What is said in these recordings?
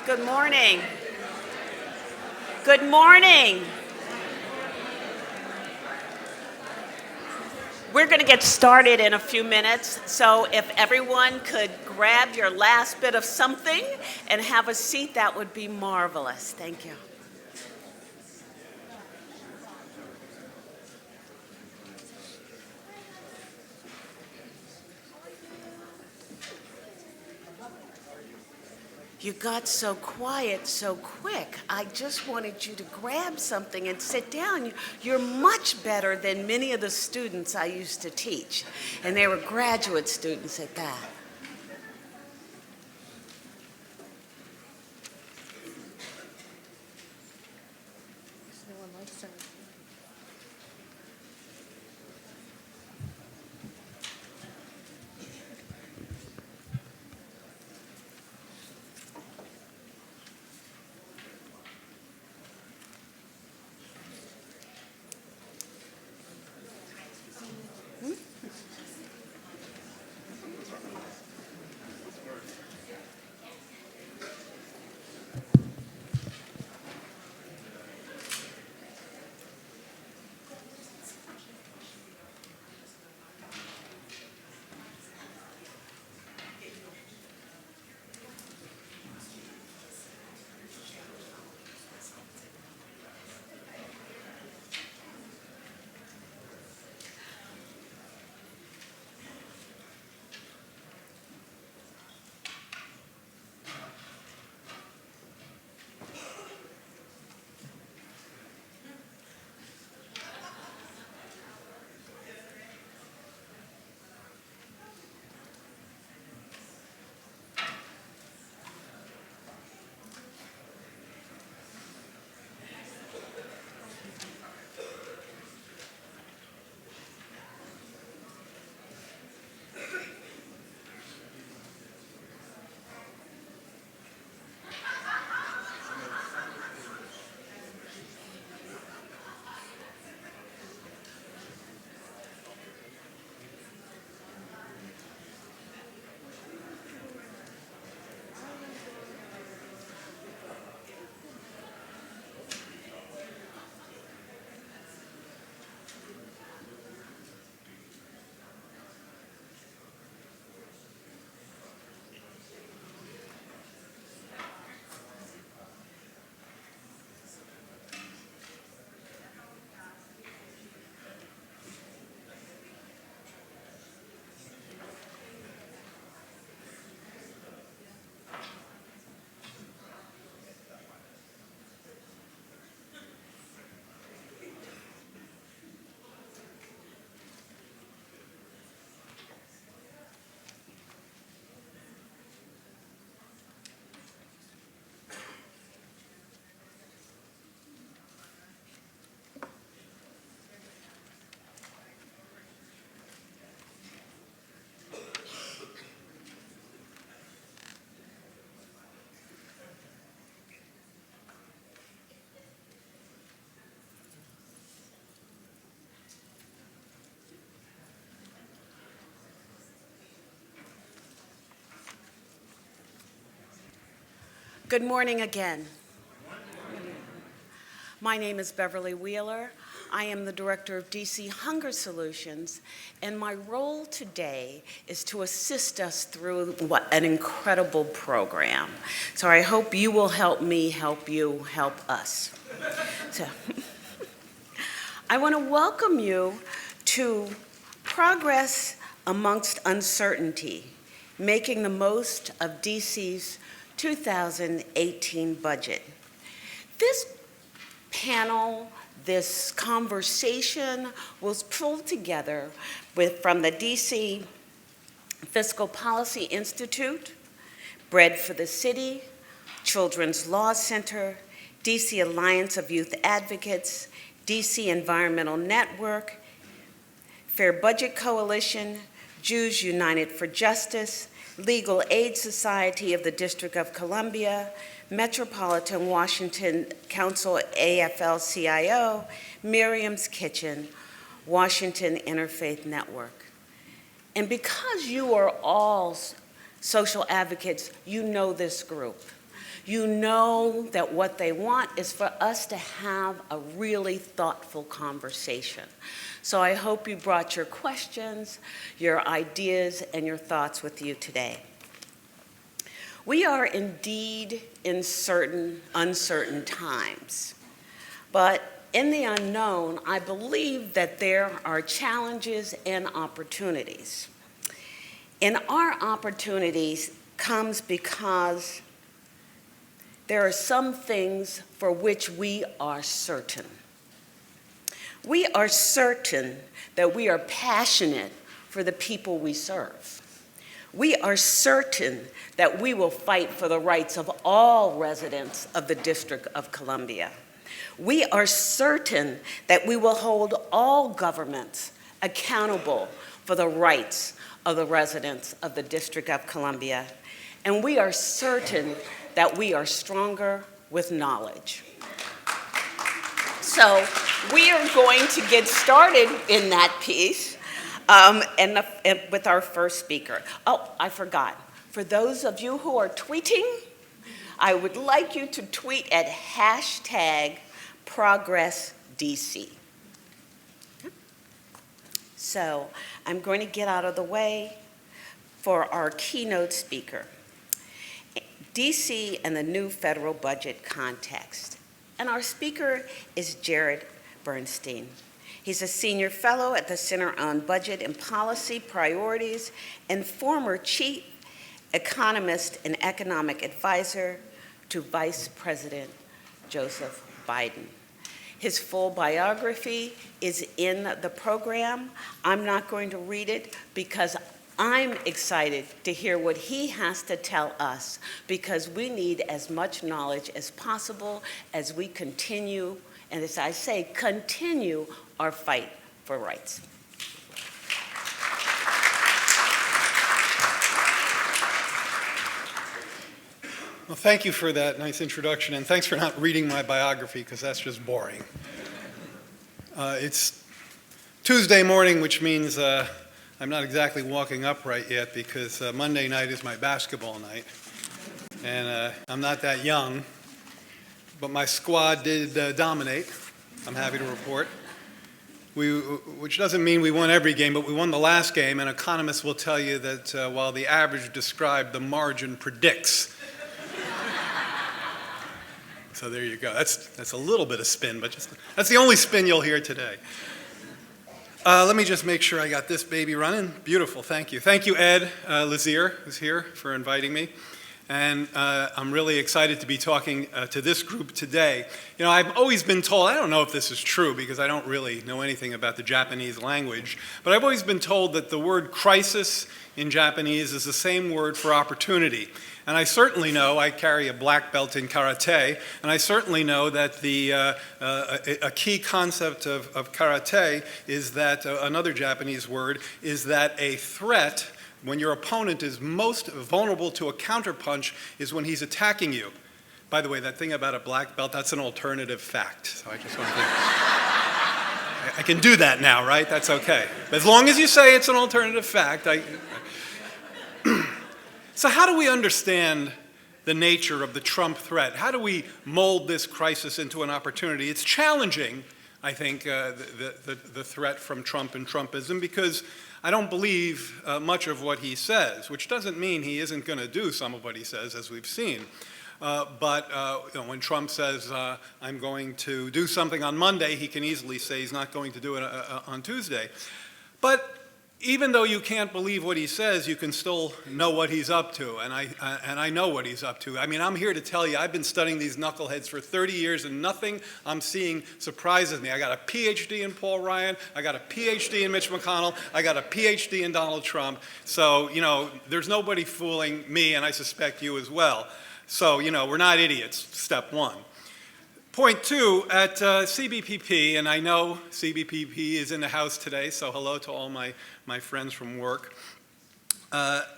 Good morning. Good morning. We're going to get started in a few minutes, so if everyone could grab your last bit of something and have a seat, that would be marvelous. Thank you. You got so quiet so quick. I just wanted you to grab something and sit down. You're much better than many of the students I used to teach, and they were graduate students at that. Good morning again. My name is Beverly Wheeler. I am the director of DC Hunger Solutions, and my role today is to assist us through an incredible program. So I hope you will help me help you help us. So I want to welcome you to Progress Amongst Uncertainty, Making the Most of DC's 2018 budget. This panel, this conversation was pulled together from the DC Fiscal Policy Institute, Bread for the City, Children's Law Center, DC Alliance of Youth Advocates, DC Environmental Network, Fair Budget Coalition, Jews United for Justice, Legal Aid Society of the District of Columbia, Metropolitan Washington Council AFL-CIO, Miriam's Kitchen, Washington Interfaith Network. And because you are all social advocates, you know this group. You know that what they want is for us to have a really thoughtful conversation. So I hope you brought your questions, your ideas, and your thoughts with you today. We are indeed in uncertain times, but in the unknown, I believe that there are challenges and opportunities. And our opportunities comes because there are some things for which we are certain. We are certain that we are passionate for the people we serve. We are certain that we will fight for the rights of all residents of the District of Columbia. We are certain that we will hold all governments accountable for the rights of the residents of the District of Columbia. And we are certain that we are stronger with knowledge. So we are going to get started in that piece with our first speaker. Oh, I forgot. For those of you who are tweeting, I would like you to tweet at #ProgressDC. So I'm going to get out of the way for our keynote speaker. DC and the new federal budget context. And our speaker is Jared Bernstein. He's a senior fellow at the Center on Budget and Policy Priorities and former chief economist and economic advisor to Vice President Joseph Biden. His full biography is in the program. I'm not going to read it because I'm excited to hear what he has to tell us, because we need as much knowledge as possible as we continue, and as I say, continue our fight for rights. Well, thank you for that nice introduction, and thanks for not reading my biography, because that's just boring. It's Tuesday morning, which means I'm not exactly walking upright yet, because Monday night is my basketball night, and I'm not that young, but my squad did dominate, I'm happy to report. Which doesn't mean we won every game, but we won the last game, and economists will tell you that while the average described, the margin predicts. So there you go. That's a little bit of spin, but that's the only spin you'll hear today. Let me just make sure I got this baby running. Beautiful, thank you. Thank you, Ed Lazier, who's here, for inviting me. And I'm really excited to be talking to this group today. You know, I've always been told, I don't know if this is true because I don't really know anything about the Japanese language, but I've always been told that the word crisis in Japanese is the same word for opportunity. And I certainly know, I carry a black belt in karate, and I certainly know that a key concept of karate is that, another Japanese word, is that a threat, when your opponent is most vulnerable to a counterpunch, is when he's attacking you. By the way, that thing about a black belt, that's an alternative fact. So I just want to I can do that now, right? That's okay. As long as you say it's an alternative fact. So how do we understand the nature of the Trump threat? How do we mold this crisis into an opportunity? It's challenging, I think, the threat from Trump and Trumpism, because I don't believe much of what he says, which doesn't mean he isn't going to do some of what he says, as we've seen. But you know, when Trump says, I'm going to do something on Monday, he can easily say he's not going to do it on Tuesday. But even though you can't believe what he says, you can still know what he's up to, and I know what he's up to. I mean, I'm here to tell you, I've been studying these knuckleheads for 30 years, and nothing I'm seeing surprises me. I got a PhD in Paul Ryan, I got a PhD in Mitch McConnell, I got a PhD in Donald Trump, so, you know, there's nobody fooling me, and I suspect you as well. So, you know, we're not idiots, step one. Point two, at CBPP, and I know CBPP is in the house today, so hello to all my friends from work.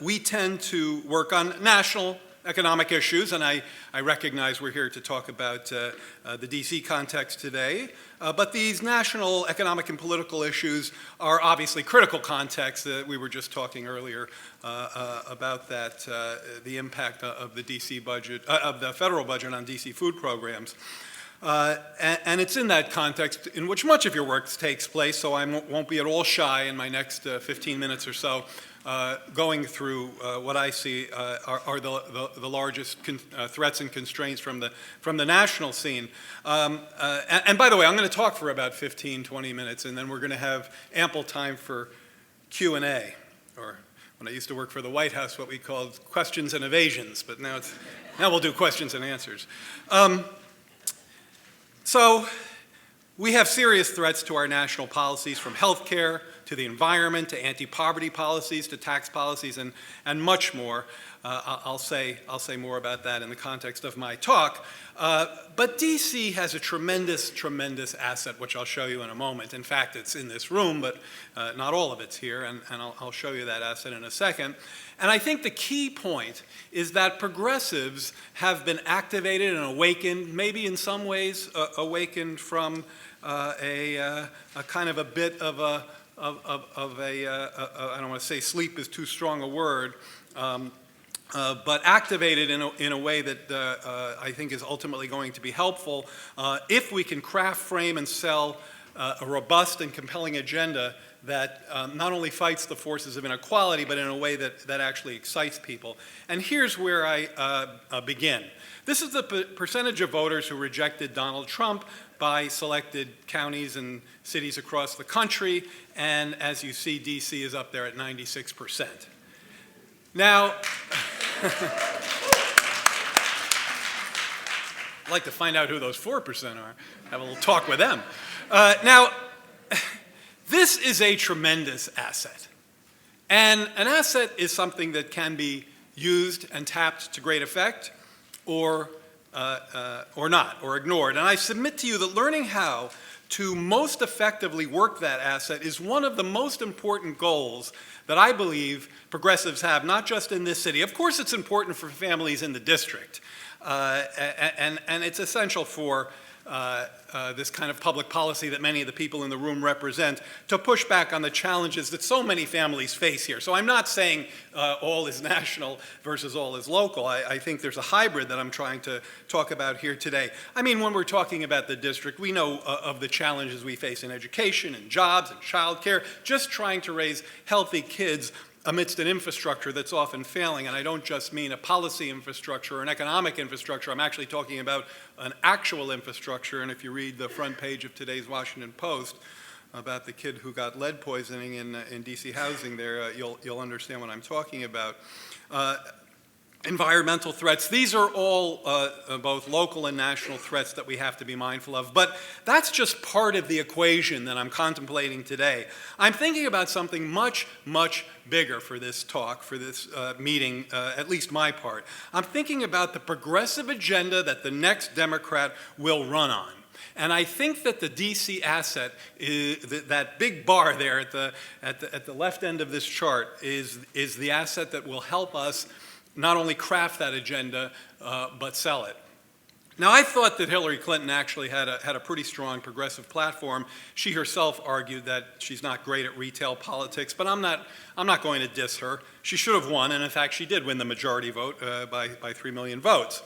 We tend to work on national economic issues, and I recognize we're here to talk about the D.C. context today, but these national economic and political issues are obviously critical contexts. We were just talking earlier about that, the impact of the D.C. budget, of the federal budget on D.C. food programs. And it's in that context in which much of your work takes place, so I won't be at all shy in my next 15 minutes or so going through what I see are the largest threats and constraints from the national scene. And by the way, I'm going to talk for about 15, 20 minutes, and then we're going to have ample time for Q&A, or when I used to work for the White House, what we called questions and evasions, but now we'll do questions and answers. So we have serious threats to our national policies, from health care to the environment to anti-poverty policies to tax policies and much more. I'll say more about that in the context of my talk. But DC has a tremendous, tremendous asset, which I'll show you in a moment. In fact, it's in this room, but not all of it's here, and I'll show you that asset in a second. And I think the key point is that progressives have been activated and awakened, maybe in some ways awakened from a kind of a bit of a, I don't want to say sleep is too strong a word, but activated in a way that I think is ultimately going to be helpful if we can craft, frame, and sell a robust and compelling agenda that not only fights the forces of inequality, but in a way that actually excites people. And here's where I begin. This is the percentage of voters who rejected Donald Trump by selected counties and cities across the country, and as you see, DC is up there at 96%. Now, I'd like to find out who those 4% are, have a little talk with them. Now, this is a tremendous asset. And an asset is something that can be used and tapped to great effect or not, or ignored. And I submit to you that learning how to most effectively work that asset is one of the most important goals that I believe progressives have, not just in this city. Of course, it's important for families in the district, and it's essential for this kind of public policy that many of the people in the room represent to push back on the challenges that so many families face here. So I'm not saying all is national versus all is local. I think there's a hybrid that I'm trying to talk about here today. I mean, when we're talking about the district, we know of the challenges we face in education and jobs and childcare, just trying to raise healthy kids amidst an infrastructure that's often failing. And I don't just mean a policy infrastructure or an economic infrastructure. I'm actually talking about an actual infrastructure. And if you read the front page of today's Washington Post about the kid who got lead poisoning in DC housing there, you'll understand what I'm talking about. Environmental threats, these are all both local and national threats that we have to be mindful of. But that's just part of the equation that I'm contemplating today. I'm thinking about something much, much bigger for this talk, for this meeting, at least my part. I'm thinking about the progressive agenda that the next Democrat will run on. And I think that the DC asset, that big bar there at the left end of this chart, is the asset that will help us not only craft that agenda, but sell it. Now, I thought that Hillary Clinton actually had a pretty strong progressive platform. She herself argued that she's not great at retail politics, but I'm not going to diss her. She should have won, and in fact, she did win the majority vote by 3 million votes.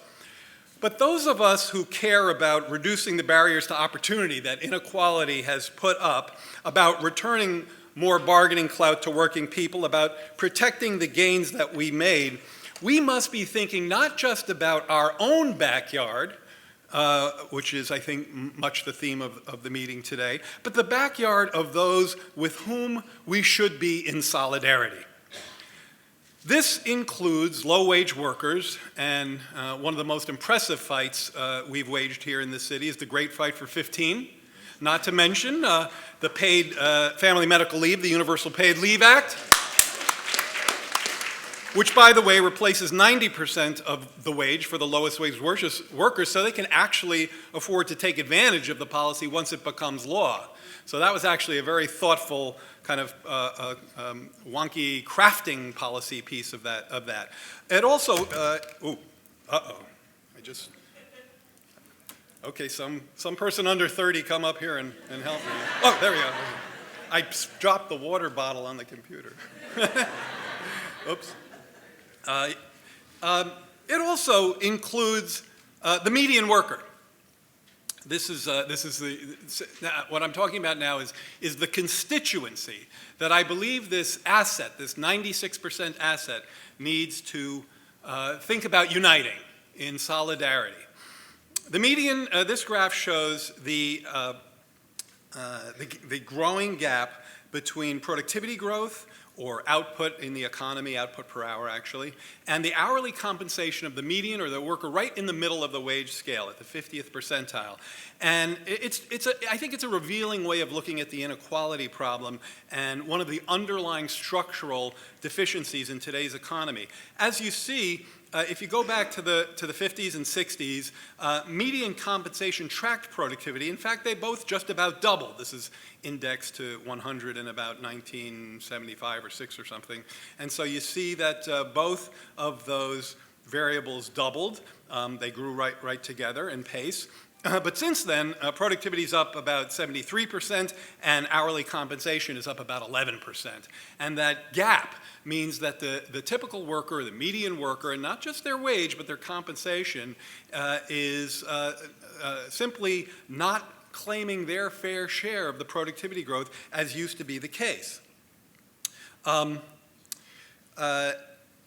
But those of us who care about reducing the barriers to opportunity that inequality has put up, about returning more bargaining clout to working people, about protecting the gains that we made, we must be thinking not just about our own backyard, which is, I think, much the theme of the meeting today, but the backyard of those with whom we should be in solidarity. This includes low-wage workers, and one of the most impressive fights we've waged here in this city is the Great Fight for 15, not to mention the paid family medical leave, the Universal Paid Leave Act, which, by the way, replaces 90% of the wage for the lowest wage workers so they can actually afford to take advantage of the policy once it becomes law. So that was actually a very thoughtful kind of wonky crafting policy piece of that. It also, Uh-oh, okay, some person under 30 come up here and help me. Oh, there we go. I dropped the water bottle on the computer. Oops. It also includes the median worker. What I'm talking about now is the constituency that I believe this asset, this 96% asset, needs to think about uniting in solidarity. The median, this graph shows the growing gap between productivity growth, or output in the economy, output per hour actually, and the hourly compensation of the median or the worker right in the middle of the wage scale at the 50th percentile. And I think it's a revealing way of looking at the inequality problem and one of the underlying structural deficiencies in today's economy. As you see, if you go back to the 50s and 60s, median compensation tracked productivity. In fact, they both just about doubled. This is indexed to 100 in about 1975 or 6 or something. And so you see that both of those variables doubled. They grew right together in pace. But since then, productivity is up about 73%, and hourly compensation is up about 11%. And that gap means that the typical worker, the median worker, and not just their wage, but their compensation, is simply not claiming their fair share of the productivity growth as used to be the case.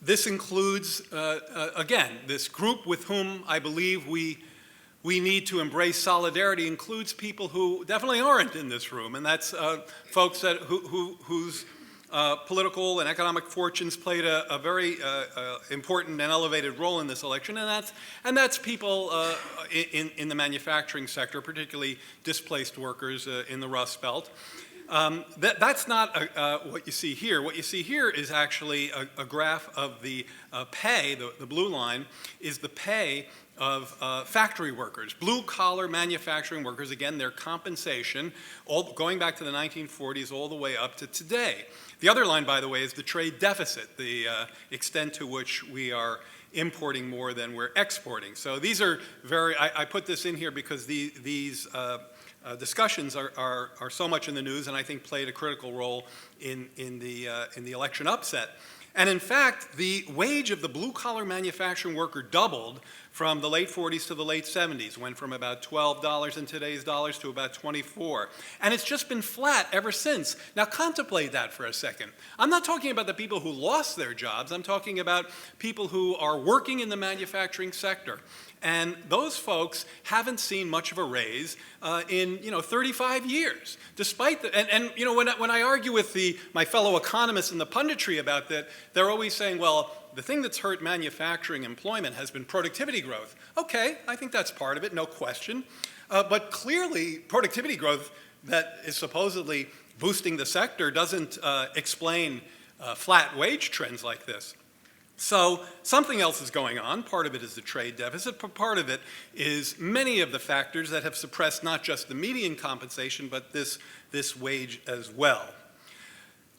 This includes, again, this group with whom I believe we need to embrace solidarity includes people who definitely aren't in this room, and that's folks whose political and economic fortunes played a very important and elevated role in this election, and that's people in the manufacturing sector, particularly displaced workers in the Rust Belt. That's not what you see here. What you see here is actually a graph of the pay. The blue line is the pay of factory workers, blue-collar manufacturing workers, again, their compensation, going back to the 1940s all the way up to today. The other line, by the way, is the trade deficit, the extent to which we are importing more than we're exporting. So these are I put this in here because these discussions are so much in the news, and I think played a critical role in the election upset. And in fact, the wage of the blue-collar manufacturing worker doubled from the late 40s to the late 70s, went from about $12 in today's dollars to about $24. And it's just been flat ever since. Now contemplate that for a second. I'm not talking about the people who lost their jobs. I'm talking about people who are working in the manufacturing sector. And those folks haven't seen much of a raise in 35 years. Despite when I argue with my fellow economists in the punditry about that, they're always saying, well, the thing that's hurt manufacturing employment has been productivity growth. Okay, I think that's part of it, no question. But clearly, productivity growth that is supposedly boosting the sector doesn't explain flat wage trends like this. So something else is going on. Part of it is the trade deficit, but part of it is many of the factors that have suppressed not just the median compensation, but this wage as well.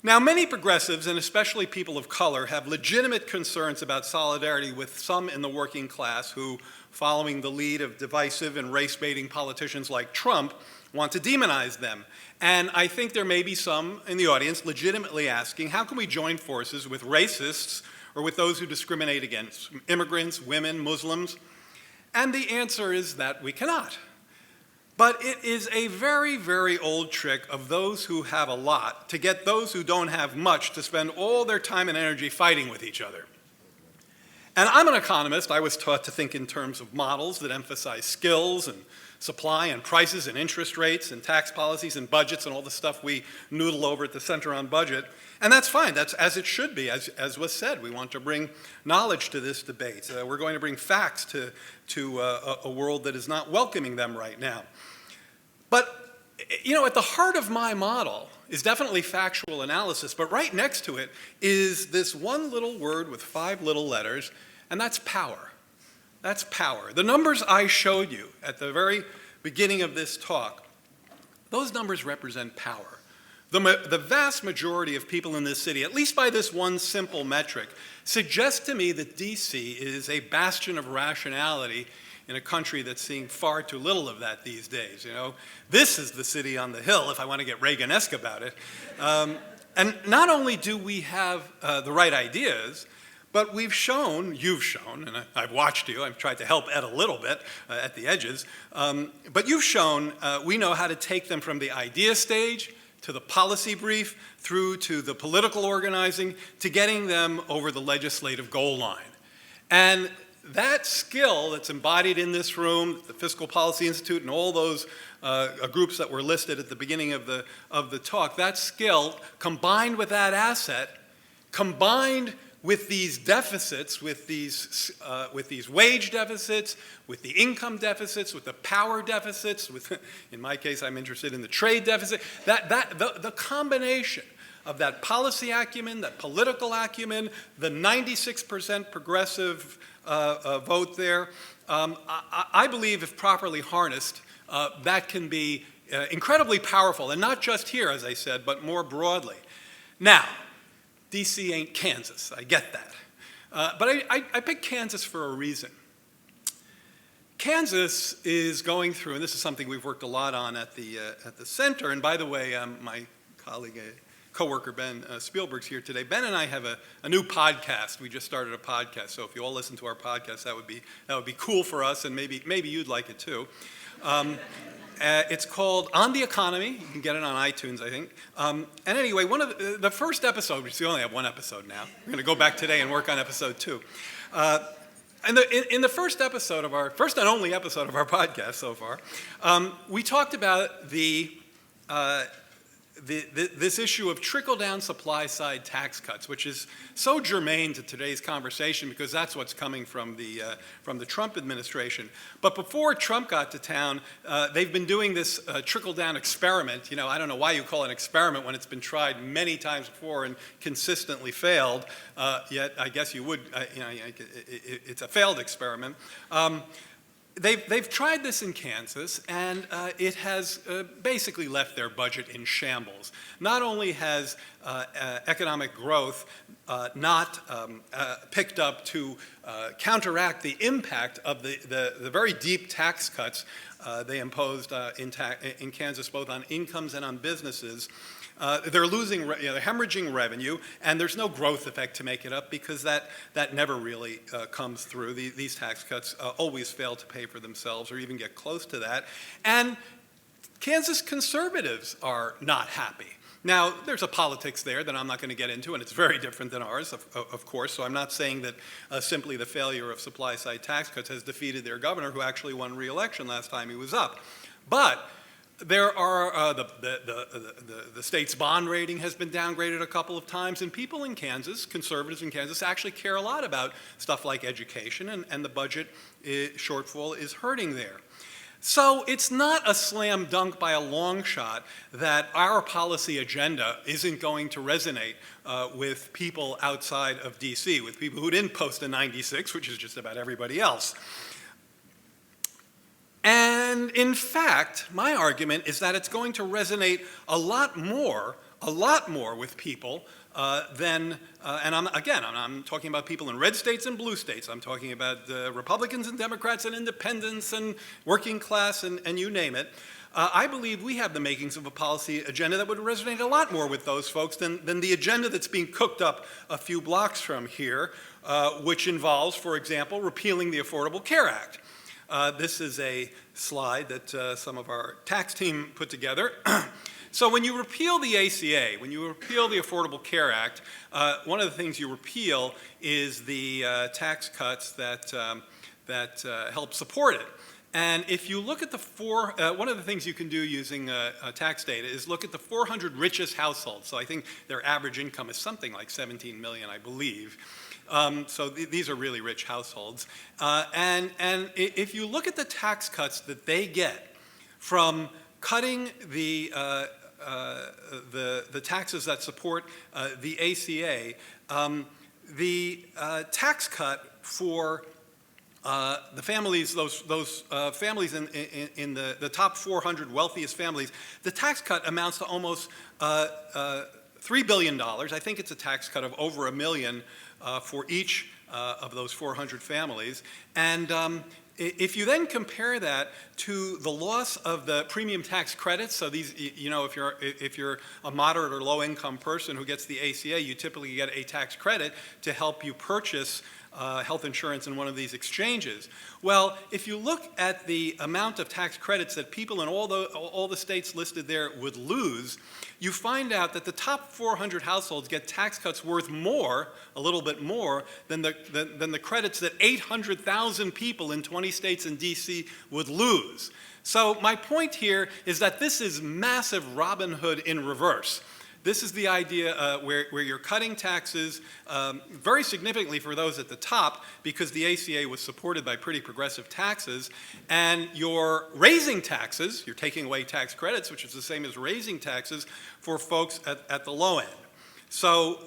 Now, many progressives, and especially people of color, have legitimate concerns about solidarity with some in the working class who, following the lead of divisive and race-baiting politicians like Trump, want to demonize them. And I think there may be some in the audience legitimately asking, how can we join forces with racists or with those who discriminate against immigrants, women, Muslims? And the answer is that we cannot. But it is a very, very old trick of those who have a lot to get those who don't have much to spend all their time and energy fighting with each other. And I'm an economist. I was taught to think in terms of models that emphasize skills and supply and prices and interest rates and tax policies and budgets and all the stuff we noodle over at the Center on Budget. And that's fine. That's as it should be. As was said, we want to bring knowledge to this debate. We're going to bring facts to a world that is not welcoming them right now. But, at the heart of my model is definitely factual analysis, but right next to it is this one little word with 5 little letters, and that's power. That's power. The numbers I showed you at the very beginning of this talk, those numbers represent power. the vast majority of people in this city, at least by this one simple metric, suggest to me that D.C. is a bastion of rationality in a country that's seeing far too little of that these days. You know, this is the city on the hill, if I want to get Reagan-esque about it. And not only do we have the right ideas, but you've shown, and I've watched you, I've tried to help Ed a little bit at the edges, but you've shown we know how to take them from the idea stage to the policy brief, through to the political organizing, to getting them over the legislative goal line. And that skill that's embodied in this room, the Fiscal Policy Institute and all those groups that were listed at the beginning of the talk, that skill combined with that asset, combined with these deficits, with these wage deficits, with the income deficits, with the power deficits, in my case, I'm interested in the trade deficit, the combination of that policy acumen, that political acumen, the 96% progressive vote there, I believe if properly harnessed, that can be incredibly powerful, and not just here, as I said, but more broadly. Now, D.C. ain't Kansas, I get that. But I picked Kansas for a reason. Kansas is going through, and this is something we've worked a lot on at the center, and by the way, my colleague, coworker Ben Spielberg's here today. Ben and I have a new podcast. We just started a podcast, so if you all listen to our podcast, that would be cool for us, and maybe you'd like it too. It's called On the Economy. You can get it on iTunes, I think. And anyway, one of the first episode, which we only have one episode now. We're going to go back today and work on episode 2. And in the first episode of first and only episode of our podcast so far, we talked about this issue of trickle-down supply-side tax cuts, which is so germane to today's conversation because that's what's coming from the Trump administration. But before Trump got to town, they've been doing this trickle-down experiment. You know, I don't know why you call it an experiment when it's been tried many times before and consistently failed. Yet I guess you would. It's a failed experiment. They've tried this in Kansas, and it has basically left their budget in shambles. Not only has economic growth not picked up to counteract the impact of the very deep tax cuts they imposed in Kansas, both on incomes and on businesses. They're losing, they're hemorrhaging revenue, and there's no growth effect to make it up because that never really comes through. These tax cuts always fail to pay for themselves or even get close to that. And Kansas conservatives are not happy. Now, there's a politics there that I'm not going to get into, and it's very different than ours, of course, so I'm not saying that simply the failure of supply-side tax cuts has defeated their governor, who actually won re-election last time he was up. But there are, the state's bond rating has been downgraded a couple of times, and people in Kansas, conservatives in Kansas, actually care a lot about stuff like education, and the budget shortfall is hurting there. So it's not a slam dunk by a long shot that our policy agenda isn't going to resonate with people outside of D.C., with people who didn't post a 96, which is just about everybody else. And in fact, my argument is that it's going to resonate a lot more with people than, and I'm talking about people in red states and blue states. I'm talking about Republicans and Democrats and independents and working class and you name it. I believe we have the makings of a policy agenda that would resonate a lot more with those folks than the agenda that's being cooked up a few blocks from here, which involves, for example, repealing the Affordable Care Act. This is a slide that some of our tax team put together. So when you repeal the ACA, when you repeal the Affordable Care Act, one of the things you repeal is the tax cuts that help support it. And if you look at the one of the things you can do using tax data is look at the 400 richest households. So I think their average income is something like 17 million, I believe. So these are really rich households. And if you look at the tax cuts that they get from cutting the taxes that support the ACA, the tax cut for the families, those families in the top 400 wealthiest families, the tax cut amounts to almost $3 billion. I think it's a tax cut of over $1 million for each of those 400 families. And if you then compare that to the loss of the premium tax credits, so these, you know, if you're a moderate or low income person who gets the ACA, you typically get a tax credit to help you purchase health insurance in one of these exchanges. Well, if you look at the amount of tax credits that people in all the states listed there would lose, you find out that the top 400 households get tax cuts worth more, a little bit more, than the credits that 800,000 people in 20 states and DC would lose. So my point here is that this is massive Robin Hood in reverse. This is the idea where you're cutting taxes very significantly for those at the top, because the ACA was supported by pretty progressive taxes, and you're raising taxes, you're taking away tax credits, which is the same as raising taxes for folks at the low end. So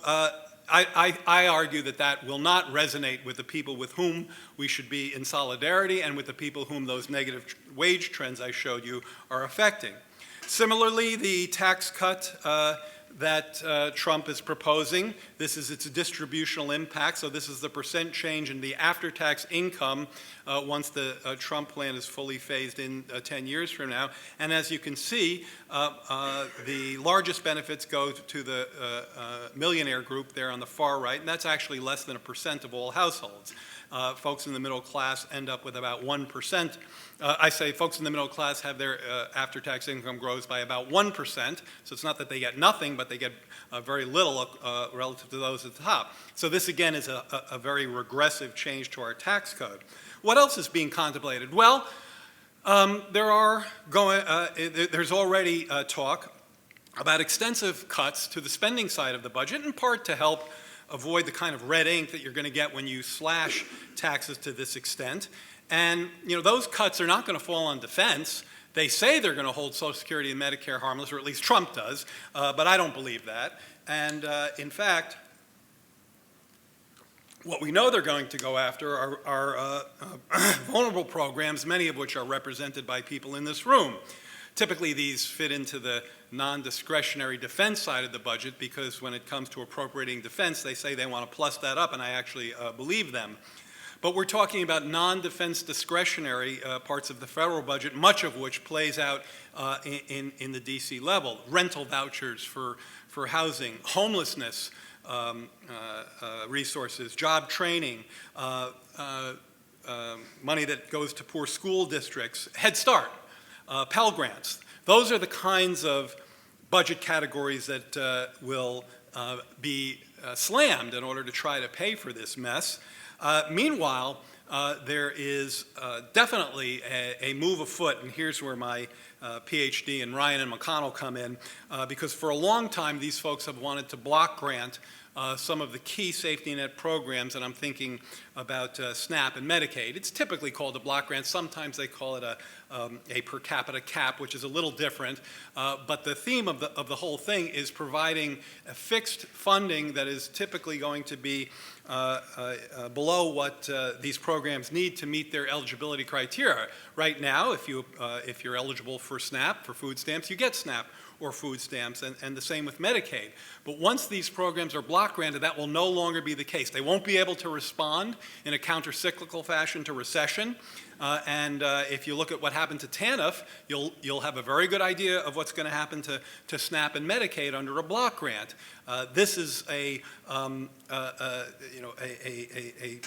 I argue that that will not resonate with the people with whom we should be in solidarity and with the people whom those negative wage trends I showed you are affecting. Similarly, the tax cut that Trump is proposing, this is its distributional impact, so this is the percent change in the after-tax income once the Trump plan is fully phased in 10 years from now. And as you can see, the largest benefits go to the millionaire group there on the far right, and that's actually less than 1% of all households. Folks in the middle class end up with about 1%. I say folks in the middle class have their after-tax income grows by about 1%, so it's not that they get nothing, but they get very little relative to those at the top. So this, again, is a very regressive change to our tax code. What else is being contemplated? Well, there's already talk about extensive cuts to the spending side of the budget, in part to help avoid the kind of red ink that you're going to get when you slash taxes to this extent. And those cuts are not going to fall on defense. They say they're going to hold Social Security and Medicare harmless, or at least Trump does, but I don't believe that. And in fact, what we know they're going to go after are vulnerable programs, many of which are represented by people in this room. Typically, these fit into the non-discretionary defense side of the budget, because when it comes to appropriating defense, they say they want to plus that up, and I actually believe them. But we're talking about non-defense discretionary parts of the federal budget, much of which plays out in the DC level. Rental vouchers for housing, homelessness resources, job training, money that goes to poor school districts, Head Start, Pell Grants. Those are the kinds of budget categories that will be slammed in order to try to pay for this mess. Meanwhile, there is definitely a move afoot, and here's where my PhD and Ryan and McConnell come in, because for a long time these folks have wanted to block grant some of the key safety net programs, and I'm thinking about SNAP and Medicaid. It's typically called a block grant. Sometimes they call it a per capita cap, which is a little different. But the theme of the whole thing is providing a fixed funding that is typically going to be below what these programs need to meet their eligibility criteria. Right now, if you're eligible for SNAP, for food stamps, you get SNAP or food stamps, and the same with Medicaid. But once these programs are block granted, that will no longer be the case. They won't be able to respond in a counter-cyclical fashion to recession. And if you look at what happened to TANF, you'll have a very good idea of what's going to happen to SNAP and Medicaid under a block grant. This is a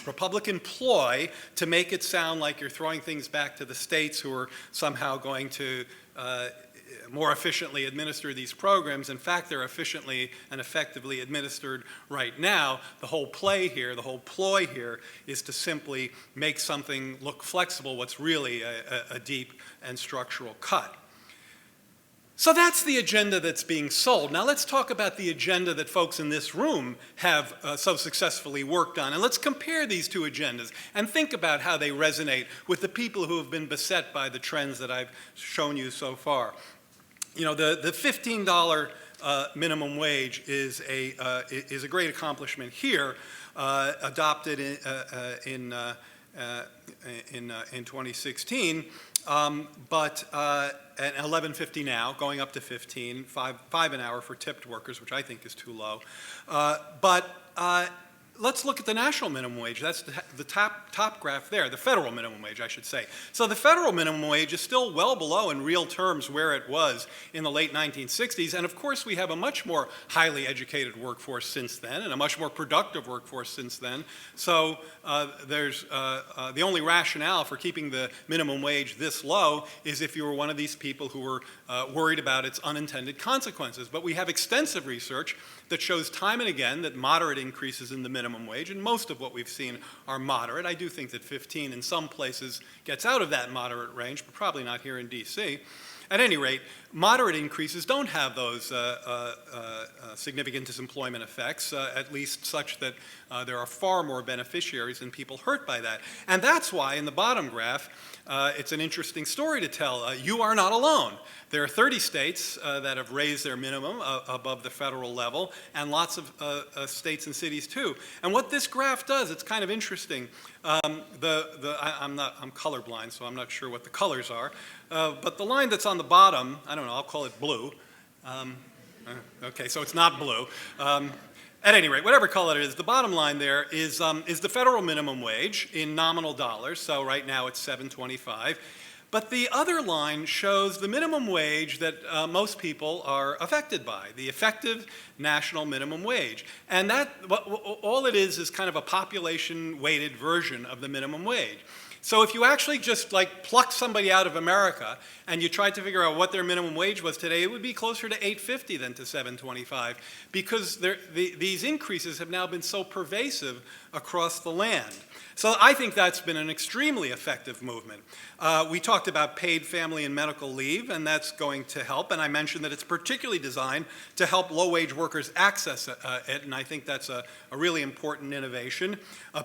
Republican ploy to make it sound like you're throwing things back to the states, who are somehow going to more efficiently administer these programs. In fact, they're efficiently and effectively administered right now. The whole play here, the whole ploy here, is to simply make something look flexible, what's really a deep and structural cut. So that's the agenda that's being sold. Now let's talk about the agenda that folks in this room have so successfully worked on. And let's compare these two agendas and think about how they resonate with the people who have been beset by the trends that I've shown you so far. The $15 minimum wage is a great accomplishment here, adopted in in 2016, but at 11.50 now, going up to 15, five an hour for tipped workers, which I think is too low. Let's look at the national minimum wage. That's the top graph there, the federal minimum wage, I should say. So the federal minimum wage is still well below in real terms where it was in the late 1960s. And of course, we have a much more highly educated workforce since then and a much more productive workforce since then. So there's the only rationale for keeping the minimum wage this low is if you were one of these people who were worried about its unintended consequences. But we have extensive research that shows time and again that moderate increases in the minimum wage, and most of what we've seen are moderate. I do think that 15 in some places gets out of that moderate range, but probably not here in DC. At any rate, moderate increases don't have those significant disemployment effects, at least such that there are far more beneficiaries than people hurt by that. And that's why in the bottom graph, it's an interesting story to tell. You are not alone. There are 30 states that have raised their minimum above the federal level, and lots of states and cities too. And what this graph does, it's kind of interesting. I'm colorblind, so I'm not sure what the colors are. But the line that's on the bottom, I don't know, I'll call it blue. Okay, so it's not blue. At any rate, whatever color it is, the bottom line there is the federal minimum wage in nominal dollars. So right now it's $7.25. But the other line shows the minimum wage that most people are affected by, the effective national minimum wage. And that, all it is kind of a population-weighted version of the minimum wage. So if you actually just like pluck somebody out of America and you tried to figure out what their minimum wage was today, it would be closer to $8.50 than to $7.25 because these increases have now been so pervasive across the land. So I think that's been an extremely effective movement. We talked about paid family and medical leave, and that's going to help. And I mentioned that it's particularly designed to help low-wage workers access it, and I think that's a really important innovation.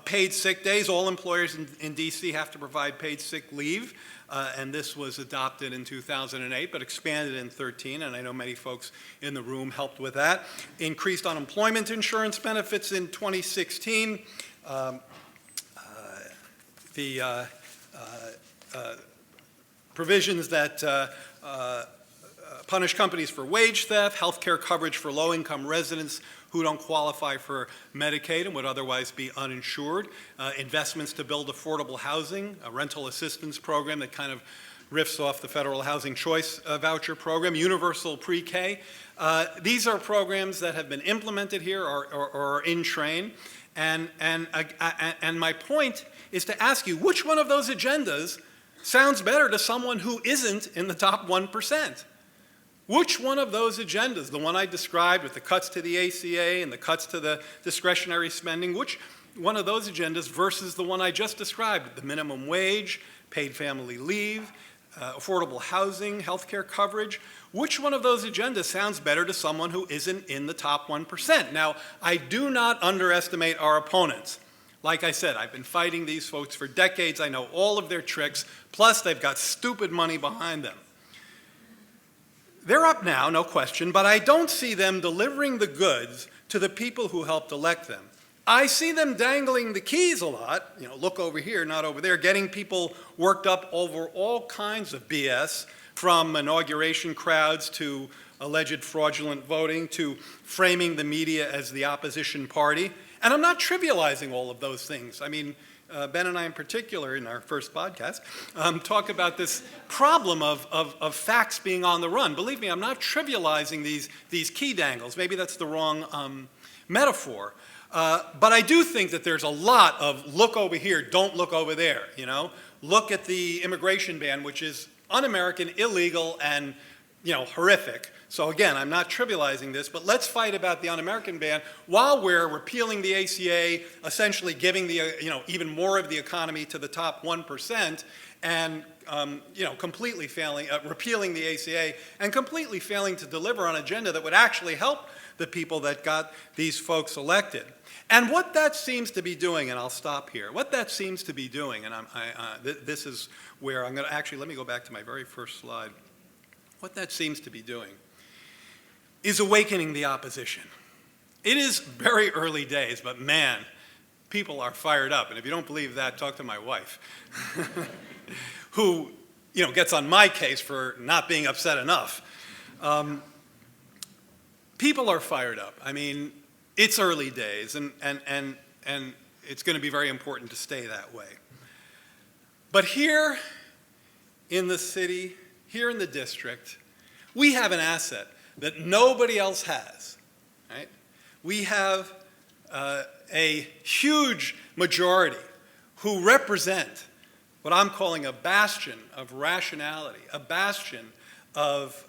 Paid sick days, all employers in D.C. have to provide paid sick leave, and this was adopted in 2008, but expanded in 2013, and I know many folks in the room helped with that. Increased unemployment insurance benefits in 2016. The provisions that punish companies for wage theft, health care coverage for low-income residents who don't qualify for Medicaid and would otherwise be uninsured, investments to build affordable housing, a rental assistance program that kind of riffs off the federal housing choice voucher program, universal pre-K. These are programs that have been implemented here or are in train. And my point is to ask you, which one of those agendas sounds better to someone who isn't in the top 1%? Which one of those agendas, the one I described with the cuts to the ACA and the cuts to the discretionary spending, which one of those agendas versus the one I just described, the minimum wage, paid family leave, affordable housing, health care coverage, which one of those agendas sounds better to someone who isn't in the top 1%? Now, I do not underestimate our opponents. Like I said, I've been fighting these folks for decades. I know all of their tricks, plus they've got stupid money behind them. They're up now, no question, but I don't see them delivering the goods to the people who helped elect them. I see them dangling the keys a lot, look over here, not over there, getting people worked up over all kinds of BS, from inauguration crowds to alleged fraudulent voting to framing the media as the opposition party. And I'm not trivializing all of those things. I mean, Ben and I in particular, in our first podcast, talk about this problem of facts being on the run. Believe me, I'm not trivializing these key dangles. Maybe that's the wrong metaphor. But I do think that there's a lot of look over here, don't look over there, Look at the immigration ban, which is un-American, illegal, and horrific. So again, I'm not trivializing this, but let's fight about the un-American ban while we're repealing the ACA, essentially giving the even more of the economy to the top 1%, and completely failing, repealing the ACA, and completely failing to deliver on an agenda that would actually help the people that got these folks elected. And what that seems to be doing, and I'll stop here, what that seems to be doing, and this is where I'm going to actually, let me go back to my very first slide. What that seems to be doing is awakening the opposition. It is very early days, but man, people are fired up. And if you don't believe that, talk to my wife, who, gets on my case for not being upset enough. People are fired up. I mean, it's early days, and it's going to be very important to stay that way. But here in the city, here in the district, we have an asset that nobody else has, right? We have a huge majority who represent what I'm calling a bastion of rationality, a bastion of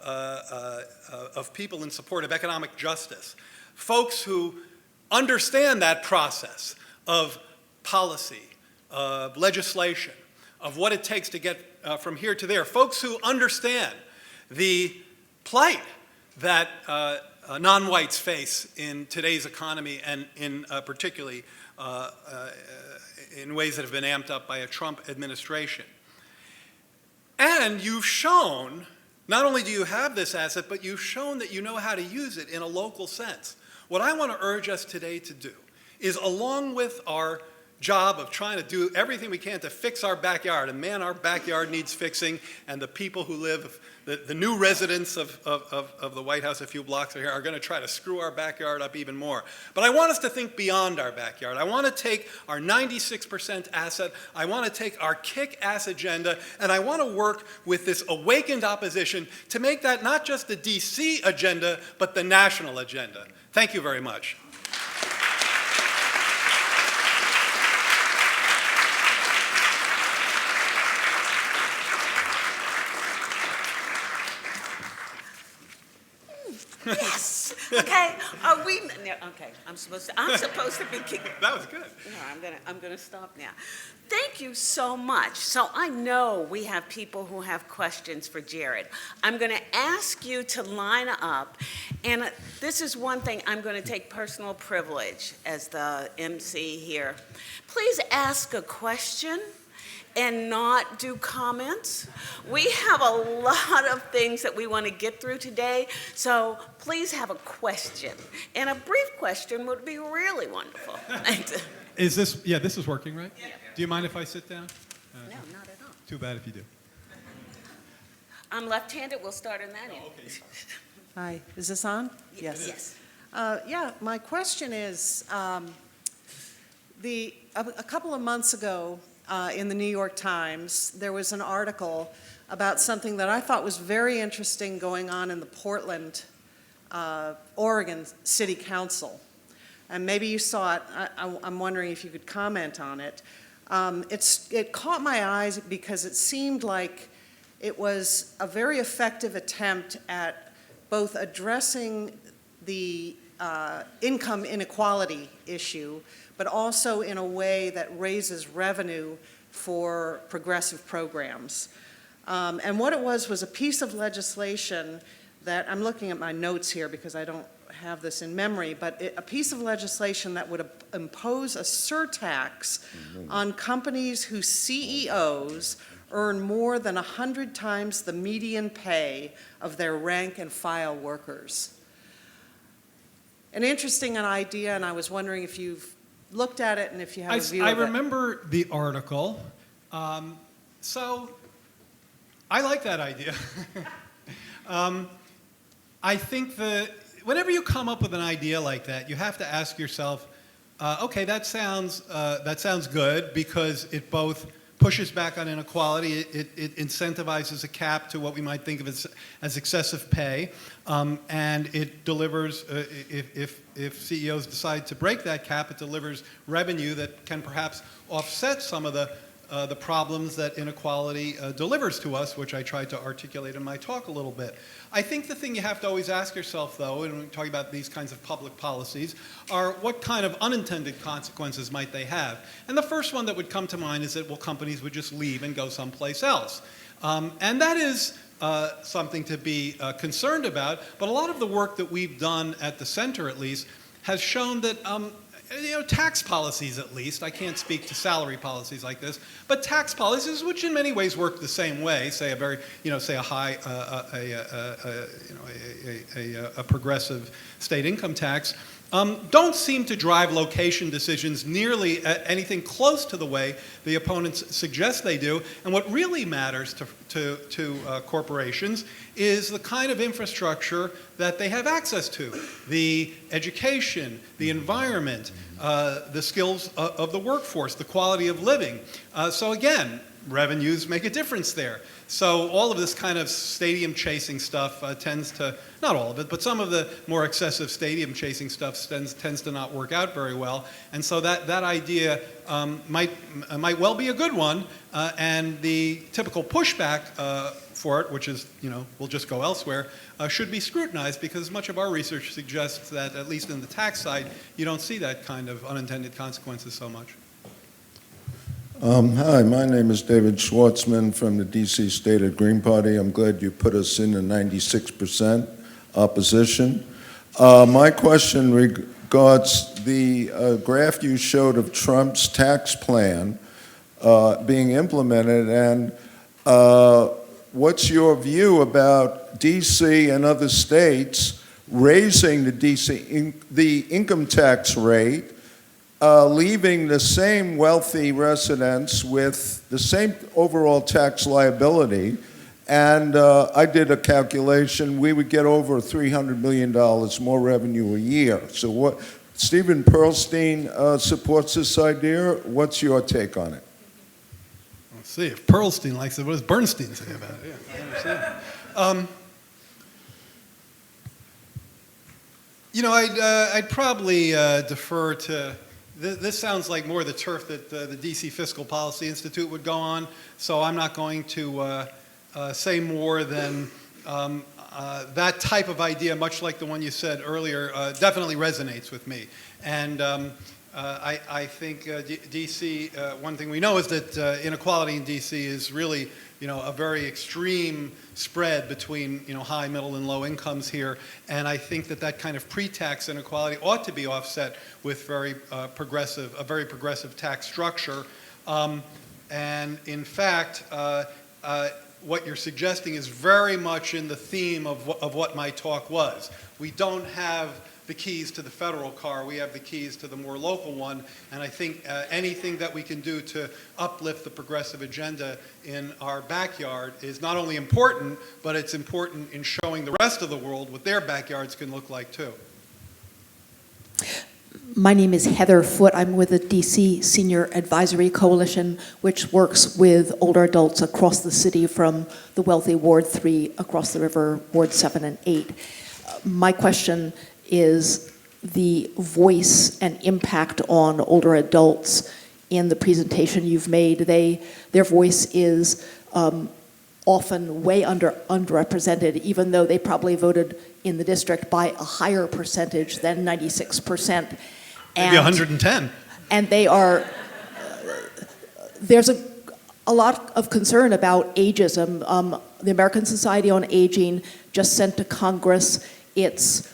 people in support of economic justice, folks who understand that process of policy, of legislation, of what it takes to get from here to there, folks who understand the plight that non-whites face in today's economy, and particularly in ways that have been amped up by a Trump administration. And you've shown, not only do you have this asset, but you've shown that you know how to use it in a local sense. What I want to urge us today to do is, along with our job of trying to do everything we can to fix our backyard, and man, our backyard needs fixing, and the people who live, the new residents of the White House a few blocks here are going to try to screw our backyard up even more. But I want us to think beyond our backyard. I want to take our 96% asset, I want to take our kick-ass agenda, and I want to work with this awakened opposition to make that not just the DC agenda, but the national agenda. Thank you very much. Yes. Okay. Are we? No, okay. I'm supposed to be kicking. That was good. No, I'm gonna stop now. Thank you so much. So I know we have people who have questions for Jared. I'm gonna ask you to line up, and this is one thing I'm gonna take personal privilege as the MC here. Please ask a question and not do comments. We have a lot of things that we want to get through today, so please have a question. And a brief question would be really wonderful. Is this, this is working, right? Yeah. Do you mind if I sit down? No, not at all. Too bad if you do. I'm left-handed, we'll start in that end. Okay. Hi, is this on? Yes. My question is, a couple of months ago in the New York Times, there was an article about something that I thought was very interesting going on in the Portland, Oregon City Council. And maybe you saw it. I'm wondering if you could comment on it. It caught my eyes because it seemed like it was a very effective attempt at both addressing the income inequality issue, but also in a way that raises revenue for progressive programs. And what it was a piece of legislation that, I'm looking at my notes here because I don't have this in memory, but a piece of legislation that would impose a surtax on companies whose CEOs earn more than 100 times the median pay of their rank and file workers. An interesting idea, and I was wondering if you've looked at it and if you have a view of it. I remember the article, so I like that idea. I think that whenever you come up with an idea like that, you have to ask yourself, okay, that sounds good because it both pushes back on inequality, it incentivizes a cap to what we might think of as excessive pay, and it delivers, if CEOs decide to break that cap, it delivers revenue that can perhaps offset some of the problems that inequality delivers to us, which I tried to articulate in my talk a little bit. I think the thing you have to always ask yourself, though, and when we're talking about these kinds of public policies, are what kind of unintended consequences might they have? And the first one that would come to mind is that, well, companies would just leave and go someplace else. And that is something to be concerned about, but a lot of the work that we've done at the center, at least, has shown that tax policies, at least, I can't speak to salary policies like this, but tax policies, which in many ways work the same way, say a very, say a high, a progressive state income tax, don't seem to drive location decisions nearly anything close to the way the opponents suggest they do. And what really matters to corporations is the kind of infrastructure that they have access to: the education, the environment, the skills of the workforce, the quality of living. So again, revenues make a difference there. So all of this kind of stadium chasing stuff tends to, not all of it, but some of the more excessive stadium chasing stuff tends to not work out very well. And so that idea might well be a good one, and the typical pushback for it, which is, we'll just go elsewhere, should be scrutinized, because much of our research suggests that, at least in the tax side, you don't see that kind of unintended consequences so much. Hi, my name is David Schwartzman from the D.C. State Green Party. I'm glad you put us in the 96% opposition. My question regards the graph you showed of Trump's tax plan being implemented, and what's your view about D.C. and other states raising the income tax rate, leaving the same wealthy residents with the same overall tax liability? And I did a calculation. We would get over $300 million more revenue a year. So what, Stephen Pearlstein supports this idea. What's your take on it? Let's see, if Pearlstein likes it, what does Bernstein say about it? Yeah, I understand. I'd probably defer to, this sounds like more the turf that the DC Fiscal Policy Institute would go on, so I'm not going to say more than that type of idea, much like the one you said earlier, definitely resonates with me. And I think DC, one thing we know is that inequality in DC is really, a very extreme spread between, high, middle, and low incomes here. And I think that kind of pre-tax inequality ought to be offset with a very progressive tax structure. And in fact, what you're suggesting is very much in the theme of what my talk was. We don't have the keys to the federal car, we have the keys to the more local one, and I think anything that we can do to uplift the progressive agenda in our backyard is not only important, but it's important in showing the rest of the world what their backyards can look like too. My name is Heather Foote. I'm with the DC Senior Advisory Coalition, which works with older adults across the city, from the wealthy Ward 3 across the river, Ward 7 and 8. My question is the voice and impact on older adults in the presentation you've made. Their voice is often way underrepresented, even though they probably voted in the district by a higher percentage than 96%. Maybe 110. And they are, there's a lot of concern about ageism. The American Society on Aging just sent to Congress its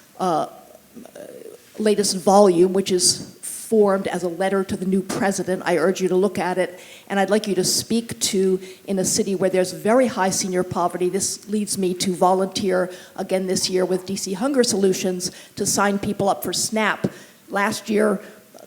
latest volume, which is formed as a letter to the new president. I urge you to look at it, and I'd like you to speak to, in a city where there's very high senior poverty, this leads me to volunteer again this year with DC Hunger Solutions to sign people up for SNAP. Last year,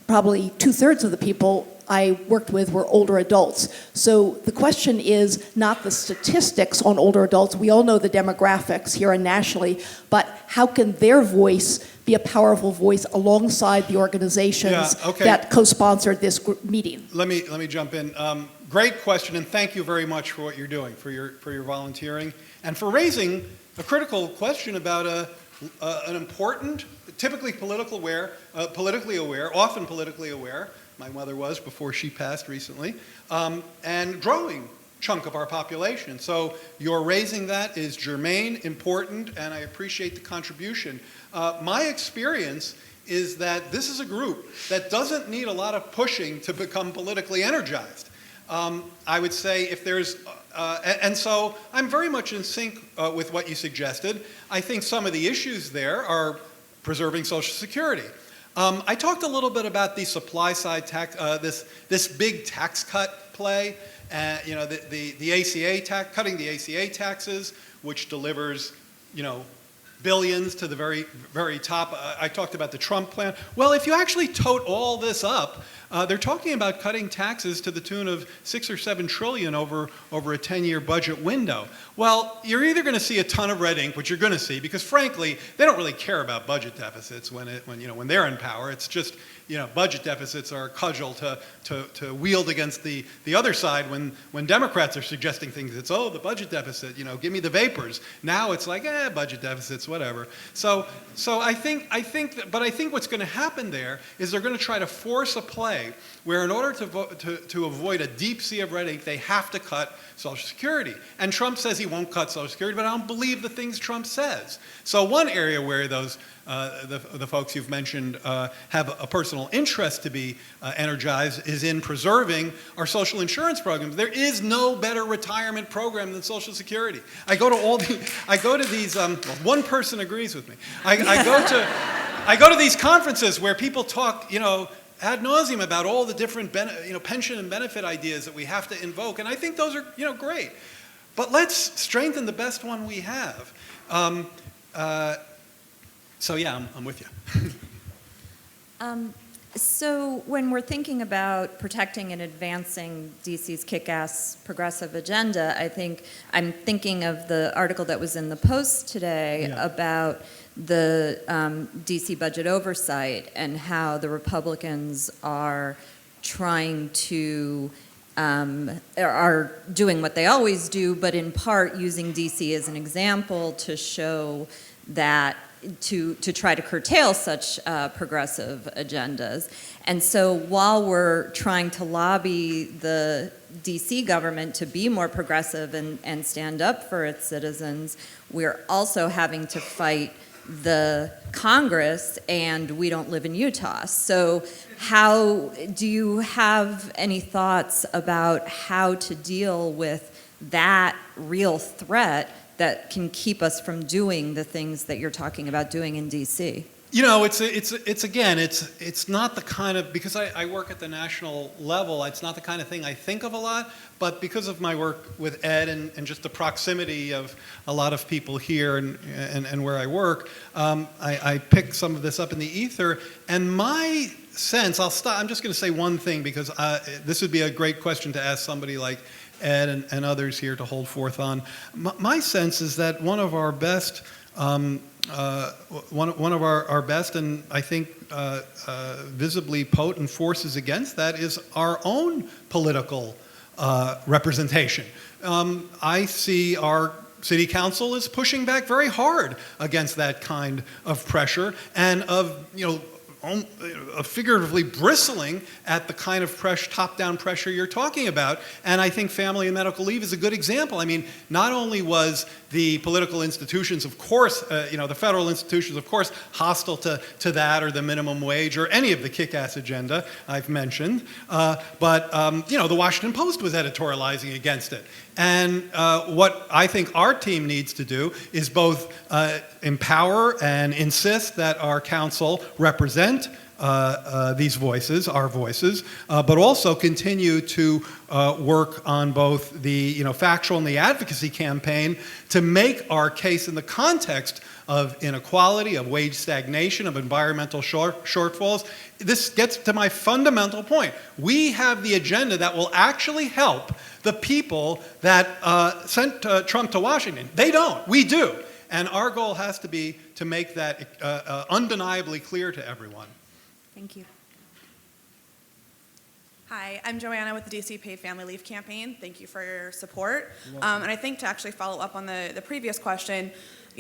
probably 2/3 of the people I worked with were older adults. So the question is not the statistics on older adults. We all know the demographics here and nationally, but how can their voice be a powerful voice alongside the organizations that co-sponsored this meeting? Let me jump in. Great question, and thank you very much for what you're doing, for your volunteering, and for raising a critical question about an important, typically politically aware, often politically aware. My mother was before she passed recently, and growing chunk of our population. So your raising that is germane, important, and I appreciate the contribution. My experience is that this is a group that doesn't need a lot of pushing to become politically energized. I would say if there's, and so I'm very much in sync with what you suggested. I think some of the issues there are preserving Social Security. I talked a little bit about the supply side tax, this big tax cut play, the ACA tax, cutting the ACA taxes, which delivers, billions to the very, very top. I talked about the Trump plan. Well, if you actually tote all this up, they're talking about cutting taxes to the tune of 6 or 7 trillion over a 10-year budget window. Well, you're either going to see a ton of red ink, which you're going to see, because frankly, they don't really care about budget deficits when they're in power. It's just, budget deficits are a cudgel to wield against the other side when Democrats are suggesting things. It's, the budget deficit, give me the vapors. Now it's like, budget deficits, whatever. So I think what's going to happen there is they're going to try to force a play where in order to avoid a deep sea of red ink, they have to cut Social Security. And Trump says he won't cut Social Security, but I don't believe the things Trump says. So one area where those the folks you've mentioned have a personal interest to be energized is in preserving our social insurance programs. There is no better retirement program than Social Security. I go to these. One person agrees with me. I go to these conferences where people talk, ad nauseum about all the different pension and benefit ideas that we have to invoke, and I think those are great. But let's strengthen the best one we have. So yeah, I'm with you. So when we're thinking about protecting and advancing DC's kick-ass progressive agenda, I'm thinking of the article that was in the Post today about the DC budget oversight and how the Republicans are trying to are doing what they always do, but in part using DC as an example to show that to try to curtail such progressive agendas. And so while we're trying to lobby the DC government to be more progressive and stand up for its citizens, we're also having to fight the Congress, and we don't live in Utah. So how do you have any thoughts about how to deal with that real threat that can keep us from doing the things that you're talking about doing in DC? It's not the kind of, because I work at the national level, it's not the kind of thing I think of a lot, but because of my work with Ed and just the proximity of a lot of people here and where I work, I pick some of this up in the ether, and my sense, I'm just going to say one thing, because this would be a great question to ask somebody like Ed and others here to hold forth on. My sense is that one of our best, one of our best and I think visibly potent forces against that is our own political representation. I see our City Council is pushing back very hard against that kind of pressure and of, figuratively bristling at the kind of top-down pressure you're talking about. And I think family and medical leave is a good example. I mean, not only was the political institutions, of course, the federal institutions, of course, hostile to that or the minimum wage or any of the kick-ass agenda I've mentioned, but the Washington Post was editorializing against it. And what I think our team needs to do is both empower and insist that our council represent these voices, our voices, but also continue to work on both the factual and the advocacy campaign to make our case in the context of inequality, of wage stagnation, of environmental shortfalls. This gets to my fundamental point. We have the agenda that will actually help the people that sent Trump to Washington. They don't. We do. And our goal has to be to make that undeniably clear to everyone. Thank you. Hi, I'm Joanna with the DC Paid Family Leave Campaign. Thank you for your support. And I think to actually follow up on the previous question,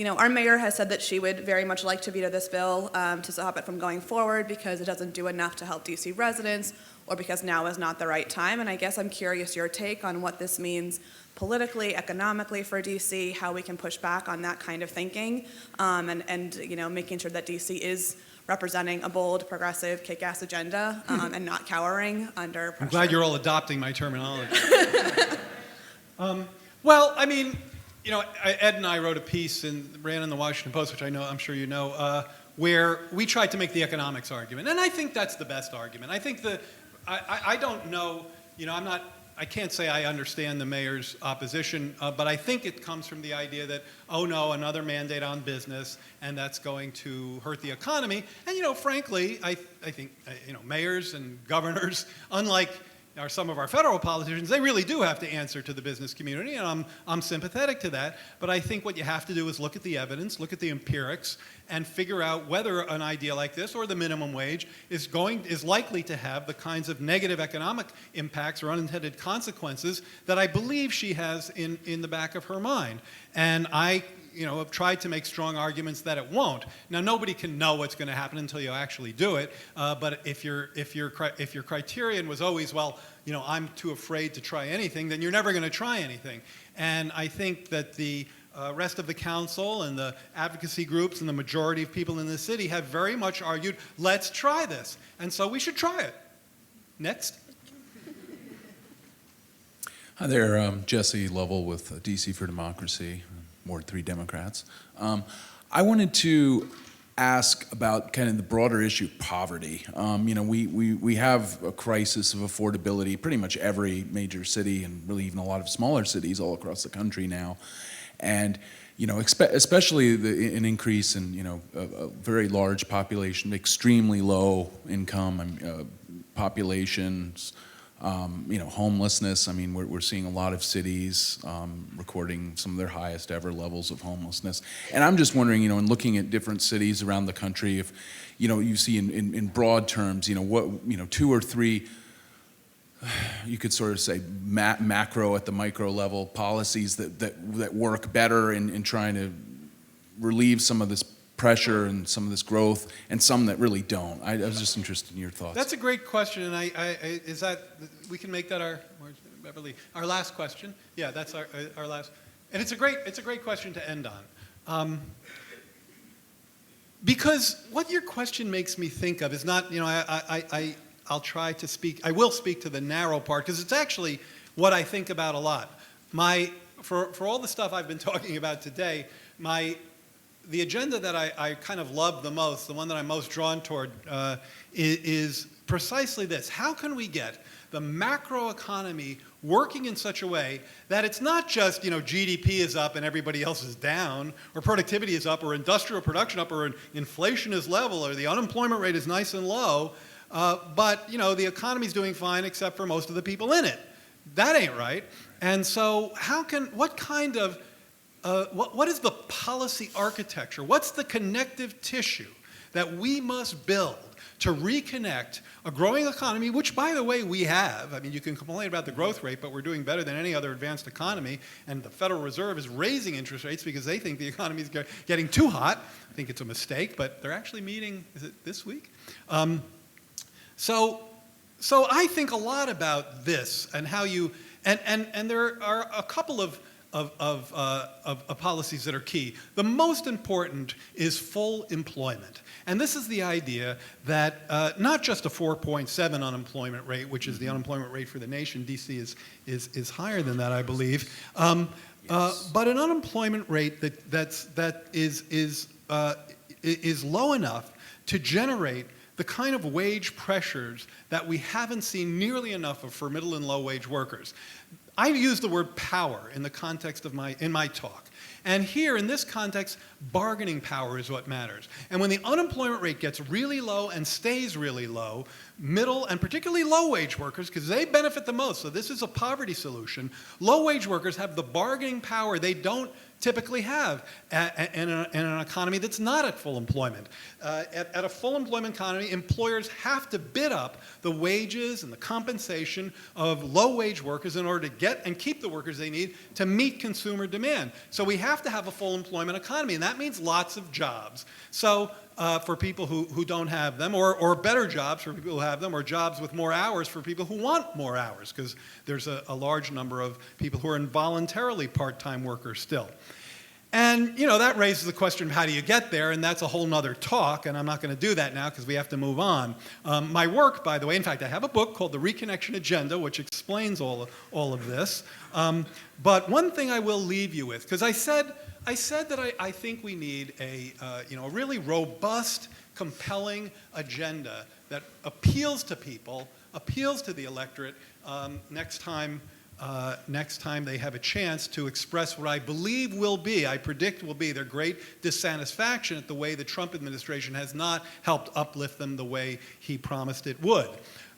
our mayor has said that she would very much like to veto this bill to stop it from going forward because it doesn't do enough to help DC residents or because now is not the right time. And I guess I'm curious your take on what this means politically, economically for DC, how we can push back on that kind of thinking, and making sure that DC is representing a bold, progressive, kick-ass agenda and not cowering under pressure. I'm glad you're all adopting my terminology. Well, I mean, Ed and I wrote a piece and ran in the Washington Post, which I'm sure you know, where we tried to make the economics argument, and I think that's the best argument. I think I don't know, I'm not I can't say I understand the mayor's opposition, but I think it comes from the idea that, oh no, another mandate on business, and that's going to hurt the economy. And frankly, I think mayors and governors, unlike some of our federal politicians, they really do have to answer to the business community, and I'm sympathetic to that. But I think what you have to do is look at the evidence, look at the empirics, and figure out whether an idea like this or the minimum wage is likely to have the kinds of negative economic impacts or unintended consequences that I believe she has in the back of her mind. And I have tried to make strong arguments that it won't. Now, nobody can know what's going to happen until you actually do it. But if your criterion was always, well, I'm too afraid to try anything, then you're never going to try anything. And I think that the rest of the council and the advocacy groups and the majority of people in the city have very much argued, let's try this. And so we should try it. Next. Hi there, Jesse Lovell with DC for Democracy, Ward 3 Democrats. I wanted to ask about kind of the broader issue of poverty. We have a crisis of affordability pretty much every major city and really even a lot of smaller cities all across the country now. And especially an increase in a very large population, extremely low income populations, homelessness. I mean, we're seeing a lot of cities recording some of their highest ever levels of homelessness. And I'm just wondering, in looking at different cities around the country, if you see in broad terms, what 2 or 3. You could sort of say macro at the micro level policies that work better in trying to relieve some of this pressure and some of this growth, and some that really don't. I was just interested in your thoughts. That's a great question, and we can make that our last question. Yeah, that's our last, and it's a great question to end on. Because what your question makes me think of is not, I'll try to speak, I will speak to the narrow part, because it's actually what I think about a lot. For all the stuff I've been talking about today, the agenda that I kind of love the most, the one that I'm most drawn toward, is precisely this. How can we get the macroeconomy working in such a way that it's not just, GDP is up and everybody else is down, or productivity is up, or industrial production up, or inflation is level, or the unemployment rate is nice and low, but the economy's doing fine except for most of the people in it. That ain't right. And so what is the policy architecture? What's the connective tissue that we must build to reconnect a growing economy, which, by the way, we have? I mean, you can complain about the growth rate, but we're doing better than any other advanced economy, and the Federal Reserve is raising interest rates because they think the economy is getting too hot. I think it's a mistake, but they're actually meeting, is it this week? So I think a lot about this and how and there are a couple of policies that are key. The most important is full employment. And this is the idea that not just a 4.7 unemployment rate, which is the unemployment rate for the nation. DC is higher than that, I believe. But an unemployment rate that is low enough to generate the kind of wage pressures that we haven't seen nearly enough of for middle and low wage workers. I use the word power in the context of my talk. And here, in this context, bargaining power is what matters. And when the unemployment rate gets really low and stays really low, middle and particularly low-wage workers, because they benefit the most, so this is a poverty solution, low-wage workers have the bargaining power they don't typically have in an economy that's not at full employment. At a full employment economy, employers have to bid up the wages and the compensation of low-wage workers in order to get and keep the workers they need to meet consumer demand. So we have to have a full employment economy, and that means lots of jobs. So for people who don't have them, or better jobs for people who have them, or jobs with more hours for people who want more hours, because there's a large number of people who are involuntarily part-time workers still. And, that raises the question of how do you get there, and that's a whole nother talk, and I'm not going to do that now because we have to move on. My work, by the way, in fact, I have a book called The Reconnection Agenda, which explains all of this. But one thing I will leave you with, because I said that I think we need a really robust, compelling agenda that appeals to people, appeals to the electorate, next time they have a chance to express what I predict will be their great dissatisfaction at the way the Trump administration has not helped uplift them the way he promised it would.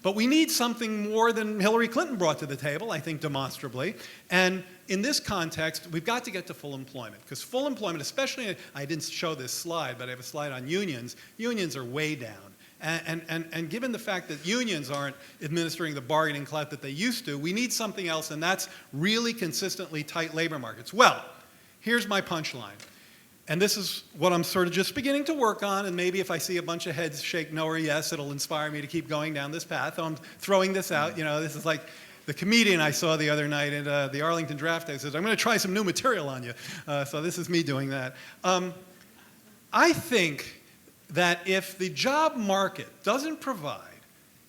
But we need something more than Hillary Clinton brought to the table, I think demonstrably. And in this context, we've got to get to full employment, because full employment, especially, I didn't show this slide, but I have a slide on unions. Unions are way down. And given the fact that unions aren't administering the bargaining clout that they used to, we need something else, and that's really consistently tight labor markets. Well, here's my punchline. And this is what I'm sort of just beginning to work on, and maybe if I see a bunch of heads shake no or yes, it'll inspire me to keep going down this path. So I'm throwing this out. This is like the comedian I saw the other night at the Arlington Draft Day says, I'm going to try some new material on you. So this is me doing that. I think that if the job market doesn't provide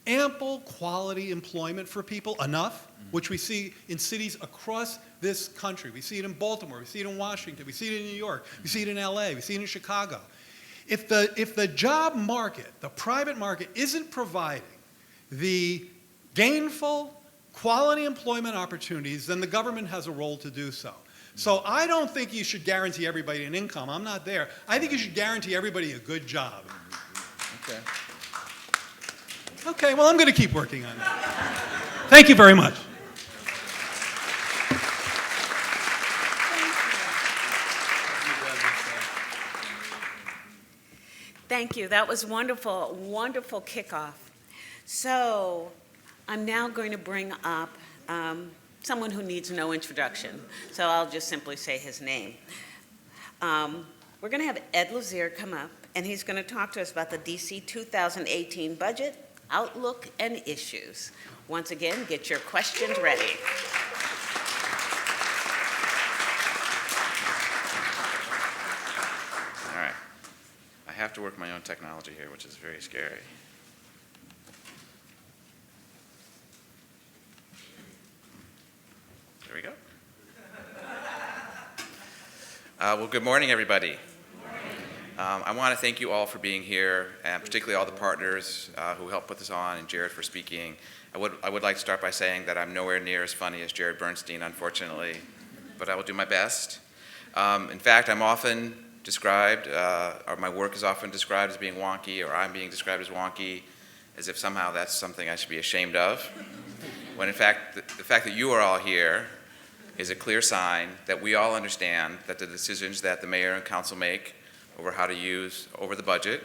ample quality employment for people enough, which we see in cities across this country. We see it in Baltimore, we see it in Washington, we see it in New York, we see it in LA, we see it in Chicago. If the job market, the private market, isn't providing the gainful quality employment opportunities, then the government has a role to do so. So I don't think you should guarantee everybody an income. I'm not there. I think you should guarantee everybody a good job. Okay. Okay, well, I'm going to keep working on that. Thank you very much. Thank you. That was wonderful, wonderful kickoff. So I'm now going to bring up someone who needs no introduction. So I'll just simply say his name. We're going to have Ed Lazier come up, and he's going to talk to us about the DC 2018 budget, outlook, and issues. Once again, get your questions ready. All right. I have to work my own technology here, which is very scary. There we go. Well, good morning, everybody. I want to thank you all for being here, and particularly all the partners who helped put this on, and Jared for speaking. I would like to start by saying that I'm nowhere near as funny as Jared Bernstein, unfortunately, but I will do my best. In fact, I'm often described, or my work is often described as being wonky, or I'm being described as wonky, as if somehow that's something I should be ashamed of. When in fact, the fact that you are all here is a clear sign that we all understand that the decisions that the mayor and council make over how to use over the budget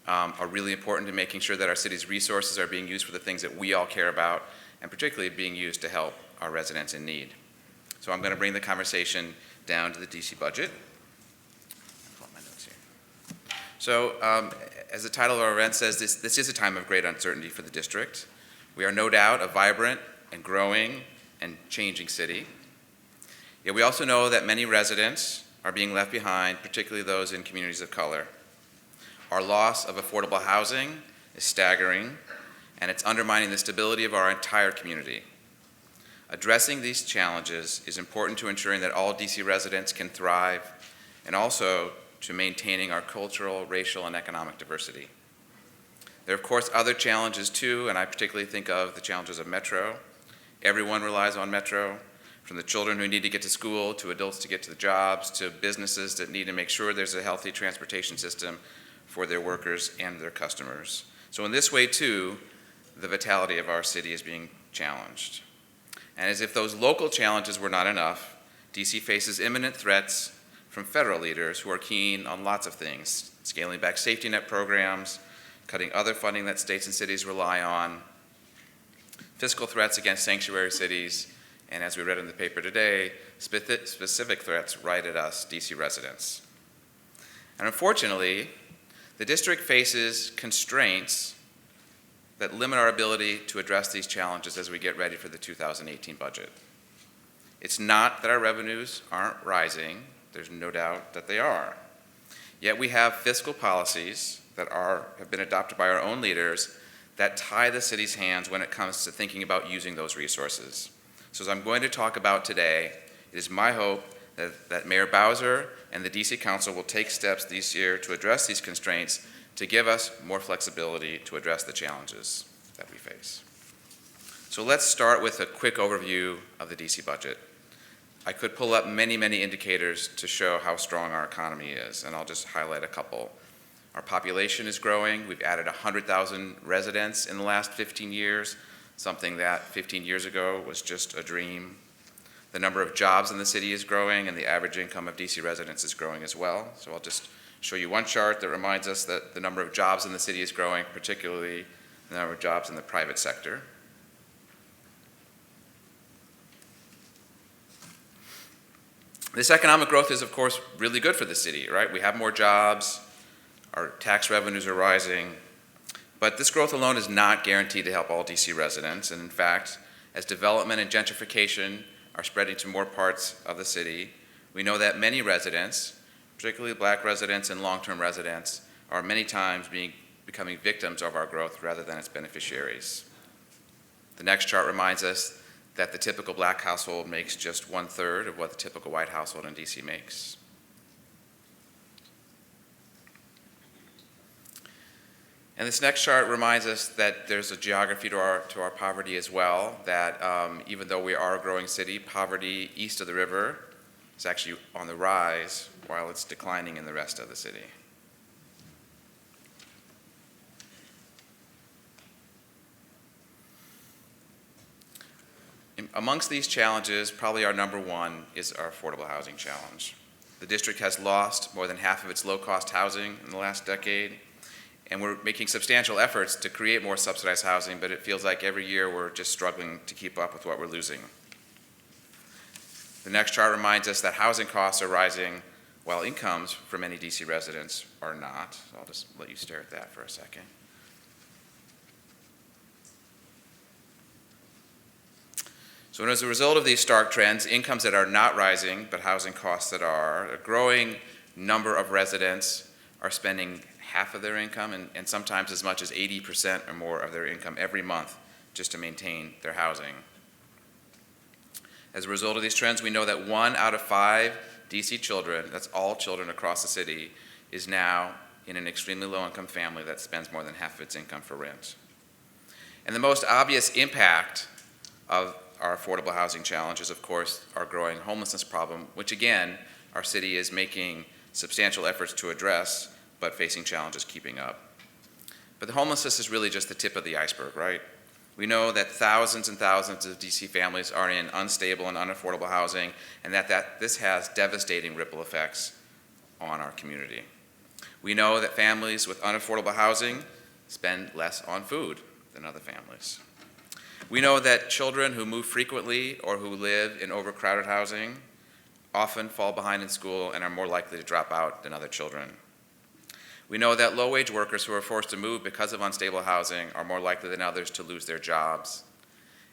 are really important to making sure that our city's resources are being used for the things that we all care about, and particularly being used to help our residents in need. So I'm going to bring the conversation down to the DC budget. I'll pull up my notes here. So as the title of our event says, this is a time of great uncertainty for the district. We are no doubt a vibrant and growing and changing city. Yet we also know that many residents are being left behind, particularly those in communities of color. Our loss of affordable housing is staggering, and it's undermining the stability of our entire community. Addressing these challenges is important to ensuring that all DC residents can thrive, and also to maintaining our cultural, racial, and economic diversity. There are, of course, other challenges too, and I particularly think of the challenges of Metro. Everyone relies on Metro, from the children who need to get to school, to adults to get to the jobs, to businesses that need to make sure there's a healthy transportation system for their workers and their customers. So in this way too, the vitality of our city is being challenged. And as if those local challenges were not enough, DC faces imminent threats from federal leaders who are keen on lots of things, scaling back safety net programs, cutting other funding that states and cities rely on, fiscal threats against sanctuary cities, and as we read in the paper today, specific threats right at us, DC residents. And unfortunately, the district faces constraints that limit our ability to address these challenges as we get ready for the 2018 budget. It's not that our revenues aren't rising, there's no doubt that they are. Yet we have fiscal policies that have been adopted by our own leaders that tie the city's hands when it comes to thinking about using those resources. So as I'm going to talk about today, it is my hope that Mayor Bowser and the DC Council will take steps this year to address these constraints to give us more flexibility to address the challenges that we face. So let's start with a quick overview of the DC budget. I could pull up many, many indicators to show how strong our economy is, and I'll just highlight a couple. Our population is growing. We've added 100,000 residents in the last 15 years, something that 15 years ago was just a dream. The number of jobs in the city is growing, and the average income of DC residents is growing as well. So I'll just show you one chart that reminds us that the number of jobs in the city is growing, particularly the number of jobs in the private sector. This economic growth is, of course, really good for the city, right? We have more jobs, our tax revenues are rising, but this growth alone is not guaranteed to help all DC residents. And in fact, as development and gentrification are spreading to more parts of the city, we know that many residents, particularly Black residents and long-term residents, are many times becoming victims of our growth rather than its beneficiaries. The next chart reminds us that the typical Black household makes just 1/3 of what the typical white household in DC makes. And this next chart reminds us that there's a geography to our poverty as well, that even though we are a growing city, poverty east of the river is actually on the rise while it's declining in the rest of the city. Amongst these challenges, probably our number one is our affordable housing challenge. The district has lost more than half of its low-cost housing in the last decade, and we're making substantial efforts to create more subsidized housing, but it feels like every year we're just struggling to keep up with what we're losing. The next chart reminds us that housing costs are rising while incomes for many DC residents are not. So I'll just let you stare at that for a second. So as a result of these stark trends, incomes that are not rising, but housing costs that are, a growing number of residents are spending half of their income and sometimes as much as 80% or more of their income every month just to maintain their housing. As a result of these trends, we know that 1 out of 5 DC children, that's all children across the city, is now in an extremely low-income family that spends more than half of its income for rent. And the most obvious impact of our affordable housing challenge is, of course, our growing homelessness problem, which again, our city is making substantial efforts to address, but facing challenges keeping up. But the homelessness is really just the tip of the iceberg, right? We know that thousands and thousands of DC families are in unstable and unaffordable housing, and that this has devastating ripple effects on our community. We know that families with unaffordable housing spend less on food than other families. We know that children who move frequently or who live in overcrowded housing often fall behind in school and are more likely to drop out than other children. We know that low-wage workers who are forced to move because of unstable housing are more likely than others to lose their jobs.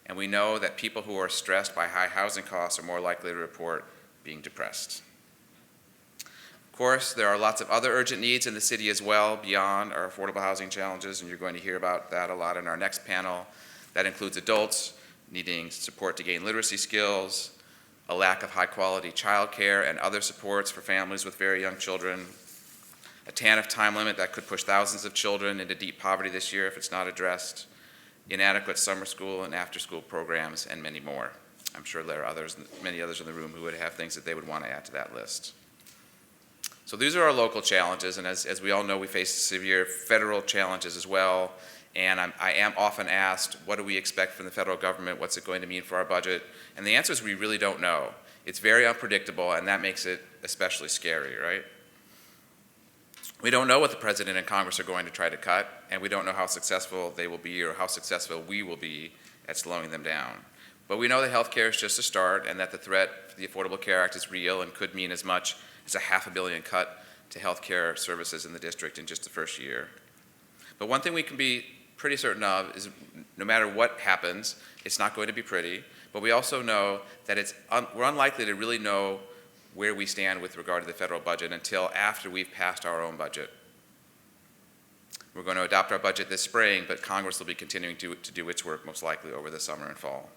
And we know that people who are stressed by high housing costs are more likely to report being depressed. Of course, there are lots of other urgent needs in the city as well beyond our affordable housing challenges, and you're going to hear about that a lot in our next panel. That includes adults needing support to gain literacy skills, a lack of high-quality childcare and other supports for families with very young children, a TANF time limit that could push thousands of children into deep poverty this year if it's not addressed, inadequate summer school and after-school programs, and many more. I'm sure there are many others in the room who would have things that they would want to add to that list. So these are our local challenges, and as we all know, we face severe federal challenges as well. And I am often asked, what do we expect from the federal government? What's it going to mean for our budget? And the answer is we really don't know. It's very unpredictable, and that makes it especially scary, right? We don't know what the president and Congress are going to try to cut, and we don't know how successful they will be or how successful we will be at slowing them down. But we know that health care is just a start, and that the threat for the Affordable Care Act is real and could mean as much as a $500 million cut to health care services in the district in just the first year. But one thing we can be pretty certain of is no matter what happens, it's not going to be pretty, but we also know that we're unlikely to really know where we stand with regard to the federal budget until after we've passed our own budget. We're going to adopt our budget this spring, but Congress will be continuing to do its work most likely over the summer and fall.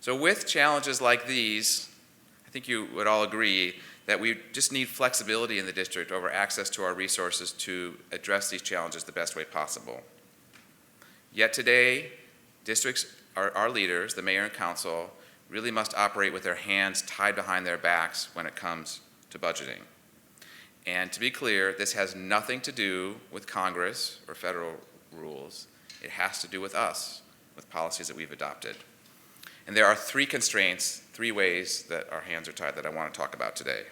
So with challenges like these, I think you would all agree that we just need flexibility in the district over access to our resources to address these challenges the best way possible. Yet today, Districts, our leaders, the mayor and council, really must operate with their hands tied behind their backs when it comes to budgeting. And to be clear, this has nothing to do with Congress or federal rules. It has to do with us, with policies that we've adopted. And there are three constraints, three ways that our hands are tied that I want to talk about today.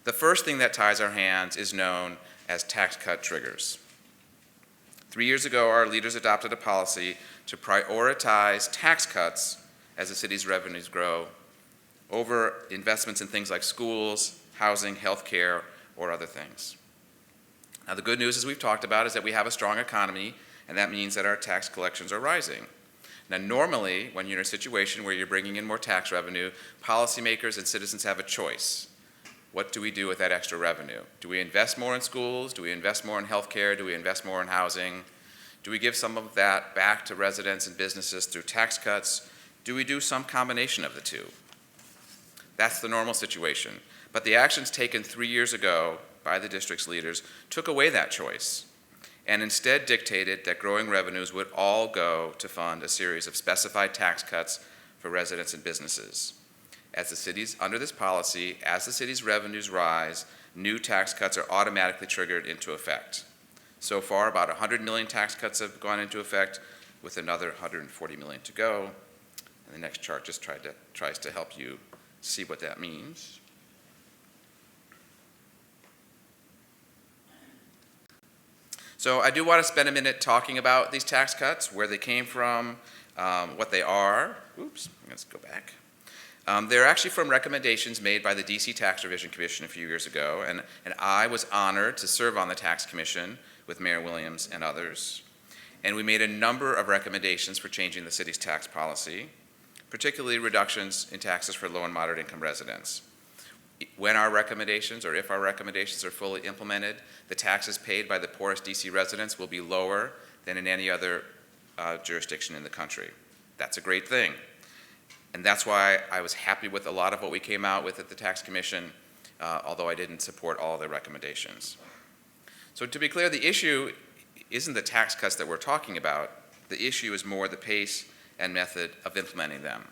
The first thing that ties our hands is known as tax cut triggers. 3 years ago, our leaders adopted a policy to prioritize tax cuts as the city's revenues grow over investments in things like schools, housing, healthcare, or other things. Now, the good news, as we've talked about, is that we have a strong economy, and that means that our tax collections are rising. Now, normally, when you're in a situation where you're bringing in more tax revenue, policymakers and citizens have a choice. What do we do with that extra revenue? Do we invest more in schools? Do we invest more in healthcare? Do we invest more in housing? Do we give some of that back to residents and businesses through tax cuts? Do we do some combination of the two? That's the normal situation. But the actions taken 3 years ago by the district's leaders took away that choice and instead dictated that growing revenues would all go to fund a series of specified tax cuts for residents and businesses. Under this policy, as the city's revenues rise, new tax cuts are automatically triggered into effect. So far, about 100 million tax cuts have gone into effect, with another 140 million to go. And the next chart just tries to help you see what that means. So I do want to spend a minute talking about these tax cuts, where they came from, what they are. Oops, let's go back. They're actually from recommendations made by the DC Tax Revision Commission a few years ago, and I was honored to serve on the Tax Commission with Mayor Williams and others. And we made a number of recommendations for changing the city's tax policy, particularly reductions in taxes for low and moderate income residents. When our recommendations, or if our recommendations are fully implemented, the taxes paid by the poorest DC residents will be lower than in any other jurisdiction in the country. That's a great thing. And that's why I was happy with a lot of what we came out with at the Tax Commission, although I didn't support all of the recommendations. So to be clear, the issue isn't the tax cuts that we're talking about. The issue is more the pace and method of implementing them.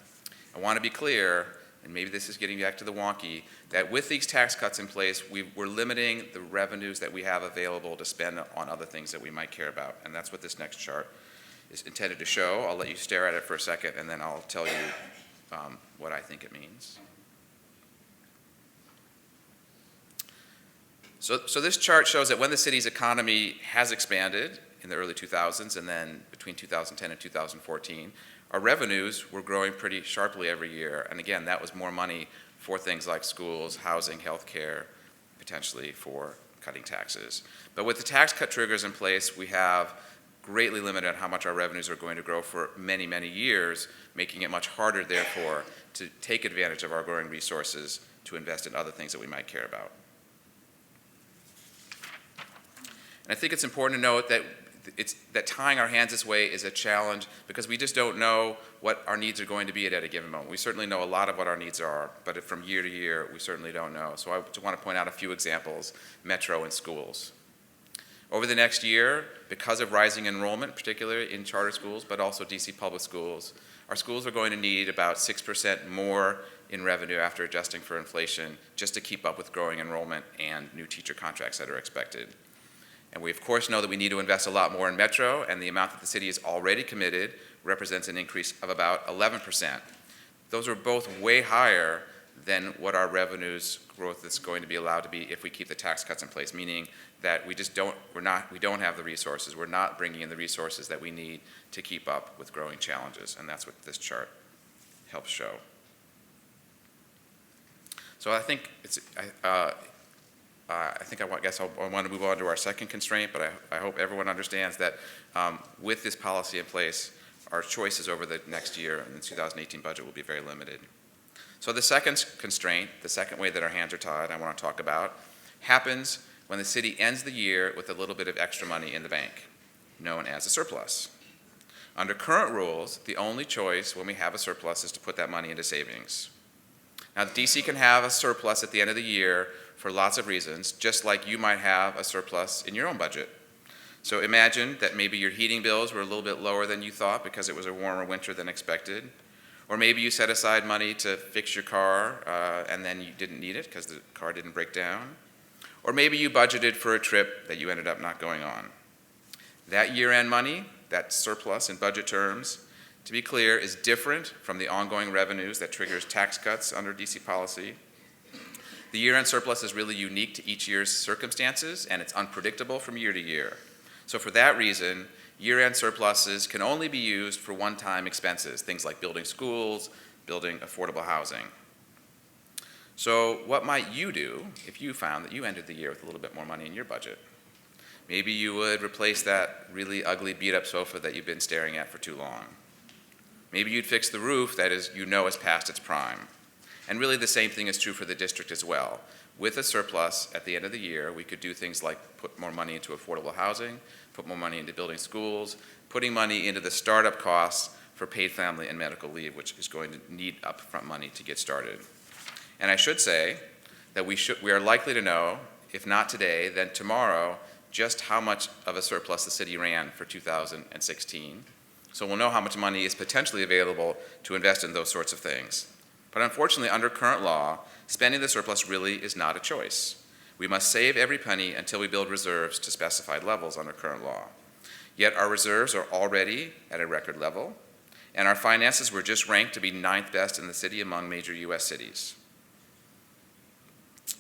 I want to be clear, and maybe this is getting back to the wonky, that with these tax cuts in place, we're limiting the revenues that we have available to spend on other things that we might care about. And that's what this next chart is intended to show. I'll let you stare at it for a second, and then I'll tell you what I think it means. So this chart shows that when the city's economy has expanded in the early 2000s, and then between 2010 and 2014, our revenues were growing pretty sharply every year. And again, that was more money for things like schools, housing, healthcare, potentially for cutting taxes. But with the tax cut triggers in place, we have greatly limited how much our revenues are going to grow for many, many years, making it much harder, therefore, to take advantage of our growing resources to invest in other things that we might care about. And I think it's important to note that tying our hands this way is a challenge, because we just don't know what our needs are going to be at a given moment. We certainly know a lot of what our needs are, but from year to year, we certainly don't know. So I just want to point out a few examples: metro and schools. Over the next year, because of rising enrollment, particularly in charter schools, but also DC public schools, our schools are going to need about 6% more in revenue after adjusting for inflation, just to keep up with growing enrollment and new teacher contracts that are expected. And we, of course, know that we need to invest a lot more in metro, and the amount that the city has already committed represents an increase of about 11%. Those are both way higher than what our revenues growth is going to be allowed to be if we keep the tax cuts in place, meaning that we don't have the resources, we're not bringing in the resources that we need to keep up with growing challenges, and that's what this chart helps show. So I think I want to move on to our second constraint, but I hope everyone understands that with this policy in place, our choices over the next year and the 2018 budget will be very limited. So the second constraint, the second way that our hands are tied, I want to talk about, happens when the city ends the year with a little bit of extra money in the bank, known as a surplus. Under current rules, the only choice when we have a surplus is to put that money into savings. Now, DC can have a surplus at the end of the year for lots of reasons, just like you might have a surplus in your own budget. So imagine that maybe your heating bills were a little bit lower than you thought because it was a warmer winter than expected. Or maybe you set aside money to fix your car and then you didn't need it because the car didn't break down. Or maybe you budgeted for a trip that you ended up not going on. That year-end money, that surplus in budget terms, to be clear, is different from the ongoing revenues that triggers tax cuts under DC policy. The year-end surplus is really unique to each year's circumstances, and it's unpredictable from year to year. So for that reason, year-end surpluses can only be used for one-time expenses, things like building schools, building affordable housing. So what might you do if you found that you ended the year with a little bit more money in your budget? Maybe you would replace that really ugly beat-up sofa that you've been staring at for too long. Maybe you'd fix the roof that is past its prime. And really the same thing is true for the district as well. With a surplus at the end of the year, we could do things like put more money into affordable housing, put more money into building schools, putting money into the startup costs for paid family and medical leave, which is going to need upfront money to get started. And I should say that we are likely to know, if not today, then tomorrow, just how much of a surplus the city ran for 2016. So we'll know how much money is potentially available to invest in those sorts of things. But unfortunately, under current law, spending the surplus really is not a choice. We must save every penny until we build reserves to specified levels under current law. Yet our reserves are already at a record level, and our finances were just ranked to be 9th best in the city among major U.S. cities.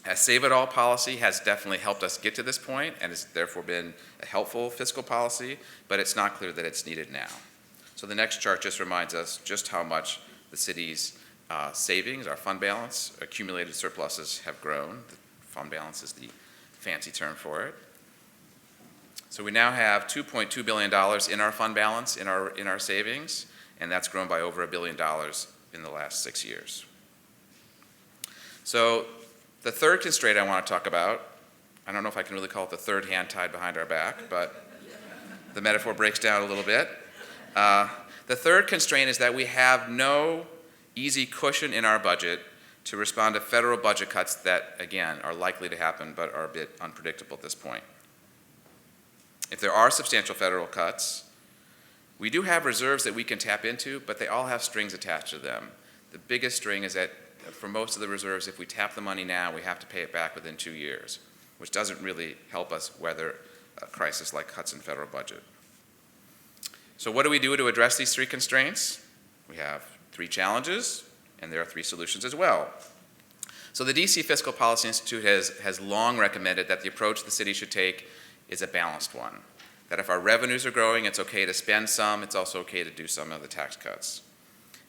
As Save It All policy has definitely helped us get to this point and has therefore been a helpful fiscal policy, but it's not clear that it's needed now. So the next chart just reminds us just how much the city's savings, our fund balance, accumulated surpluses have grown. The fund balance is the fancy term for it. So we now have $2.2 billion in our fund balance, in our savings, and that's grown by over $1 billion in the last 6 years. So the third constraint I want to talk about, I don't know if I can really call it the third hand tied behind our back, but the metaphor breaks down a little bit. The third constraint is that we have no easy cushion in our budget to respond to federal budget cuts that, again, are likely to happen but are a bit unpredictable at this point. If there are substantial federal cuts, we do have reserves that we can tap into, but they all have strings attached to them. The biggest string is that for most of the reserves, if we tap the money now, we have to pay it back within 2 years, which doesn't really help us weather a crisis like cuts in federal budget. So what do we do to address these three constraints? We have 3 challenges, and there are 3 solutions as well. So the DC Fiscal Policy Institute has long recommended that the approach the city should take is a balanced one. That if our revenues are growing, it's okay to spend some, it's also okay to do some of the tax cuts.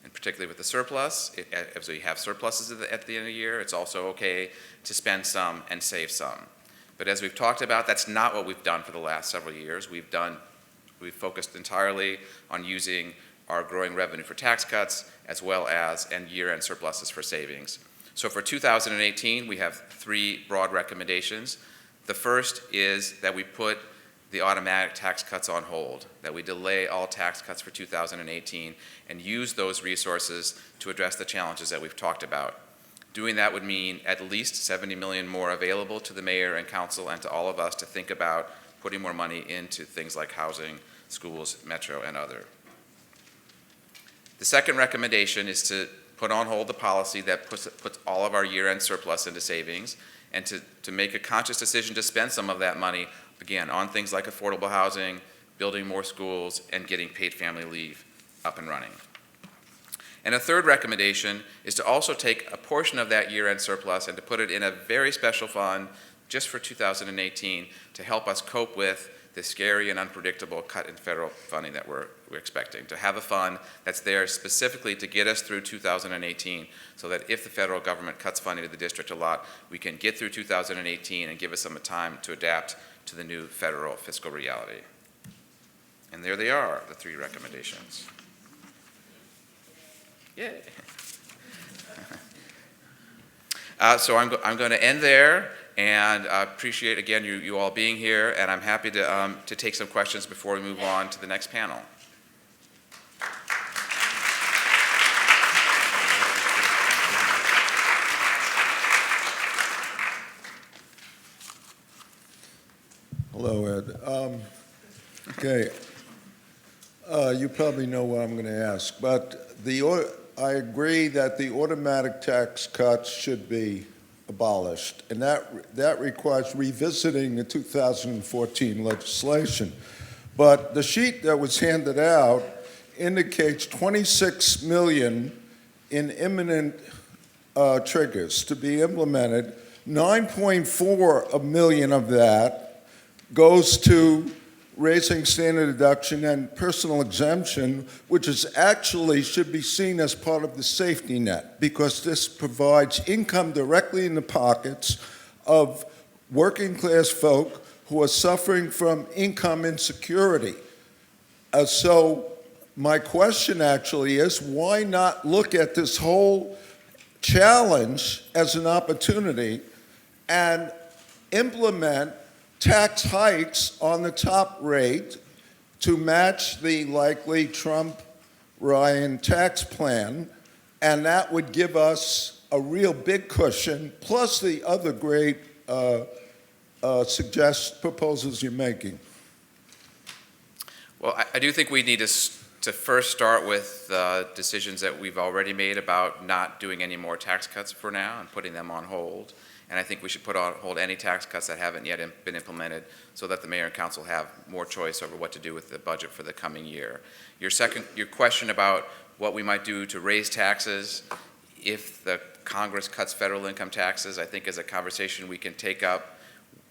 And particularly with the surplus, if we have surpluses at the end of the year, it's also okay to spend some and save some. But as we've talked about, that's not what we've done for the last several years. We've focused entirely on using our growing revenue for tax cuts as well as and year-end surpluses for savings. So for 2018, we have 3 broad recommendations. The first is that we put the automatic tax cuts on hold, that we delay all tax cuts for 2018 and use those resources to address the challenges that we've talked about. Doing that would mean at least $70 million more available to the mayor and council and to all of us to think about putting more money into things like housing, schools, metro, and other. The second recommendation is to put on hold the policy that puts all of our year-end surplus into savings and to make a conscious decision to spend some of that money, again, on things like affordable housing, building more schools, and getting paid family leave up and running. And a third recommendation is to also take a portion of that year-end surplus and to put it in a very special fund just for 2018 to help us cope with the scary and unpredictable cut in federal funding that we're expecting. To have a fund that's there specifically to get us through 2018 so that if the federal government cuts funding to the district a lot, we can get through 2018 and give us some time to adapt to the new federal fiscal reality. And there they are, the 3 recommendations. Yay. So I'm going to end there, and I appreciate, again, you all being here, and I'm happy to take some questions before we move on to the next panel. Hello, Ed. Okay. You probably know what I'm going to ask, but I agree that the automatic tax cuts should be abolished, and that requires revisiting the 2014 legislation. But the sheet that was handed out indicates 26 million in imminent triggers to be implemented. 9.4 million of that goes to raising standard deduction and personal exemption, which is actually should be seen as part of the safety net, because this provides income directly in the pockets of working class folk who are suffering from income insecurity. So my question actually is, why not look at this whole challenge as an opportunity and implement tax hikes on the top rate to match the likely Trump-Ryan tax plan, and that would give us a real big cushion, plus the other great proposals you're making. Well, I do think we need to first start with decisions that we've already made about not doing any more tax cuts for now and putting them on hold. And I think we should put on hold any tax cuts that haven't yet been implemented so that the mayor and council have more choice over what to do with the budget for the coming year. Your question about what we might do to raise taxes if the Congress cuts federal income taxes, I think is a conversation we can take up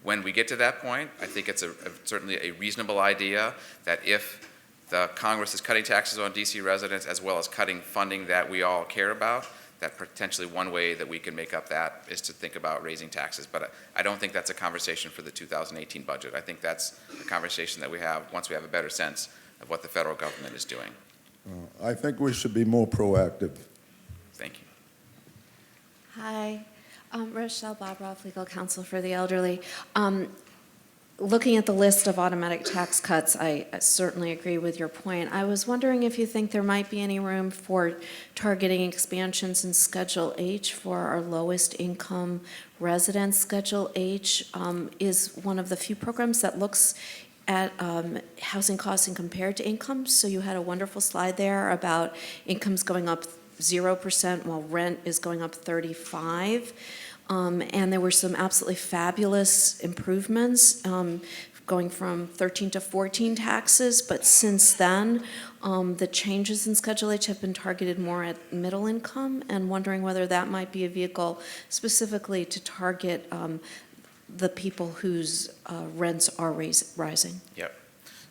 when we get to that point. I think it's certainly a reasonable idea that if the Congress is cutting taxes on DC residents as well as cutting funding that we all care about, that potentially one way that we can make up that is to think about raising taxes. But I don't think that's a conversation for the 2018 budget. I think that's a conversation that we have once we have a better sense of what the federal government is doing. I think we should be more proactive. Thank you. Hi, Rochelle Bobroff, Legal Counsel for the Elderly. Looking at the list of automatic tax cuts, I certainly agree with your point. I was wondering if you think there might be any room for targeting expansions in Schedule H for our lowest income residents. Schedule H is one of the few programs that looks at housing costs and compared to incomes. So you had a wonderful slide there about incomes going up 0% while rent is going up 35%. And there were some absolutely fabulous improvements going from 13 to 14 taxes, but since then, the changes in Schedule H have been targeted more at middle income, and wondering whether that might be a vehicle specifically to target the people whose rents are rising. Yep.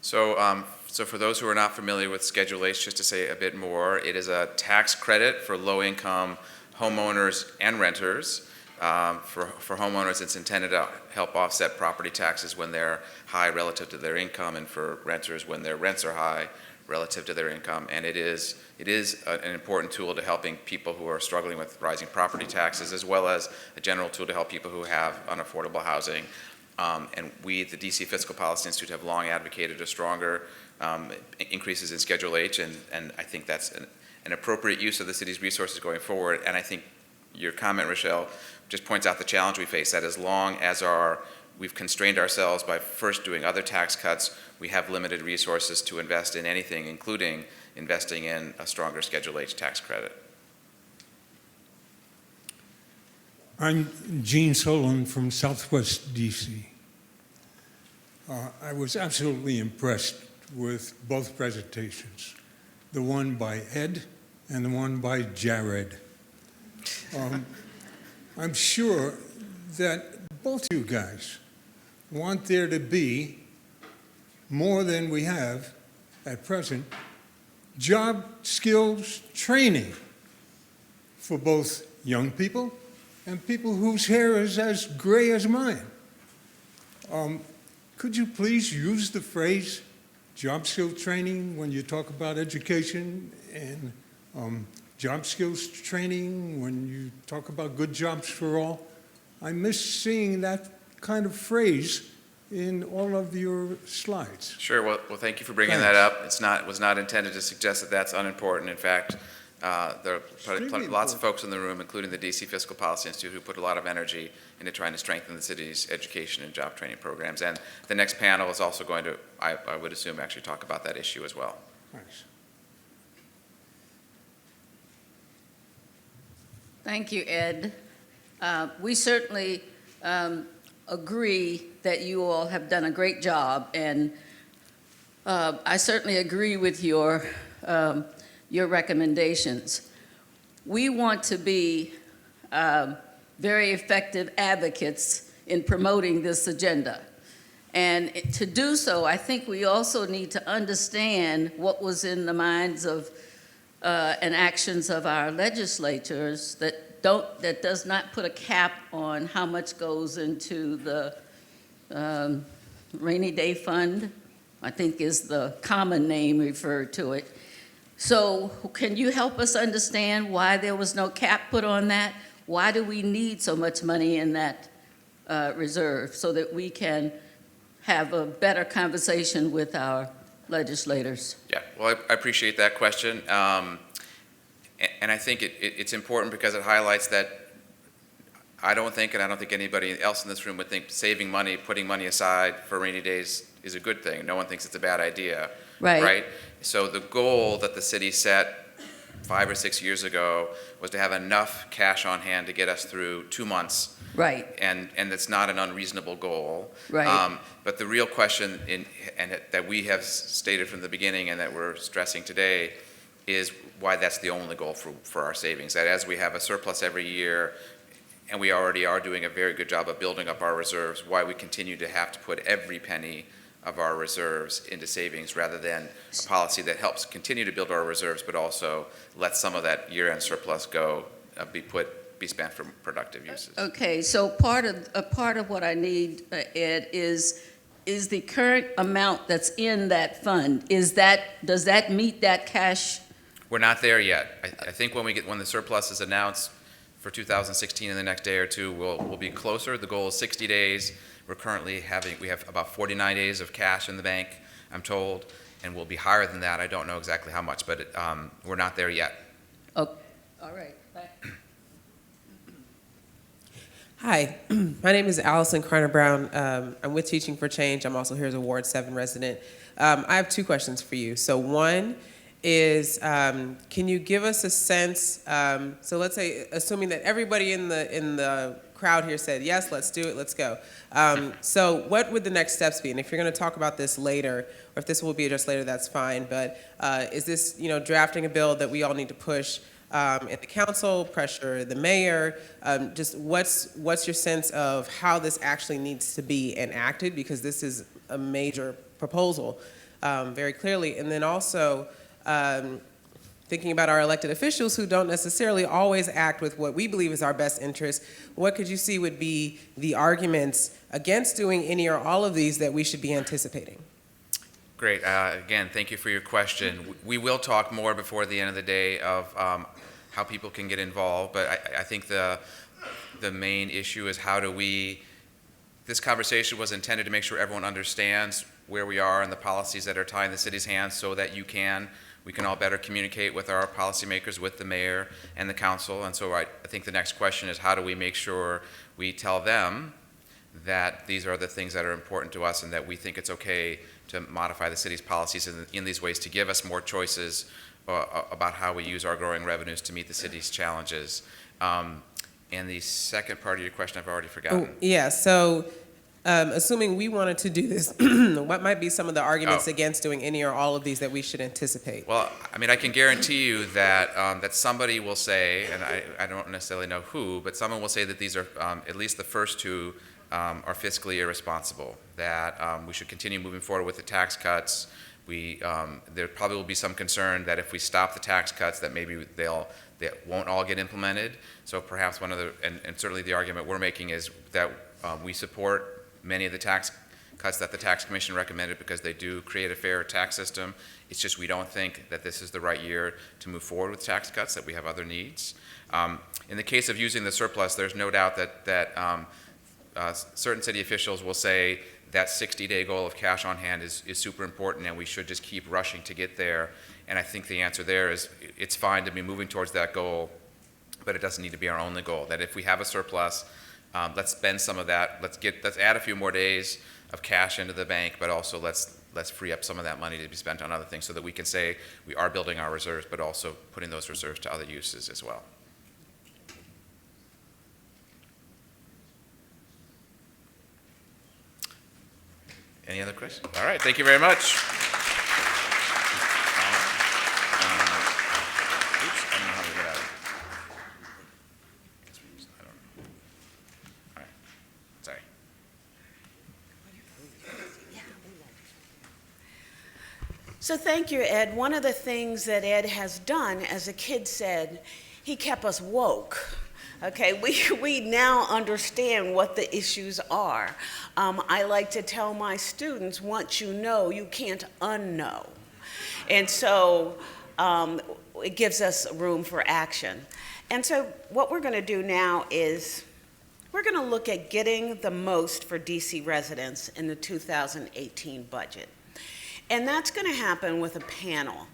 So for those who are not familiar with Schedule H, just to say a bit more, it is a tax credit for low-income homeowners and renters. For homeowners, it's intended to help offset property taxes when they're high relative to their income, and for renters when their rents are high relative to their income. And it is an important tool to helping people who are struggling with rising property taxes, as well as a general tool to help people who have unaffordable housing. And we at the DC Fiscal Policy Institute have long advocated a stronger increases in Schedule H, and I think that's an appropriate use of the city's resources going forward. And I think your comment, Rochelle, just points out the challenge we face, that as long as we've constrained ourselves by first doing other tax cuts, we have limited resources to invest in anything, including investing in a stronger Schedule H tax credit. I'm Gene Solon from Southwest DC. I was absolutely impressed with both presentations, the one by Ed and the one by Jared. I'm sure that both you guys want there to be more than we have at present, job skills training for both young people and people whose hair is as gray as mine. Could you please use the phrase job skill training when you talk about education, and job skills training when you talk about good jobs for all? I miss seeing that kind of phrase in all of your slides. Sure. Well, thank you for bringing that up. It was not intended to suggest that that's unimportant. In fact, There are lots of folks in the room, including the DC Fiscal Policy Institute, who put a lot of energy into trying to strengthen the city's education and job training programs. And the next panel is also going to, I would assume, actually talk about that issue as well. Thanks. Thank you, Ed. We certainly agree that you all have done a great job, and I certainly agree with your recommendations. We want to be very effective advocates in promoting this agenda. And to do so, I think we also need to understand what was in the minds of and actions of our legislators that does not put a cap on how much goes into the rainy day fund, I think is the common name referred to it. So can you help us understand why there was no cap put on that? Why do we need so much money in that reserve so that we can have a better conversation with our legislators? Yeah, well, I appreciate that question. And I think it's important because it highlights that I don't think, and I don't think anybody else in this room would think saving money, putting money aside for rainy days is a good thing. No one thinks it's a bad idea. Right. So the goal that the city set 5 or 6 years ago was to have enough cash on hand to get us through 2 months. Right. And it's not an unreasonable goal. Right. But the real question that we have stated from the beginning and that we're stressing today is why that's the only goal for our savings. That as we have a surplus every year, and we already are doing a very good job of building up our reserves, why we continue to have to put every penny of our reserves into savings rather than a policy that helps continue to build our reserves but also let some of that year-end surplus go, be spent for productive uses. Okay, so part of what I need, Ed, is the current amount that's in that fund, does that meet that cash? We're not there yet. I think when the surplus is announced for 2016 in the next day or two, we'll be closer. The goal is 60 days. We're currently we have about 49 days of cash in the bank, I'm told, and we'll be higher than that. I don't know exactly how much, but we're not there yet. Oh, all right. Hi, my name is Allison Carter Brown. I'm with Teaching for Change. I'm also here as a Ward 7 resident. I have 2 questions for you. So one is, can you give us a sense, so let's say, assuming that everybody in the crowd here said, yes, let's do it, let's go. So what would the next steps be? And if you're going to talk about this later, or if this will be addressed later, that's fine. But is this, drafting a bill that we all need to push at the council, pressure the mayor? Just what's your sense of how this actually needs to be enacted? Because this is a major proposal, very clearly. And then also, thinking about our elected officials who don't necessarily always act with what we believe is our best interest, what could you see would be the arguments against doing any or all of these that we should be anticipating? Great. Again, thank you for your question. We will talk more before the end of the day of how people can get involved, but I think the main issue is this conversation was intended to make sure everyone understands where we are and the policies that are tying the city's hands so that we can all better communicate with our policymakers, with the mayor and the council. And so I think the next question is how do we make sure we tell them that these are the things that are important to us and that we think it's okay to modify the city's policies in these ways to give us more choices about how we use our growing revenues to meet the city's challenges. And the second part of your question I've already forgotten. Oh, yeah, so assuming we wanted to do this, what might be some of the arguments against doing any or all of these that we should anticipate? Well, I mean, I can guarantee you that that somebody will say, and I don't necessarily know who, but someone will say that these are, at least the first 2, are fiscally irresponsible, that we should continue moving forward with the tax cuts. There probably will be some concern that if we stop the tax cuts that maybe they won't all get implemented. So perhaps one of the, and certainly the argument we're making is that we support many of the tax cuts that the Tax Commission recommended because they do create a fair tax system. It's just we don't think that this is the right year to move forward with tax cuts, that we have other needs. In the case of using the surplus, there's no doubt that certain city officials will say that 60-day goal of cash on hand is super important and we should just keep rushing to get there. And I think the answer there is it's fine to be moving towards that goal, but it doesn't need to be our only goal. That if we have a surplus, let's spend some of that. Let's add a few more days of cash into the bank, but also let's free up some of that money to be spent on other things so that we can say we are building our reserves, but also putting those reserves to other uses as well. Any other questions? All right, thank you very much. Oops, I don't know how to get out of it. I don't know. All right, sorry. So thank you, Ed. One of the things that Ed has done, as a kid said, he kept us woke. Okay, we now understand what the issues are. I like to tell my students, once you know, you can't unknow. And so it gives us room for action. And so what we're going to do now is we're going to look at getting the most for DC residents in the 2018 budget. And that's going to happen with a panel.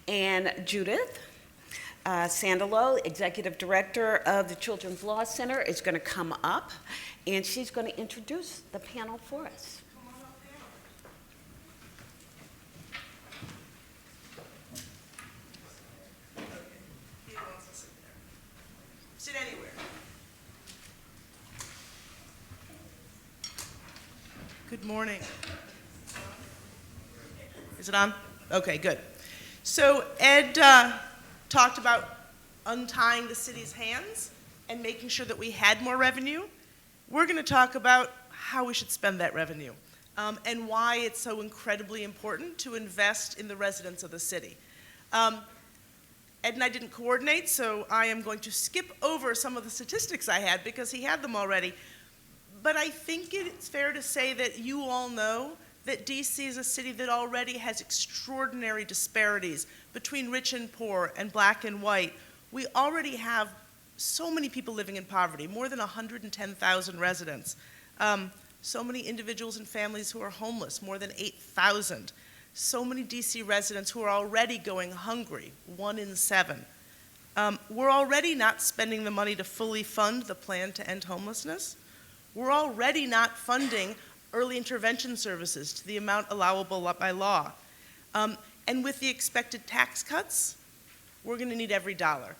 And Judith Sandalo, Executive Director of the Children's Law Center, is going to come up, and she's going to introduce the panel for us. Sit anywhere. Good morning. Is it on? Okay, good. So Ed talked about untying the city's hands and making sure that we had more revenue. We're going to talk about how we should spend that revenue and why it's so incredibly important to invest in the residents of the city. Ed and I didn't coordinate, so I am going to skip over some of the statistics I had because he had them already. But I think it's fair to say that you all know that DC is a city that already has extraordinary disparities between rich and poor and black and white. We already have so many people living in poverty, more than 110,000 residents. So many individuals and families who are homeless, more than 8,000. So many DC residents who are already going hungry, 1 in 7. We're already not spending the money to fully fund the plan to end homelessness. We're already not funding early intervention services to the amount allowable by law. And with the expected tax cuts, we're going to need every dollar.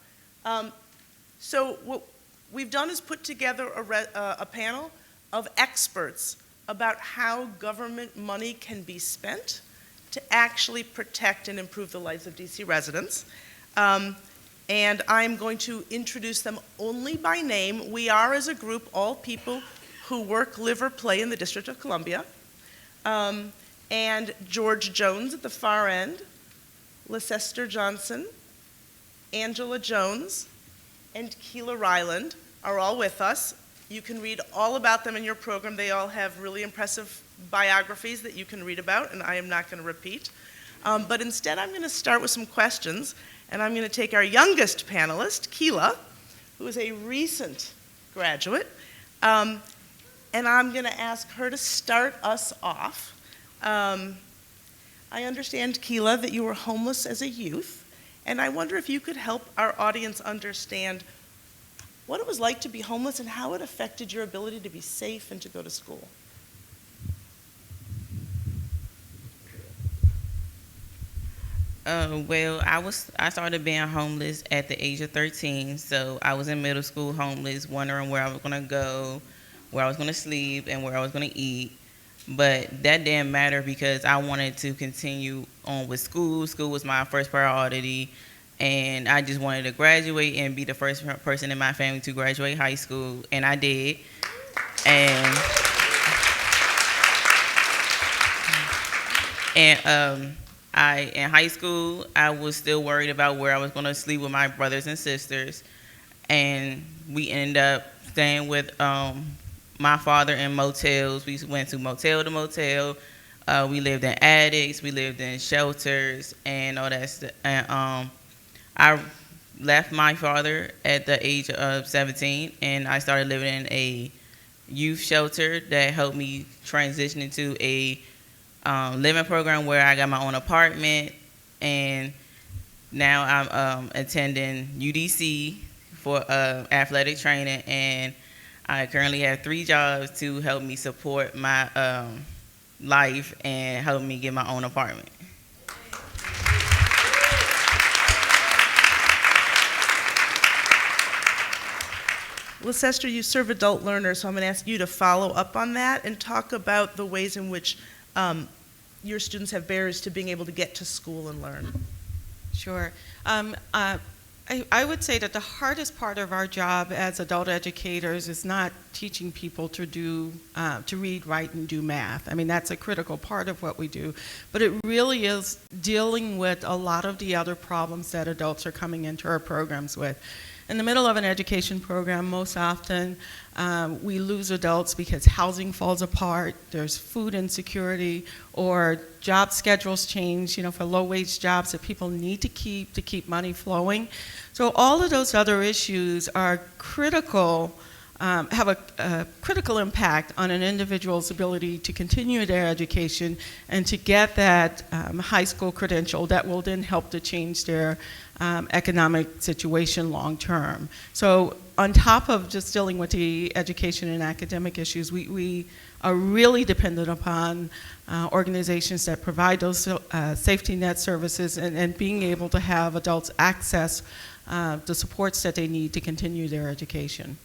So what we've done is put together a panel of experts about how government money can be spent to actually protect and improve the lives of DC residents. And I'm going to introduce them only by name. We are, as a group, all people who work, live, or play in the District of Columbia. And George Jones at the far end, Leicester Johnson, Angela Jones, and Keela Ryland are all with us. You can read all about them in your program. They all have really impressive biographies that you can read about, and I am not going to repeat. But instead, I'm going to start with some questions, and I'm going to take our youngest panelist, Keela, who is a recent graduate, and I'm going to ask her to start us off. I understand, Keela, that you were homeless as a youth, and I wonder if you could help our audience understand what it was like to be homeless and how it affected your ability to be safe and to go to school. Well, I started being homeless at the age of 13, so I was in middle school homeless, wondering where I was going to go, where I was going to sleep, and where I was going to eat. But that didn't matter because I wanted to continue on with school. School was my first priority, and I just wanted to graduate and be the first person in my family to graduate high school, and I did. And in high school, I was still worried about where I was going to sleep with my brothers and sisters, and we ended up staying with my father in motels. We went to motel to motel. We lived in attics. We lived in shelters and all that stuff. And I left my father at the age of 17, and I started living in a youth shelter that helped me transition into a living program where I got my own apartment, and now I'm attending UDC for athletic training, and I currently have 3 jobs to help me support my life and help me get my own apartment. Leicester, you serve adult learners, so I'm going to ask you to follow up on that and talk about the ways in which your students have barriers to being able to get to school and learn. Sure. I would say that the hardest part of our job as adult educators is not teaching people to read, write, and do math. I mean, that's a critical part of what we do. But it really is dealing with a lot of the other problems that adults are coming into our programs with. In the middle of an education program, most often we lose adults because housing falls apart, there's food insecurity, or job schedules change, for low-wage jobs that people need to keep money flowing. So all of those other issues are critical, have a critical impact on an individual's ability to continue their education and to get that high school credential that will then help to change their economic situation long term. So on top of just dealing with the education and academic issues, we are really dependent upon organizations that provide those safety net services and being able to have adults access the supports that they need to continue their education.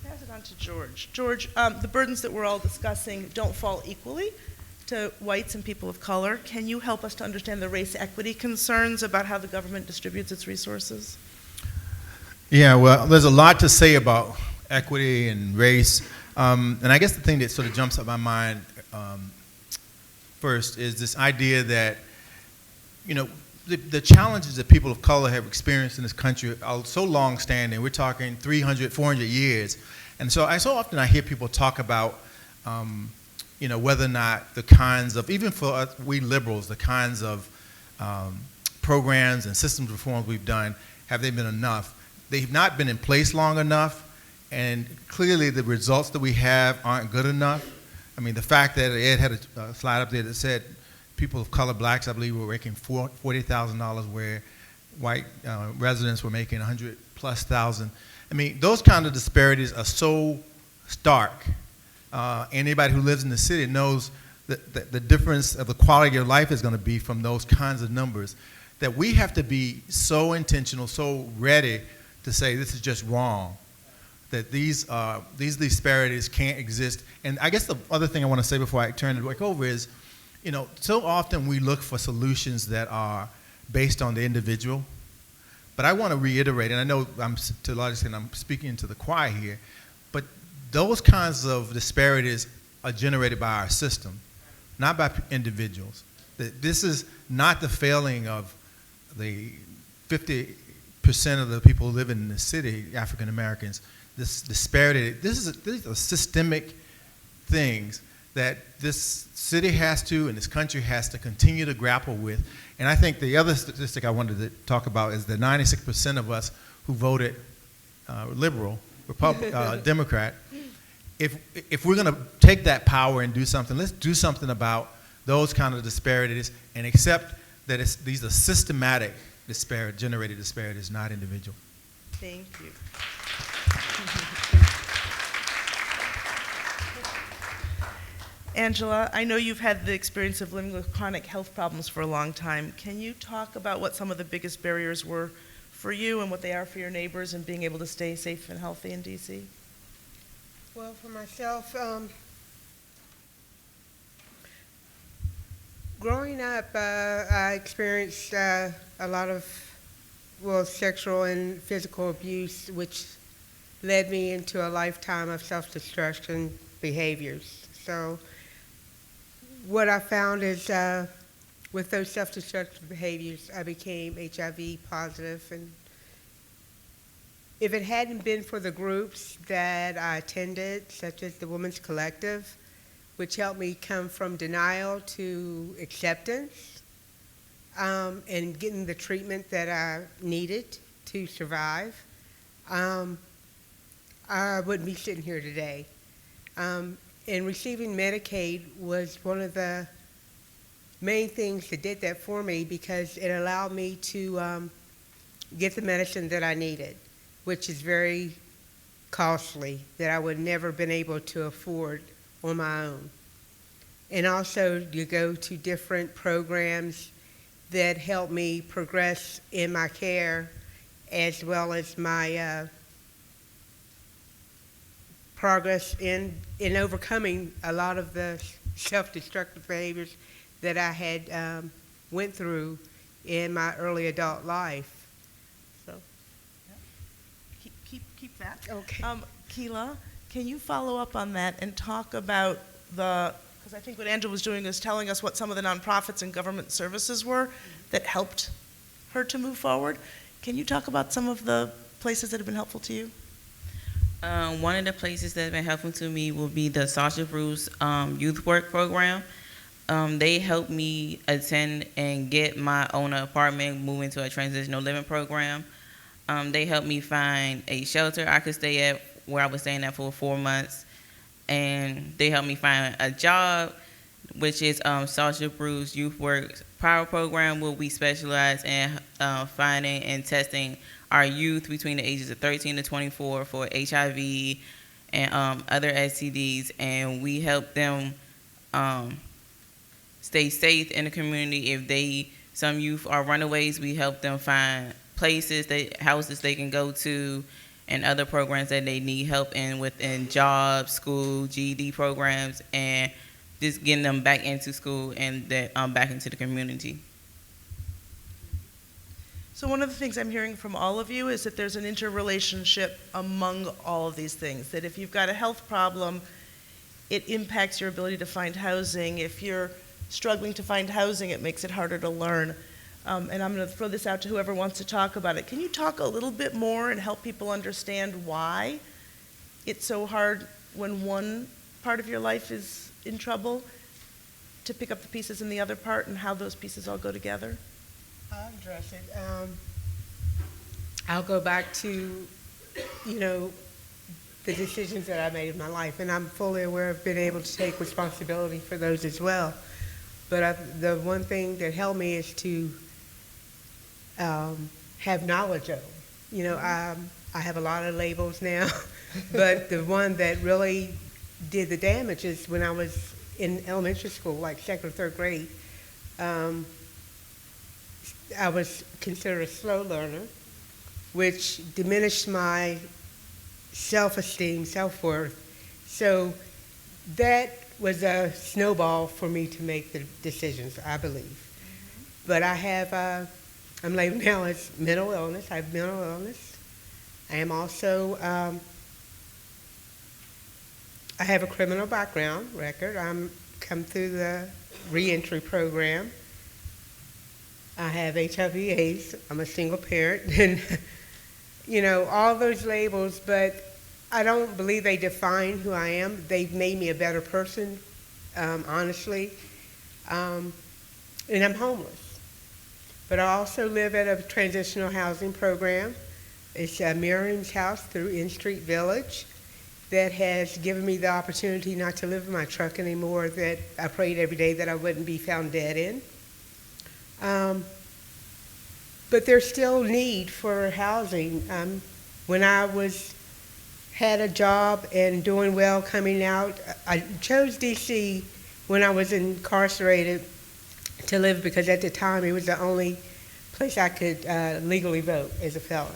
Pass it on to George. George, the burdens that we're all discussing don't fall equally to whites and people of color. Can you help us to understand the race equity concerns about how the government distributes its resources? Yeah, well, there's a lot to say about equity and race. And I guess the thing that sort of jumps up my mind first is this idea that, the challenges that people of color have experienced in this country are so long-standing. We're talking 300, 400 years. And so often I hear people talk about whether or not the kinds of, even for us, we liberals, the kinds of programs and systems reforms we've done, have they been enough? They've not been in place long enough, and clearly the results that we have aren't good enough. I mean, the fact that Ed had a slide up there that said people of color, blacks, I believe, were making $40,000 where white residents were making $100,000+. I mean, those kind of disparities are so stark. Anybody who lives in the city knows that the difference of the quality of life is going to be from those kinds of numbers, that we have to be so intentional, so ready to say this is just wrong, that these disparities can't exist. And I guess the other thing I want to say before I turn it back over is, so often we look for solutions that are based on the individual. But I want to reiterate, and I know to a large extent I'm speaking to the choir here, but those kinds of disparities are generated by our system, not by individuals. This is not the failing of the 50% of the people who live in the city, African Americans. This disparity, these are systemic things that this city has to and this country has to continue to grapple with. And I think the other statistic I wanted to talk about is that 96% of us who voted liberal, Democrat, if we're going to take that power and do something, let's do something about those kind of disparities and accept that these are systematic generated disparities, not individual. Thank you. Angela, I know you've had the experience of living with chronic health problems for a long time. Can you talk about what some of the biggest barriers were for you and what they are for your neighbors in being able to stay safe and healthy in D.C.? Well, for myself, growing up, I experienced a lot of, sexual and physical abuse, which led me into a lifetime of self-destruction behaviors. So what I found is with those self-destructive behaviors, I became HIV positive. And if it hadn't been for the groups that I attended, such as the Women's Collective, which helped me come from denial to acceptance and getting the treatment that I needed to survive, I wouldn't be sitting here today. And receiving Medicaid was one of the main things that did that for me because it allowed me to get the medicine that I needed, which is very costly, that I would never been able to afford on my own. And also you go to different programs that help me progress in my care as well as my progress in overcoming a lot of the self-destructive behaviors that I had went through in my early adult life. So, Keep that. Okay. Keela, can you follow up on that and talk about because I think what Angela was doing is telling us what some of the nonprofits and government services were that helped her to move forward. Can you talk about some of the places that have been helpful to you? One of the places that have been helpful to me will be the Sasha Bruce Youth Work Program. They helped me attend and get my own apartment, move into a transitional living program. They helped me find a shelter I could stay at where I was staying at for 4 months. And they helped me find a job, which is Sasha Bruce Youth Work Power Program, where we specialize in finding and testing our youth between the ages of 13 to 24 for HIV and other STDs, and we help them stay safe in the community. If some youth are runaways, we help them find places, houses they can go to, and other programs that they need help in within jobs, school, GED programs, and just getting them back into school and back into the community. So one of the things I'm hearing from all of you is that there's an interrelationship among all of these things, that if you've got a health problem, it impacts your ability to find housing. If you're struggling to find housing, it makes it harder to learn. And I'm going to throw this out to whoever wants to talk about it. Can you talk a little bit more and help people understand why it's so hard when one part of your life is in trouble to pick up the pieces in the other part and how those pieces all go together? I'll address it. I'll go back to, the decisions that I made in my life, and I'm fully aware of being able to take responsibility for those as well. But the one thing that helped me is to have knowledge of them. I have a lot of labels now, but the one that really did the damage is when I was in elementary school, like second or third grade. I was considered a slow learner, which diminished my self-esteem, self-worth. So that was a snowball for me to make the decisions, I believe. But I have, I'm labeled now as mental illness. I have mental illness. I am also, I have a criminal background record. I'm come through the reentry program. I have HIV/AIDS. I'm a single parent, and all those labels. But I don't believe they define who I am. They've made me a better person, honestly. And I'm homeless. But I also live at a transitional housing program. It's Miriam's House through In Street Village that has given me the opportunity not to live in my truck anymore, that I prayed every day that I wouldn't be found dead in. But there's still need for housing. When I had a job and doing well coming out, I chose DC when I was incarcerated to live because at the time it was the only place I could legally vote as a felon.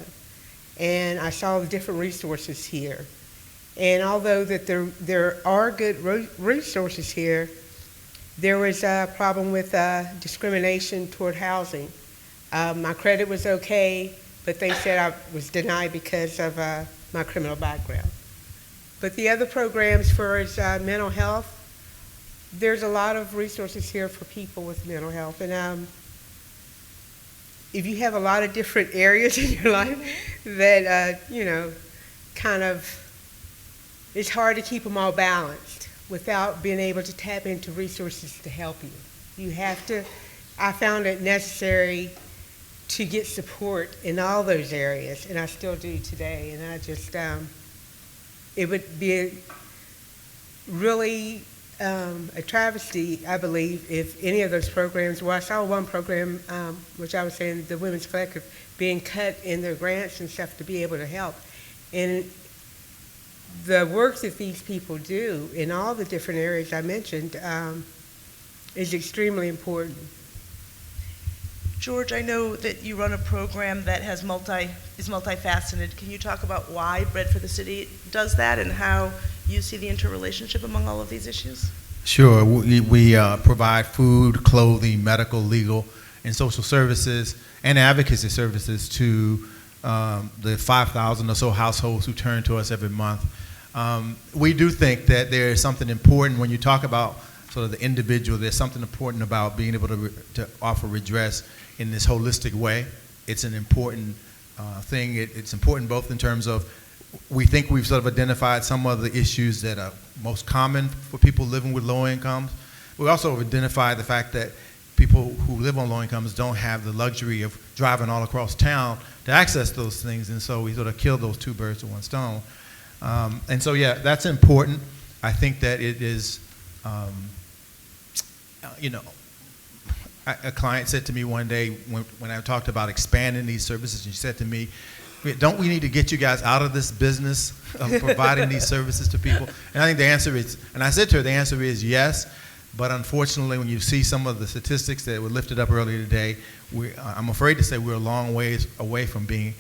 And I saw the different resources here. And although that there are good resources here, there was a problem with discrimination toward housing. My credit was okay, but they said I was denied because of my criminal background. But the other programs for mental health, there's a lot of resources here for people with mental health. And if you have a lot of different areas in your life that, kind of, it's hard to keep them all balanced without being able to tap into resources to help you. You have to, I found it necessary to get support in all those areas, and I still do today. And I just, it would be really a travesty, I believe, if any of those programs, well, I saw one program, which I was saying, the Women's Collective, being cut in their grants and stuff to be able to help. And the work that these people do in all the different areas I mentioned is extremely important. George, I know that you run a program that is multifaceted. Can you talk about why Bread for the City does that and how you see the interrelationship among all of these issues? Sure. We provide food, clothing, medical, legal, and social services and advocacy services to the 5,000 or so households who turn to us every month. We do think that there is something important when you talk about sort of the individual. There's something important about being able to offer redress in this holistic way. It's an important thing. It's important both in terms of we think we've sort of identified some of the issues that are most common for people living with low incomes. We also have identified the fact that people who live on low incomes don't have the luxury of driving all across town to access those things, and so we sort of kill those two birds with one stone. And so, yeah, that's important. I think that it is, a client said to me one day when I talked about expanding these services, and she said to me, don't we need to get you guys out of this business of providing these services to people? And I think the answer is, and I said to her, the answer is yes, but unfortunately when you see some of the statistics that were lifted up earlier today, I'm afraid to say we're a long ways away from being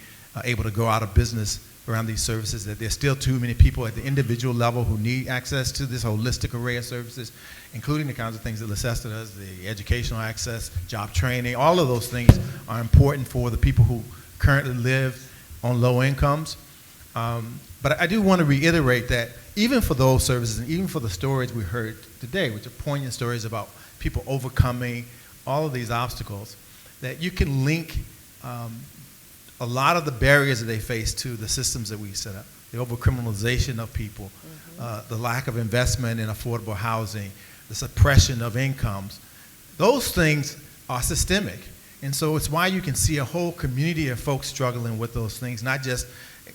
able to go out of business around these services, that there's still too many people at the individual level who need access to this holistic array of services, including the kinds of things that Leicester does, the educational access, job training. All of those things are important for the people who currently live on low incomes. But I do want to reiterate that even for those services and even for the stories we heard today, which are poignant stories about people overcoming all of these obstacles, that you can link a lot of the barriers that they face to the systems that we set up, the overcriminalization of people, the lack of investment in affordable housing, the suppression of incomes. Those things are systemic. And so it's why you can see a whole community of folks struggling with those things, not just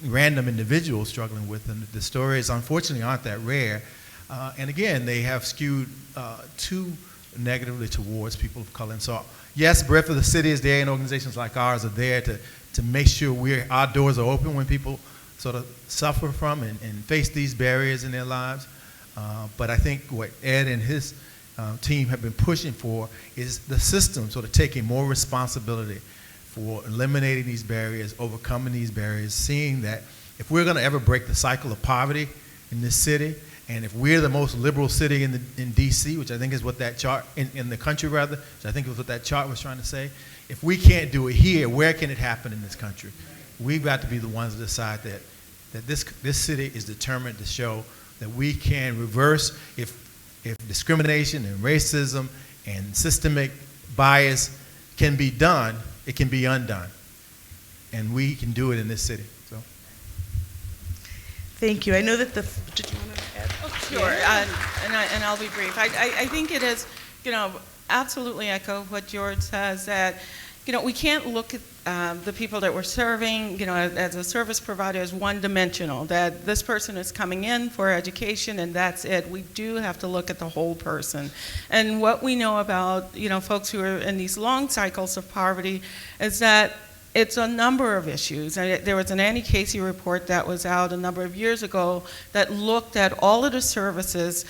random individuals struggling with them. The stories, unfortunately, aren't that rare. And again, they have skewed too negatively towards people of color. And so, yes, Bread for the City is there, and organizations like ours are there to make sure our doors are open when people sort of suffer from and face these barriers in their lives. But I think what Ed and his team have been pushing for is the system sort of taking more responsibility for eliminating these barriers, overcoming these barriers, seeing that if we're going to ever break the cycle of poverty in this city, and if we're the most liberal city in D.C., which I think is what that chart, in the country rather, which I think is what that chart was trying to say, if we can't do it here, where can it happen in this country? We've got to be the ones to decide that this city is determined to show that we can reverse if discrimination and racism and systemic bias can be done, it can be undone. And we can do it in this city. So. Thank you. I know that did you want to add? Oh, sure, and I'll be brief. I think it is, absolutely echo what George says, that, we can't look at the people that we're serving, as a service provider as one-dimensional, that this person is coming in for education and that's it. We do have to look at the whole person. And what we know about, folks who are in these long cycles of poverty is that it's a number of issues. There was an Annie Casey report that was out a number of years ago that looked at all of the services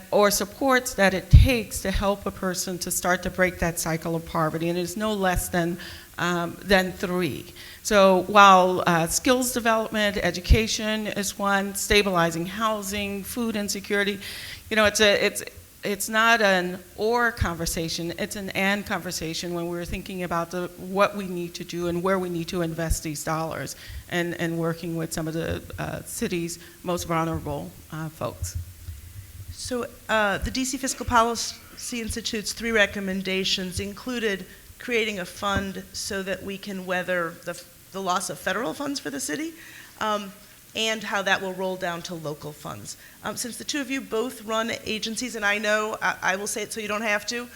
or supports that it takes to help a person to start to break that cycle of poverty, and it's no less than 3. So while skills development, education is one, stabilizing housing, food insecurity, it's not an or conversation, it's an and conversation when we're thinking about what we need to do and where we need to invest these dollars, and working with some of the city's most vulnerable folks. So the DC Fiscal Policy Institute's 3 recommendations included creating a fund so that we can weather the loss of federal funds for the city, and how that will roll down to local funds. Since the two of you both run agencies, and I know, I will say it so you don't have to,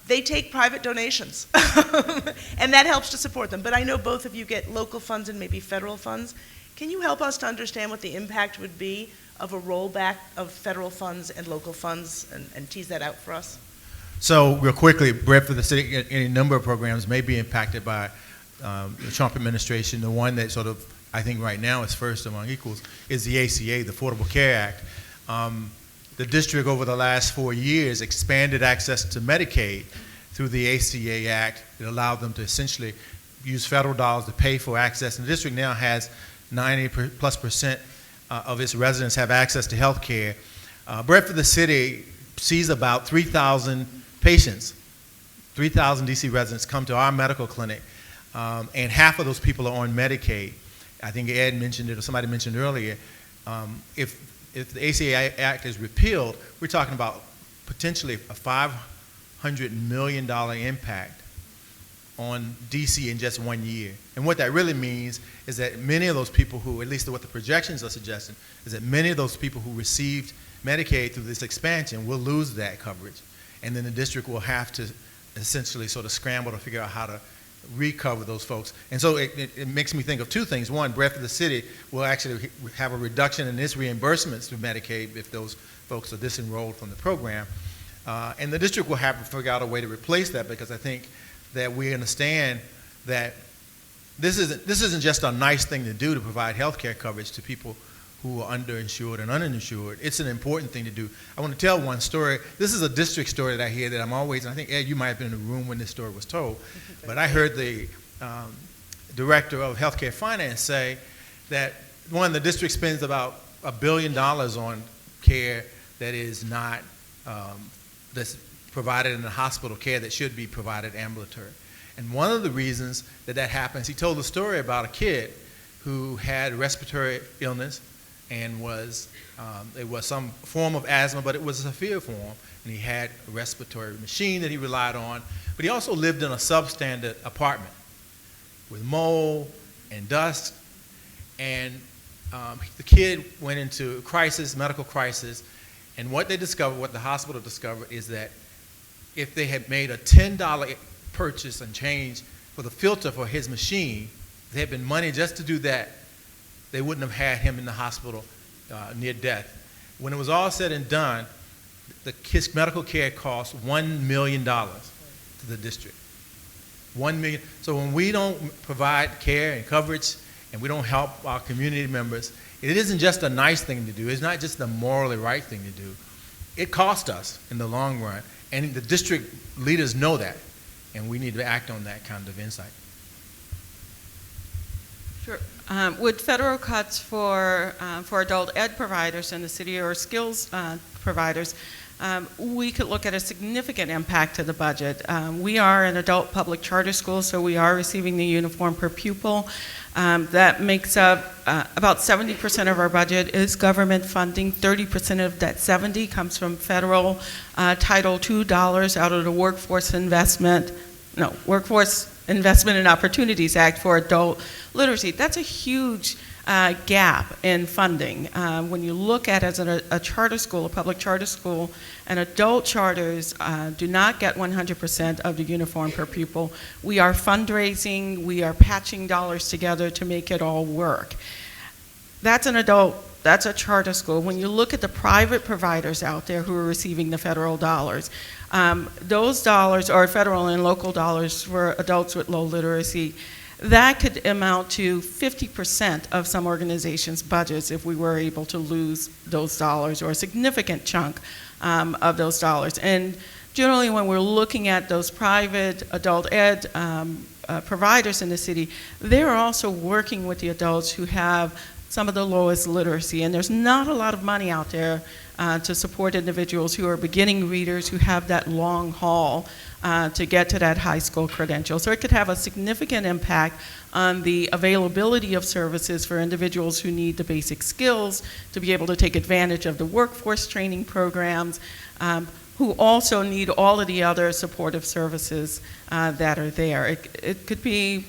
they take private donations, and that helps to support them. But I know both of you get local funds and maybe federal funds. Can you help us to understand what the impact would be of a rollback of federal funds and local funds and tease that out for us? So real quickly, Bread for the City, any number of programs may be impacted by the Trump administration. The one that sort of, I think right now is first among equals is the ACA, the Affordable Care Act. The district over the last 4 years expanded access to Medicaid through the ACA Act. It allowed them to essentially use federal dollars to pay for access. And the district now has 90+% of its residents have access to health care. Bread for the City sees about 3,000 patients. 3,000 DC residents come to our medical clinic, and half of those people are on Medicaid. I think Ed mentioned it, or somebody mentioned earlier. If the ACA Act is repealed, we're talking about potentially a $500 million impact on DC in just 1 year. And what that really means is that many of those people who, at least what the projections are suggesting, is that many of those people who received Medicaid through this expansion will lose that coverage. And then the district will have to essentially sort of scramble to figure out how to recover those folks. And so it makes me think of two things. One, Bread for the City will actually have a reduction in its reimbursements through Medicaid if those folks are disenrolled from the program. And the district will have to figure out a way to replace that, because I think that we understand that this isn't just a nice thing to do to provide health care coverage to people who are underinsured and uninsured. It's an important thing to do. I want to tell one story. This is a district story that I hear that I'm always, and I think, Ed, you might have been in the room when this story was told, but I heard the director of healthcare finance say that, one, the district spends about $1 billion on care that is not, that's provided in the hospital, care that should be provided ambulatory. And one of the reasons that that happens, he told a story about a kid who had respiratory illness and it was some form of asthma, but it was a severe form, and he had a respiratory machine that he relied on, but he also lived in a substandard apartment with mold and dust, and the kid went into crisis, medical crisis, and what they discovered, what the hospital discovered, is that if they had made a $10 purchase and change for the filter for his machine, if there had been money just to do that, they wouldn't have had him in the hospital near death. When it was all said and done, his medical care cost $1 million to the district. $1 million. So when we don't provide care and coverage and we don't help our community members, it isn't just a nice thing to do. It's not just the morally right thing to do. It costs us in the long run, and the district leaders know that, and we need to act on that kind of insight. Sure. Would federal cuts for adult ed providers in the city, or skills providers, we could look at a significant impact to the budget. We are an adult public charter school, so we are receiving the uniform per pupil. That makes up about 70% of our budget is government funding. 30% of that 70 comes from federal Title II dollars out of the Workforce Investment and Opportunities Act for adult literacy. That's a huge gap in funding. When you look at it as a charter school, a public charter school, and adult charters do not get 100% of the uniform per pupil. We are fundraising, we are patching dollars together to make it all work. That's a charter school. When you look at the private providers out there who are receiving the federal dollars, those dollars are federal and local dollars for adults with low literacy. That could amount to 50% of some organizations' budgets if we were able to lose those dollars, or a significant chunk of those dollars. And generally, when we're looking at those private adult ed providers in the city, they're also working with the adults who have some of the lowest literacy. And there's not a lot of money out there to support individuals who are beginning readers, who have that long haul to get to that high school credential. So it could have a significant impact on the availability of services for individuals who need the basic skills to be able to take advantage of the workforce training programs, who also need all of the other supportive services that are there. It could be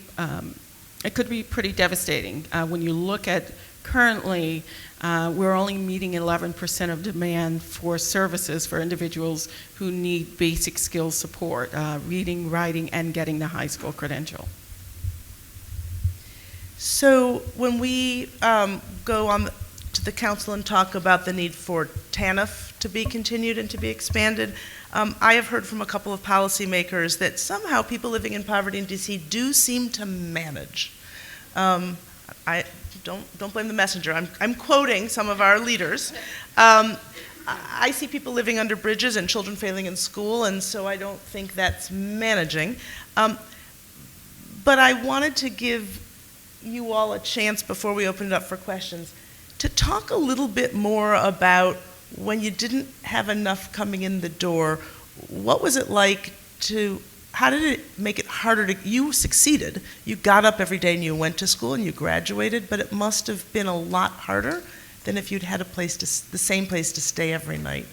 pretty devastating when you look at currently. We're only meeting 11% of demand for services for individuals who need basic skills support, reading, writing, and getting the high school credential. So when we go on to the council and talk about the need for TANF to be continued and to be expanded. I have heard from a couple of policymakers that somehow people living in poverty in DC do seem to manage. I don't blame the messenger. I'm quoting some of our leaders. I see people living under bridges and children failing in school, and so I don't think that's managing. But I wanted to give you all a chance before we open it up for questions to talk a little bit more about when you didn't have enough coming in the door. What was it like how did it make it harder you succeeded. You got up every day and you went to school and you graduated, but it must have been a lot harder than if you'd had the same place to stay every night.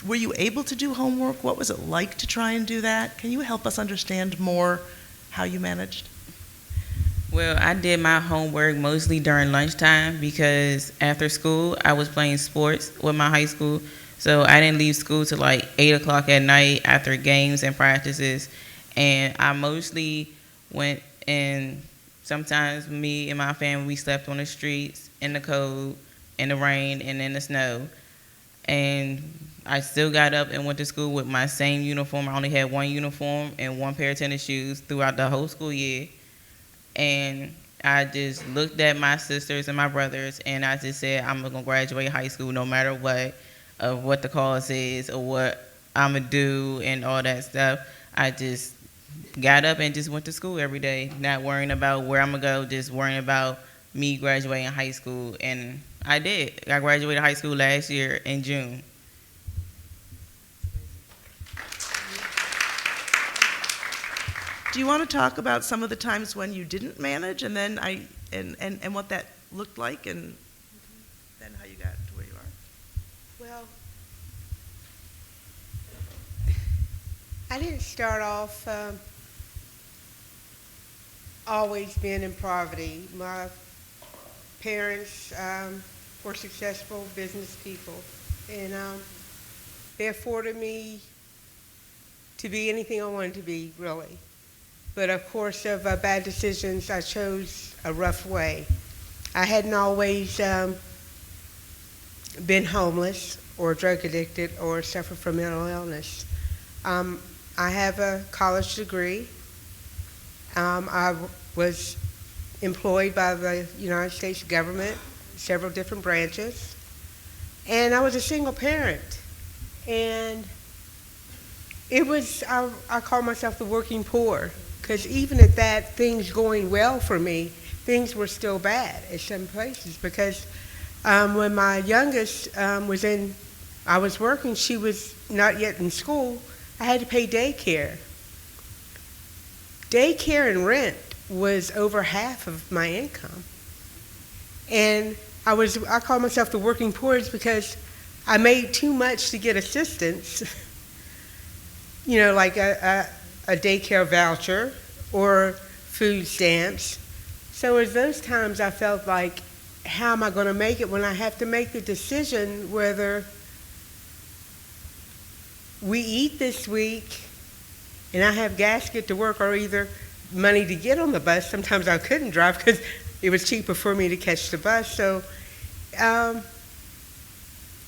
Were you able to do homework? What was it like to try and do that? Can you help us understand more how you managed? Well, I did my homework mostly during lunchtime because after school, I was playing sports with my high school. So I didn't leave school till like 8 o'clock at night after games and practices. And I mostly went and sometimes me and my family, we slept on the streets, in the cold, in the rain, and in the snow. And I still got up and went to school with my same uniform. I only had one uniform and one pair of tennis shoes throughout the whole school year. And I just looked at my sisters and my brothers, and I just said, I'm going to graduate high school no matter what the cause is or what I'm going to do and all that stuff. I just got up and just went to school every day, not worrying about where I'm going to go, just worrying about me graduating high school. And I did. I graduated high school last year in June. Do you want to talk about some of the times when you didn't manage, and then and what that looked like, and then how you got to where you are? Well, I didn't start off always being in poverty. My parents were successful business people, and they afforded me to be anything I wanted to be, really. But of course, of bad decisions, I chose a rough way. I hadn't always been homeless or drug addicted or suffered from mental illness. I have a college degree. I was employed by the United States government, several different branches, and I was a single parent. And it was, I call myself the working poor, because even at that, things going well for me, things were still bad at some places, because when my youngest I was working, she was not yet in school, I had to pay daycare. Daycare and rent was over half of my income. And I call myself the working poor because I made too much to get assistance, like a daycare voucher or food stamps. So at those times I felt like, how am I going to make it when I have to make the decision whether we eat this week and I have gas to get to work, or either money to get on the bus. Sometimes I couldn't drive because it was cheaper for me to catch the bus. So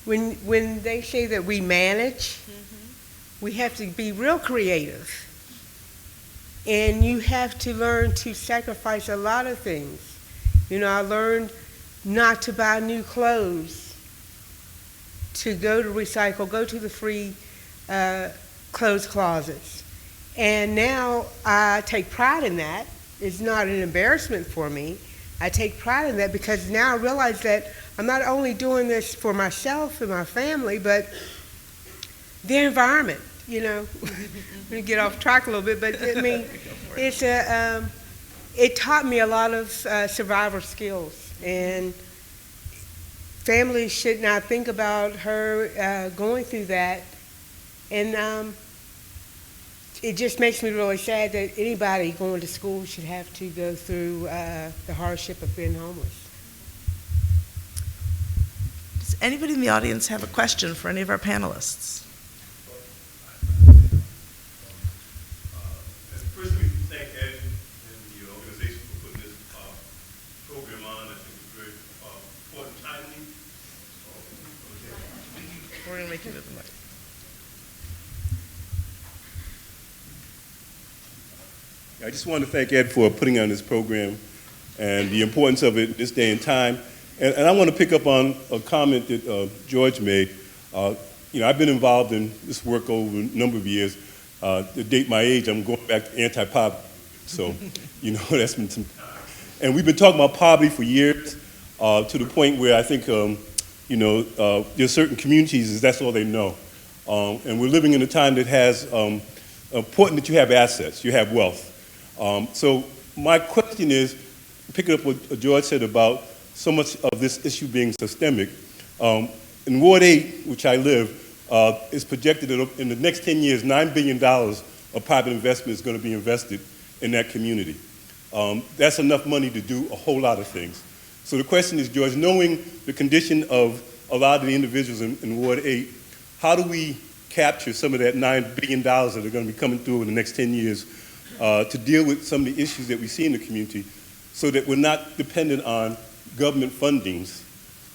when they say that we manage, we have to be real creative. And you have to learn to sacrifice a lot of things. I learned not to buy new clothes, to go to recycle, go to the free clothes closets. And now I take pride in that. It's not an embarrassment for me. I take pride in that because now I realize that I'm not only doing this for myself and my family, but the environment. I'm going to get off track a little bit, but I mean, it taught me a lot of survival skills, and families should not think about her going through that, and it just makes me really sad that anybody going to school should have to go through the hardship of being homeless. Does anybody in the audience have a question for any of our panelists? First, we thank Ed and the organization for putting this program on. I think it's very we're gonna make you move the mic. I just want to thank Ed for putting on this program and the importance of it this day and time. And I want to pick up on a comment that George made. I've been involved in this work over a number of years. To date my age, I'm going back to anti-poverty. So, that's been some time. And we've been talking about poverty for years to the point where I think, there's certain communities, that's all they know. And we're living in a time that has important that you have assets, you have wealth. So my question is, picking up what George said about so much of this issue being systemic, in Ward 8, which I live, it's projected that in the next 10 years, $9 billion of private investment is going to be invested in that community. That's enough money to do a whole lot of things. So the question is, George, knowing the condition of a lot of the individuals in Ward 8, how do we capture some of that $9 billion that are going to be coming through in the next 10 years to deal with some of the issues that we see in the community so that we're not dependent on government fundings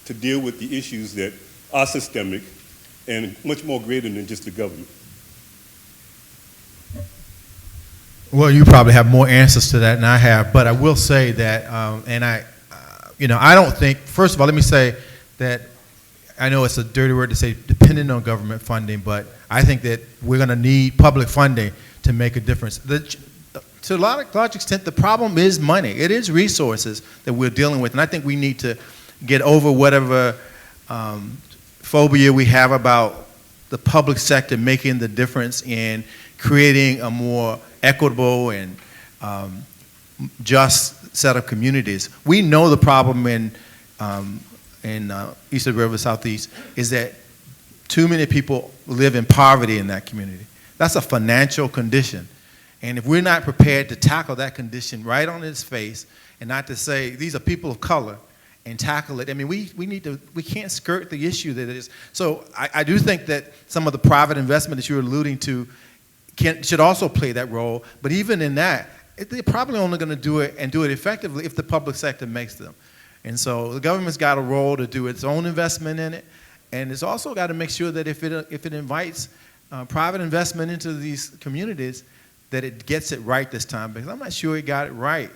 to deal with the issues that are systemic and much more greater than just the government? Well, you probably have more answers to that than I have, but I will say that, I don't think, first of all, let me say that I know it's a dirty word to say dependent on government funding, but I think that we're going to need public funding to make a difference. To a large extent, the problem is money. It is resources that we're dealing with, and I think we need to get over whatever phobia we have about the public sector making the difference in creating a more equitable and just set of communities. We know the problem in East of the River, Southeast, is that too many people live in poverty in that community. That's a financial condition. And if we're not prepared to tackle that condition right on its face and not to say, these are people of color, and tackle it, I mean, we can't skirt the issue that it is. So I do think that some of the private investment that you're alluding to should also play that role, but even in that, they're probably only going to do it and do it effectively if the public sector makes them. And so the government's got a role to do its own investment in it, and it's also got to make sure that if it invites private investment into these communities, that it gets it right this time, because I'm not sure it got it right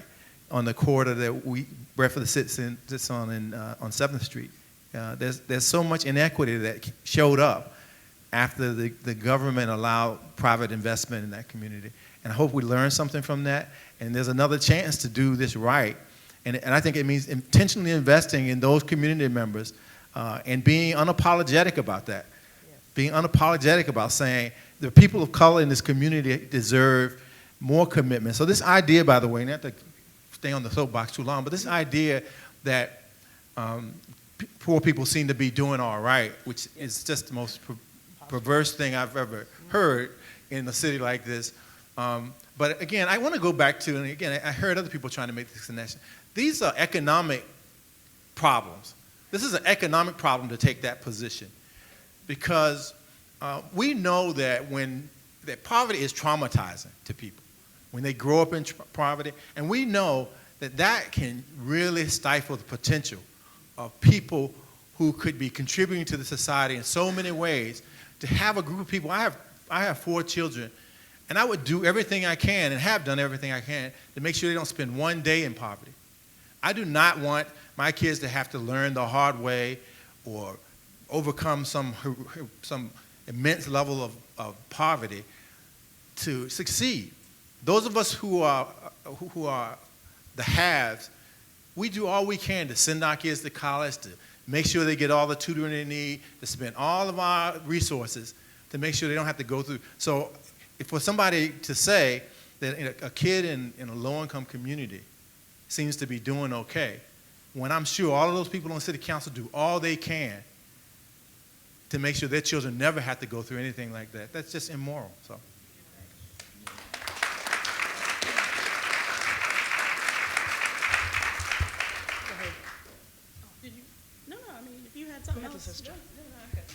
on the corridor that Breakfast sits on 7th Street. There's so much inequity that showed up after the government allowed private investment in that community. And I hope we learn something from that, and there's another chance to do this right. And I think it means intentionally investing in those community members and being unapologetic about that. Being unapologetic about saying the people of color in this community deserve more commitment. So this idea, by the way, not to stay on the soapbox too long, but this idea that poor people seem to be doing all right, which is just the most perverse thing I've ever heard in a city like this. But again, I want to go back to, and again, I heard other people trying to make this connection. These are economic problems. This is an economic problem to take that position, because we know that that poverty is traumatizing to people when they grow up in poverty, and we know that that can really stifle the potential of people who could be contributing to the society in so many ways. To have a group of people, I have 4 children, and I would do everything I can and have done everything I can to make sure they don't spend one day in poverty. I do not want my kids to have to learn the hard way or overcome some immense level of poverty to succeed. Those of us who are the haves, we do all we can to send our kids to college, to make sure they get all the tutoring they need, to spend all of our resources to make sure they don't have to go through. So for somebody to say that a kid in a low-income community seems to be doing okay, when I'm sure all of those people on the city council do all they can to make sure their children never have to go through anything like that, that's just immoral. So.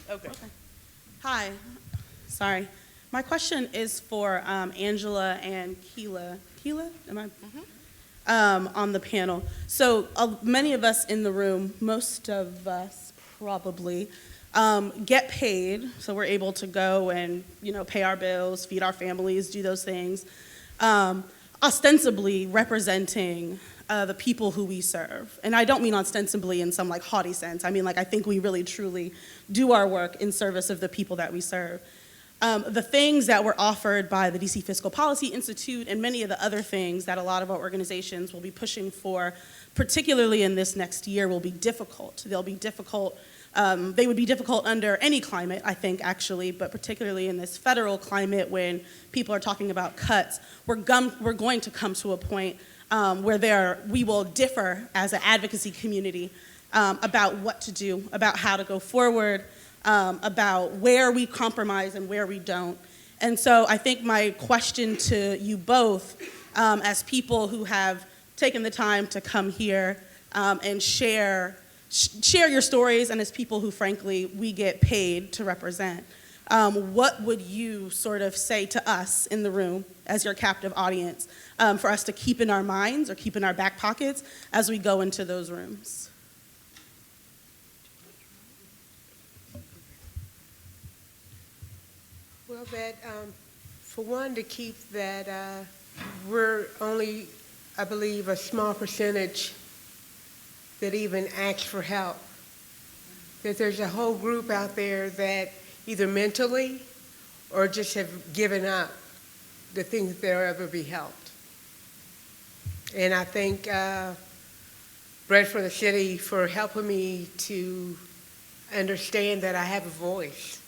Okay. Hi. Sorry. My question is for Angela and Keela. Keela? Am I? On the panel. So many of us in the room, most of us probably, get paid, so we're able to go and, pay our bills, feed our families, do those things, ostensibly representing the people who we serve. And I don't mean ostensibly in some haughty sense. I mean I think we really truly do our work in service of the people that we serve. The things that were offered by the DC Fiscal Policy Institute and many of the other things that a lot of our organizations will be pushing for, particularly in this next year, will be difficult. They'll be difficult. They would be difficult under any climate, I think, actually, but particularly in this federal climate when people are talking about cuts, we're going to come to a point where we will differ as an advocacy community about what to do, about how to go forward, about where we compromise and where we don't. And so I think my question to you both, as people who have taken the time to come here and share your stories, and as people who, frankly, we get paid to represent, what would you sort of say to us in the room as your captive audience for us to keep in our minds or keep in our back pockets as we go into those rooms? Well, that for one, to keep that we're only, I believe, a small percentage that even asks for help. That there's a whole group out there that either mentally or just have given up to think that they'll ever be helped. And I thank Bread for the City for helping me to understand that I have a voice.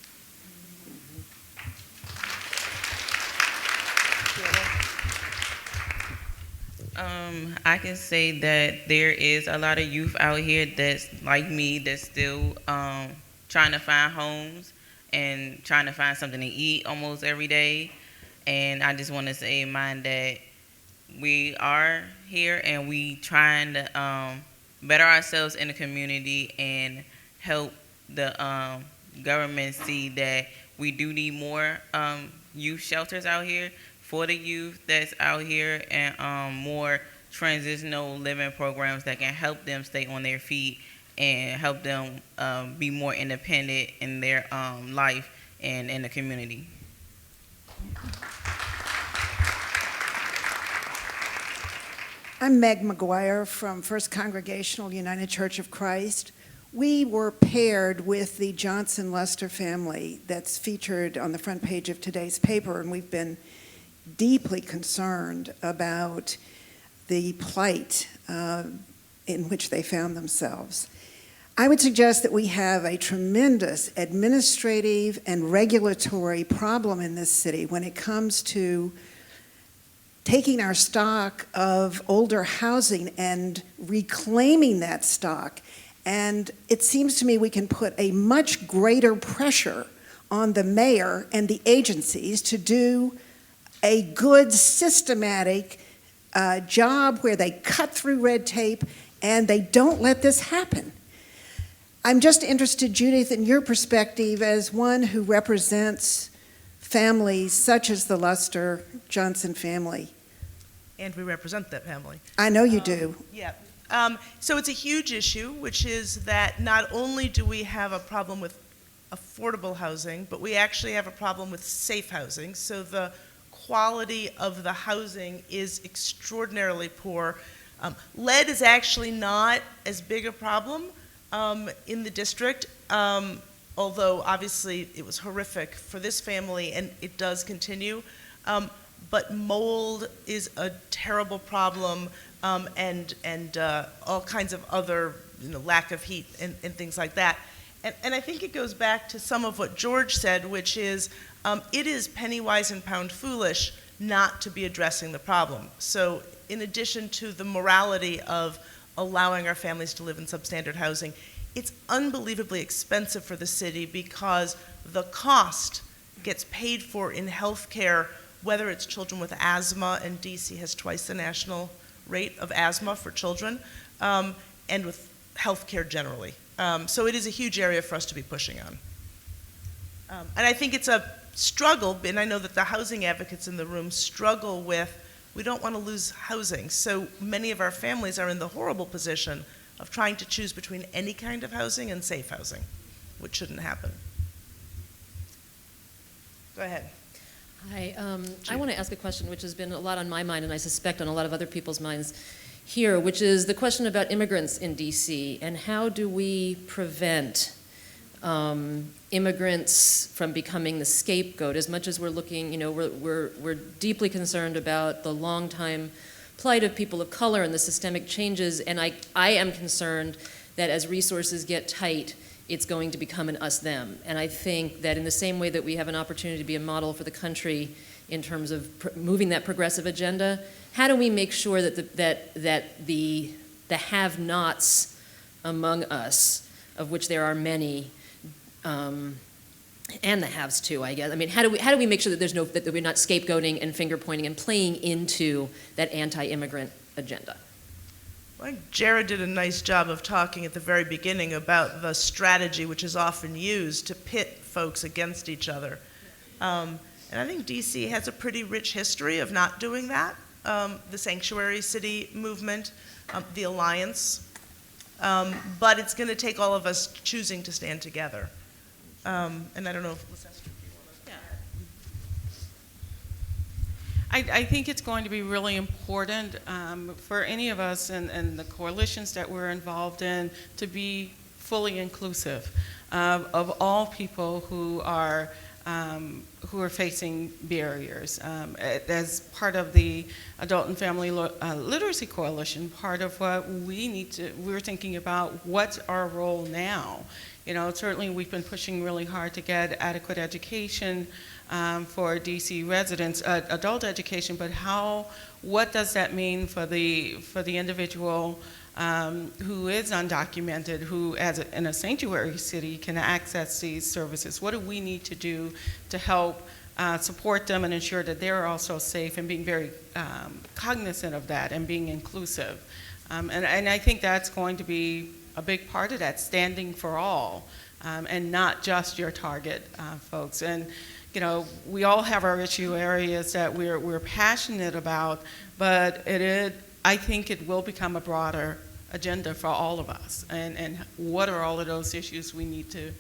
I can say that there is a lot of youth out here that's like me, that's still trying to find homes and trying to find something to eat almost every day. And I just want to say, mine, that we are here and we trying to better ourselves in the community and help the government see that we do need more youth shelters out here for the youth that's out here, and more transitional living programs that can help them stay on their feet and help them be more independent in their life and in the community. I'm Meg McGuire from First Congregational United Church of Christ. We were paired with the Johnson Lester family that's featured on the front page of today's paper, and we've been deeply concerned about the plight in which they found themselves. I would suggest that we have a tremendous administrative and regulatory problem in this city when it comes to taking our stock of older housing and reclaiming that stock. And it seems to me we can put a much greater pressure on the mayor and the agencies to do a good, systematic job where they cut through red tape and they don't let this happen. I'm just interested, Judith, in your perspective as one who represents families such as the Lester Johnson family. And we represent that family. I know you do. Yeah. So it's a huge issue, which is that not only do we have a problem with affordable housing, but we actually have a problem with safe housing. So the quality of the housing is extraordinarily poor. Lead is actually not as big a problem in the district, although obviously it was horrific for this family and it does continue. But mold is a terrible problem, and all kinds of other, lack of heat and things like that. And I think it goes back to some of what George said, which is it is penny wise and pound foolish not to be addressing the problem. So in addition to the morality of allowing our families to live in substandard housing, it's unbelievably expensive for the city because the cost gets paid for in health care, whether it's children with asthma, and DC has twice the national rate of asthma for children, and with health care generally. So it is a huge area for us to be pushing on. And I think it's a struggle, and I know that the housing advocates in the room struggle with, we don't want to lose housing. So many of our families are in the horrible position of trying to choose between any kind of housing and safe housing. which shouldn't happen. Go ahead. Hi, I want to ask a question which has been a lot on my mind and I suspect on a lot of other people's minds here, which is the question about immigrants in DC and how do we prevent immigrants from becoming the scapegoat. As much as we're looking, we're deeply concerned about the long-time plight of people of color and the systemic changes, and I am concerned that as resources get tight, it's going to become an us-them. And I think that in the same way that we have an opportunity to be a model for the country in terms of moving that progressive agenda, how do we make sure that the have-nots among us, of which there are many, and the haves too, I guess. I mean, how do we make sure that that we're not scapegoating and finger pointing and playing into that anti-immigrant agenda? Well, Jared did a nice job of talking at the very beginning about the strategy which is often used to pit folks against each other. And I think DC has a pretty rich history of not doing that. The Sanctuary City movement, the Alliance, but it's going to take all of us choosing to stand together. And I don't know if I think it's going to be really important for any of us and the coalitions that we're involved in to be fully inclusive of all people who are facing barriers. As part of the Adult and Family Literacy Coalition, part of what we're thinking about what's our role now. Certainly we've been pushing really hard to get adequate education for DC residents, adult education, but what does that mean for the individual who is undocumented, who in a sanctuary city can access these services? What do we need to do to help support them and ensure that they're also safe, and being very cognizant of that and being inclusive? And I think that's going to be a big part of that, standing for all, and not just your target folks. And we all have our issue areas that we're passionate about, but I think it will become a broader agenda for all of us. And what are all of those issues we need to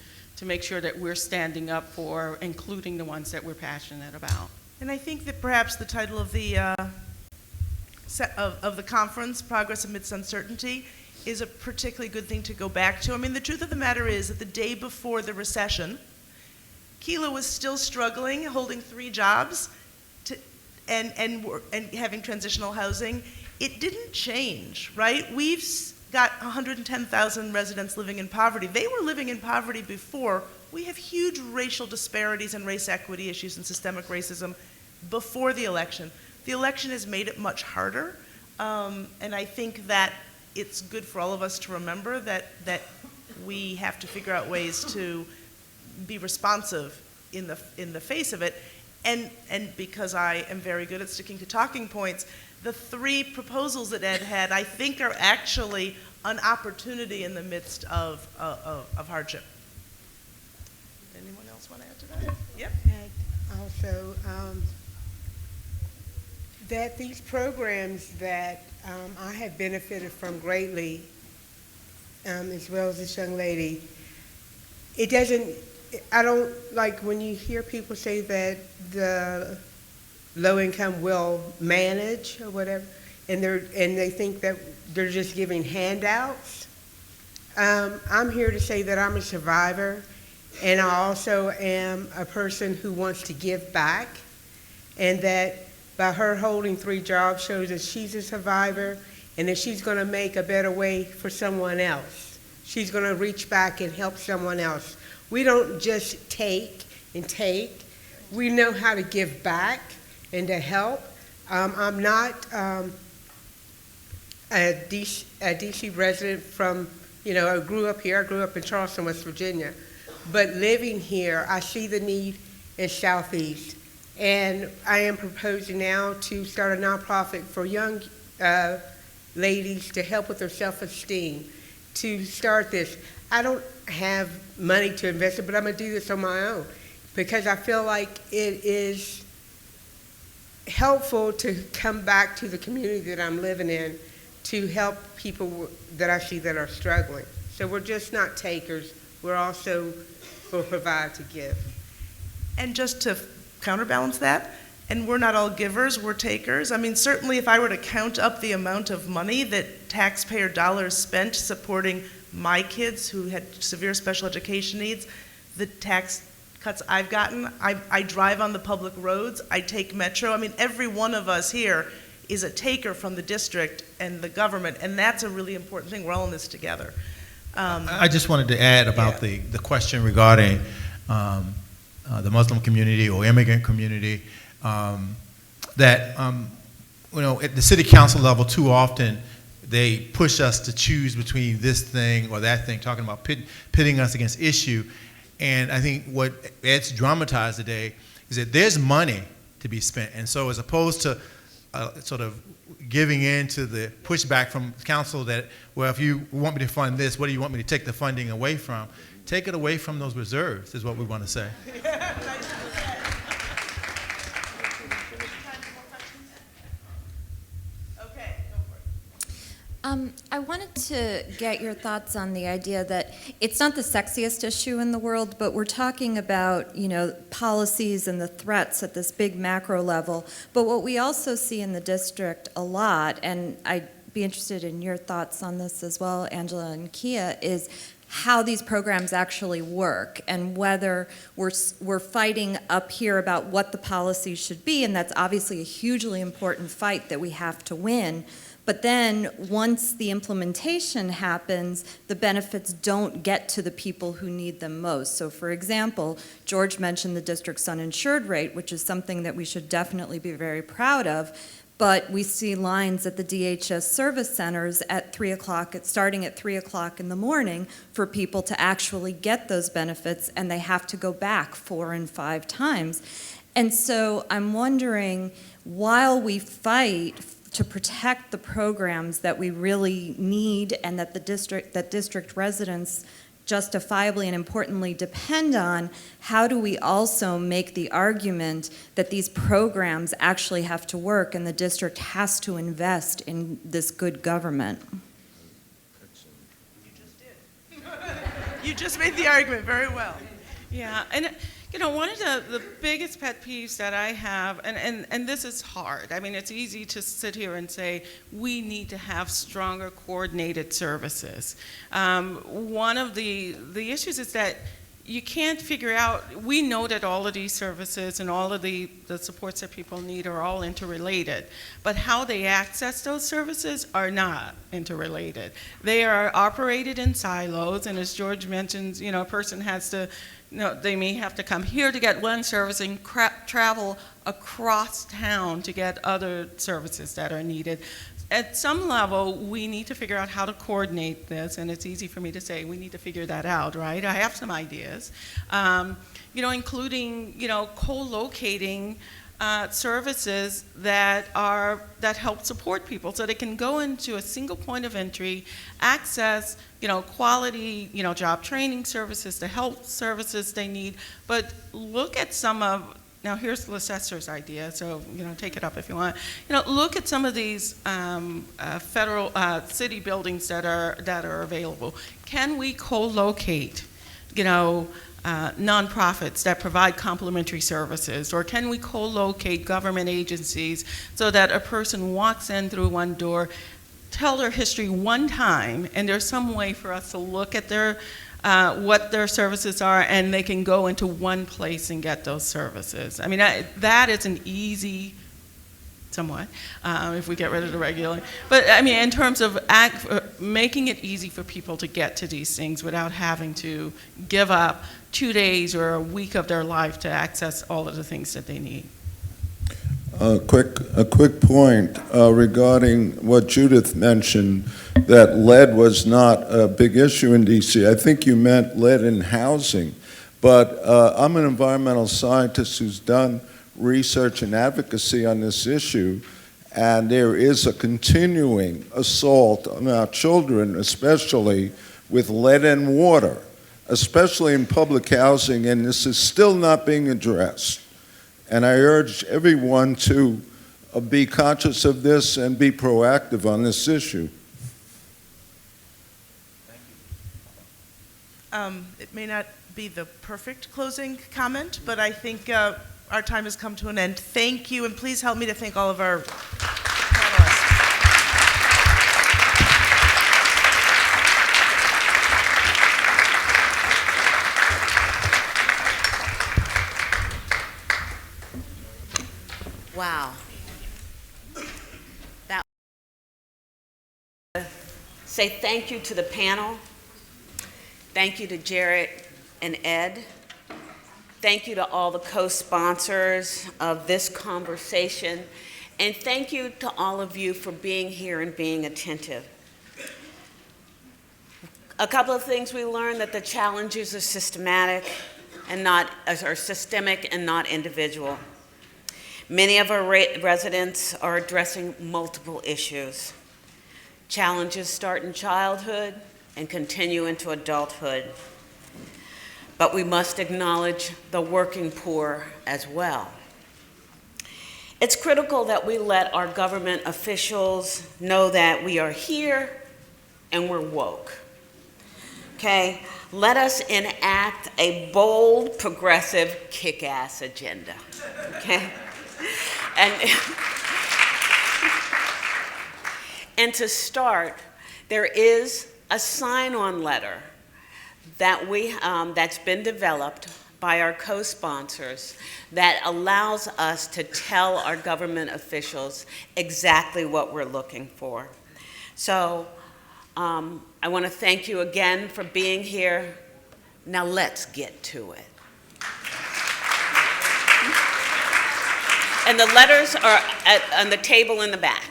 make sure that we're standing up for, including the ones that we're passionate about? And I think that perhaps the title of the conference, Progress Amidst Uncertainty, is a particularly good thing to go back to. I mean, the truth of the matter is that the day before the recession, Keela was still struggling, holding 3 jobs and having transitional housing. It didn't change, right? We've got 110,000 residents living in poverty. They were living in poverty before. We have huge racial disparities and race equity issues and systemic racism before the election. The election has made it much harder, and I think that it's good for all of us to remember that we have to figure out ways to be responsive in the face of it. And because I am very good at sticking to talking points, the 3 proposals that Ed had, I think, are actually an opportunity in the midst of hardship. Anyone else want to add to that? Yep. And also, that these programs that I have benefited from greatly, as well as this young lady, I don't like when you hear people say that the low income will manage or whatever, and they think that they're just giving handouts. I'm here to say that I'm a survivor, and I also am a person who wants to give back, and that by her holding 3 jobs shows that she's a survivor, and that she's going to make a better way for someone else. She's going to reach back and help someone else. We don't just take and take. We know how to give back and to help. I'm not a DC resident from, I grew up here. I grew up in Charleston, West Virginia. But living here, I see the need in Southeast. And I am proposing now to start a nonprofit for young ladies to help with their self-esteem, to start this. I don't have money to invest it, but I'm going to do this on my own because I feel like it is helpful to come back to the community that I'm living in to help people that I see that are struggling. So we're just not takers, we're also will provide to give. And just to counterbalance that, and we're not all givers, we're takers. I mean, certainly if I were to count up the amount of money that taxpayer dollars spent supporting my kids who had severe special education needs, the tax cuts I've gotten, I drive on the public roads, I take Metro. I mean, every one of us here is a taker from the district and the government, and that's a really important thing. We're all in this together. I just wanted to add about the question regarding the Muslim community or immigrant community, that you know, at the city council level, too often they push us to choose between this thing or that thing, talking about pitting us against issue. And I think what Ed's dramatized today is that there's money to be spent, and so as opposed to sort of giving in to the pushback from council that, well, if you want me to fund this, what do you want me to take the funding away from? Take it away from those reserves is what we want to say. I wanted to get your thoughts on the idea that it's not the sexiest issue in the world, but we're talking about, you know, policies and the threats at this big macro level. But what we also see in the district a lot, and I'd be interested in your thoughts on this as well, Angela and Kia, is how these programs actually work and whether we're fighting up here about what the policies should be, and that's obviously a hugely important fight that we have to win. But then once the implementation happens, the benefits don't get to the people who need them most. So for example, George mentioned the district's uninsured rate, which is something that we should definitely be very proud of. But we see lines at the DHS service centers at 3 o'clock, starting at 3 o'clock in the morning for people to actually get those benefits, and they have to go back 4 and 5 times. And so I'm wondering, while we fight to protect the programs that we really need and that district residents justifiably and importantly depend on, how do we also make the argument that these programs actually have to work and the district has to invest in this good government? You just did. You just made the argument very well. Yeah, and you know, one of the biggest pet peeves that I have, and this is hard. I mean, it's easy to sit here and say, we need to have stronger coordinated services. One of the issues is that you can't figure out, we know that all of these services and all of the supports that people need are all interrelated, but how they access those services are not interrelated. They are operated in silos, and as George mentions, you know, a person has to, you know, they may have to come here to get one service and travel across town to get other services that are needed. At some level, we need to figure out how to coordinate this, and it's easy for me to say we need to figure that out, right? I have some ideas, you know, including, you know, co-locating services that help support people, so they can go into a single point of entry, access, you know, quality, you know, job training services, the health services they need. But look at some of, now here's Leicester's idea, so, you know, take it up if you want. You know, look at some of these federal city buildings that are available. Can we co-locate, you know, nonprofits that provide complementary services, or can we co-locate government agencies so that a person walks in through one door, tell their history one time, and there's some way for us to look at their what their services are, and they can go into one place and get those services. I mean, that is an easy, somewhat, if we get rid of the regular. But I mean, in terms of making it easy for people to get to these things without having to give up 2 days or a week of their life to access all of the things that they need. A quick point regarding what Judith mentioned, that lead was not a big issue in DC. I think you meant lead in housing, but I'm an environmental scientist who's done research and advocacy on this issue, and there is a continuing assault on our children, especially with lead in water, especially in public housing, and this is still not being addressed. And I urge everyone to be conscious of this and be proactive on this issue. It may not be the perfect closing comment, but I think our time has come to an end. Thank you, and please help me to thank all of our panelists. Wow. Say thank you to the panel. Thank you to Jarrett and Ed. Thank you to all the co-sponsors of this conversation. And thank you to all of you for being here and being attentive. A couple of things we learned: that the challenges are systematic and are systemic and not individual. Many of our residents are addressing multiple issues. Challenges start in childhood and continue into adulthood. But we must acknowledge the working poor as well. It's critical that we let our government officials know that we are here and we're woke. Okay? Let us enact a bold, progressive, kick-ass agenda. Okay? And to start, there is a sign-on letter that that's been developed by our co-sponsors that allows us to tell our government officials exactly what we're looking for. So I want to thank you again for being here. Now let's get to it. And the letters are on the table in the back.